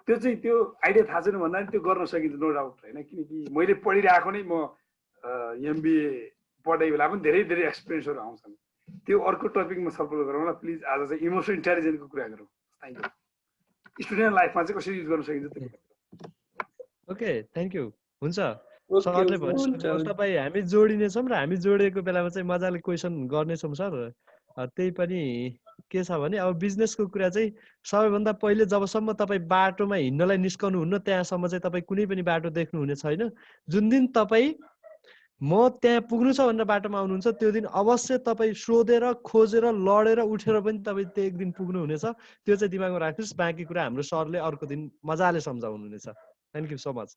त्यो आइडिया थाहा छैन भन्दा नि त्यो गर्न सकिन्छ, नो डाउट होइन। किनकि मैले पढिरहेको नै म एमबिए पढ्ने बेला पनि धेरै धेरै एक्सपिरियन्सहरू आउँछन्। त्यो अर्को टपिकमा छलफल गरौँ ल प्लिज। आज चाहिँ इमोसनल इन्टेलिजेन्सको कुरा गरौँ। स्टुडेन्ट लाइफमा चाहिँ कसरी युज गर्न सकिन्छ त्यो कुरा। Okay, thank you. हुन्छ, ओके सरले ओके, भनिसक्नुहोस् तपाईँ। हामी जोडिनेछौँ र हामी जोडिएको बेलामा चाहिँ मजाले क्वेसन गर्नेछौँ सर। त्यही पनि के छ भने अब बिजनेसको कुरा चाहिँ सबैभन्दा पहिले जबसम्म तपाईँ बाटोमा हिँड्नलाई निस्कनुहुन्न त्यहाँसम्म चाहिँ तपाईँ कुनै पनि बाटो देख्नुहुने छैन। जुन दिन तपाईँ म त्यहाँ पुग्नु छ भनेर बाटोमा आउनुहुन्छ त्यो दिन अवश्य तपाईँ सोधेर खोजेर लडेर उठेर पनि तपाईँ त्यो एक दिन पुग्नुहुनेछ। त्यो चाहिँ दिमागमा राख्नुहोस्। बाँकी कुरा हाम्रो सरले अर्को दिन मजाले सम्झाउनुहुनेछ। Thank you so much.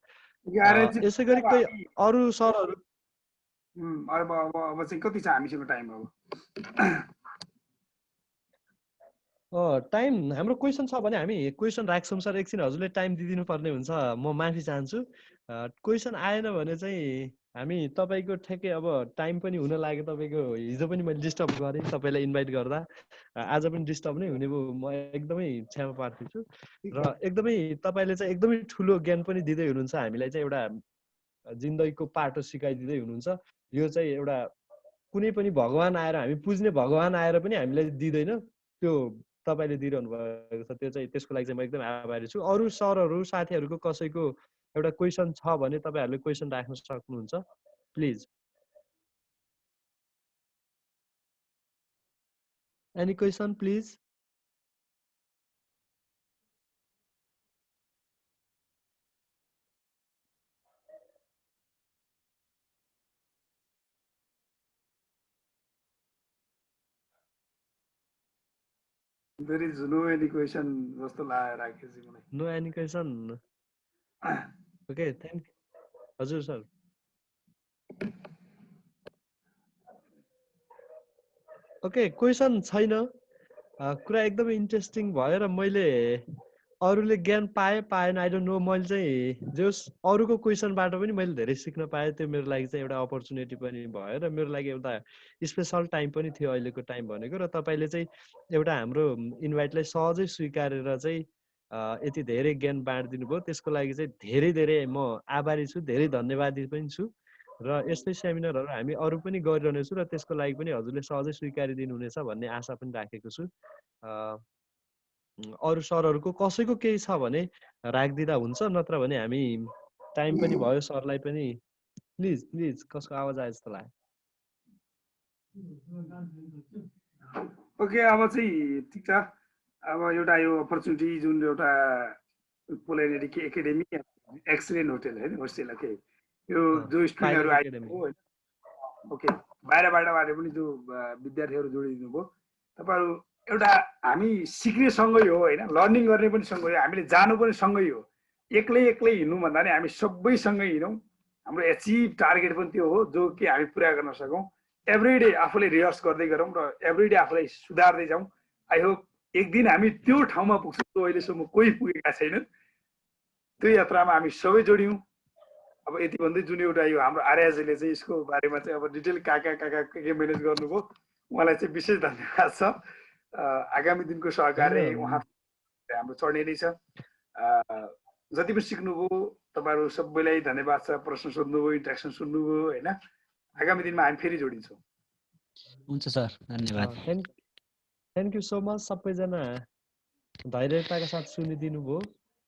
यसै गरी कोही अरू सरहरू? अब चाहिँ कति छ हामीसँग टाइम? टाइम हाम्रो क्वेसन छ भने हामी क्वेसन राख्छौँ सर। एकछिन हजुरले टाइम दिइदिनु पर्ने हुन्छ, म माफी चाहन्छु। क्वेसन आएन भने चाहिँ हामी तपाईँको ठ्याक्कै अब टाइम पनि हुन लाग्यो। तपाईँको हिजो पनि मैले डिस्टर्ब गरेँ तपाईँलाई इन्भाइट गर्दा, आज पनि डिस्टर्ब नै हुने भयो। म एकदमै क्षमा प्रार्थी छु। र एकदमै तपाईँले चाहिँ एकदमै ठुलो ज्ञान पनि दिँदै हुनुहुन्छ हामीलाई चाहिँ, एउटा जिन्दगीको पाटो सिकाइदिँदै हुनुहुन्छ। यो चाहिँ एउटा कुनै पनि भगवान आएर, हामी पुज्ने भगवान आएर पनि हामीलाई दिँदैन, त्यो तपाईँले दिइरहनु भएको छ। त्यो चाहिँ त्यसको लागि चाहिँ म एकदम आभारी छु। अरू सरहरू साथीहरूको कसैको एउटा क्वेसन छ भने तपाईँहरूले क्वेसन राख्न सक्नुहुन्छ, please. Any question please? There is no any question जस्तो राखेको छु मलाई। No any question? Okay, thank you. हजुर सर। ओके, क्वेसन छैन। कुरा एकदमै इन्ट्रेस्टिङ भयो र मैले अरूले ज्ञान पाएन आई डोन्ट नो। मैले चाहिँ जस अरूको क्वेसनबाट पनि मैले धेरै सिक्न पाएँ। त्यो मेरो लागि चाहिँ एउटा अपर्च्युनिटी पनि भयो र मेरो लागि एउटा स्पेसल टाइम पनि थियो अहिलेको टाइम भनेको। र तपाईँले चाहिँ एउटा हाम्रो इन्भाइटलाई सहजै स्वीकारेर चाहिँ यति धेरै ज्ञान बाँडिदिनु भयो, त्यसको लागि चाहिँ धेरै धेरै म आभारी छु, धेरै धन्यवादी पनि छु। र यस्तै सेमिनारहरू हामी अरू पनि गरिरहनेछौँ र त्यसको लागि पनि हजुरले सहजै स्वीकारिदिनु हुनेछ भन्ने आशा पनि राखेको छु। अरू सरहरूको कसैको केही छ भने राखिदिँदा हुन्छ, नत्र भने हामी टाइम पनि भयो सरलाई पनि। प्लिज प्लिज, कसको आवाज आयो जस्तो लाग्यो? ओके, अब चाहिँ ठिक छ। अब एउटा यो अपर्च्युनिटी जुन एउटा पोलिनेरी एकाडेमी एक्सलेन्ट होटल होइन, होस्टेल के यो जो स्टुडेन्टहरू आइदिनु हो होइन। ओके, बाहिरबाट पनि जो विद्यार्थीहरू जोडिदिनु भयो तपाईँहरू। एउटा हामी सिक्ने सँगै हो होइन, लर्निङ गर्ने पनि सँगै हो, हामीले जानु पनि सँगै हो। एक्लै हिँड्नु भन्दा नि हामी सबै सँगै हिँडौँ। हाम्रो एचिभ टार्गेट पनि त्यो हो जो कि हामी पुरा गर्न सकौँ। एभ्रिडे आफूले रिहर्स गर्दै गरौँ र एभ्रिडे आफूलाई सुधार्दै जाउँ। आई होप एक दिन हामी त्यो ठाउँमा पुग्छौँ जो अहिलेसम्म कोही पुगेका छैनन्। त्यो यात्रामा हामी सबै जोडियौँ। अब यति भन्दै जुन एउटा यो हाम्रो आर्याजीले चाहिँ यसको बारेमा चाहिँ अब डिटेल काका के म्यानेज गर्नुभयो, उहाँलाई चाहिँ विशेष धन्यवाद छ। आगामी दिनको सहकार्य उहाँ हाम्रो चढ्ने नै छ। जति पनि सिक्नुभयो तपाईँहरू सबैलाई धन्यवाद छ। प्रश्न सोध्नुभयो, इन्ट्रेक्सन सुन्नुभयो होइन। आगामी दिनमा हामी फेरि जोडिन्छौँ। हुन्छ सर, धन्यवाद। थ्याङ्क यू सो मच सबैजना धैर्यताका साथ सुनिदिनु भयो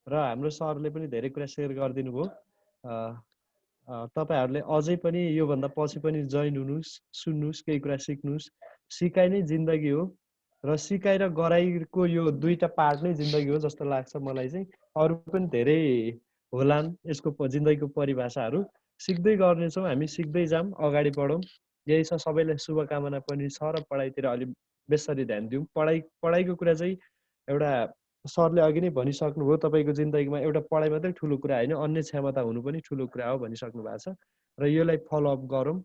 र हाम्रो सरले पनि धेरै कुरा सेयर गरिदिनु भयो। तपाईँहरूले अझै पनि योभन्दा पछि पनि जोइन हुनुहोस्, सुन्नुहोस्, केही कुरा सिक्नुहोस्। सिकाइ नै जिन्दगी हो र सिकाइ र गराइको यो दुईटा पार्ट नै जिन्दगी हो जस्तो लाग्छ मलाई चाहिँ। अरू पनि धेरै होलान् यसको जिन्दगीको परिभाषाहरू। सिक्दै गर्नेछौँ हामी, सिक्दै जाऊँ, अगाडि बढौँ। यही छ, सबैलाई शुभकामना पनि छ र पढाइतिर अलिक बेसरी ध्यान दिउँ। पढाइको कुरा चाहिँ एउटा सरले अघि नै भनिसक्नुभयो, तपाईँको जिन्दगीमा एउटा पढाइ मात्रै ठुलो कुरा होइन, अन्य क्षमता हुनु पनि ठुलो कुरा हो भनिसक्नु भएको छ र यसलाई फलोअप गरौँ।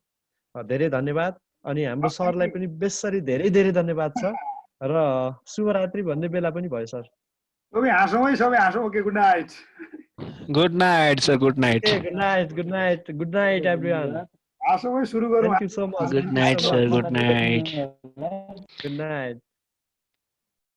धेरै धन्यवाद। अनि हाम्रो सरलाई पनि बेसरी धेरै धेरै धन्यवाद छ र शुभरात्रि भन्ने बेला पनि भयो सर। सबै हाँसौँ है, सबै हाँसौँ। Okay, good night. Good night sir, good night. Good night, good night, good night everyone. हाँसौँ है, सुरु गरौँ। Thank you so much. Good night sir, good night. Good night.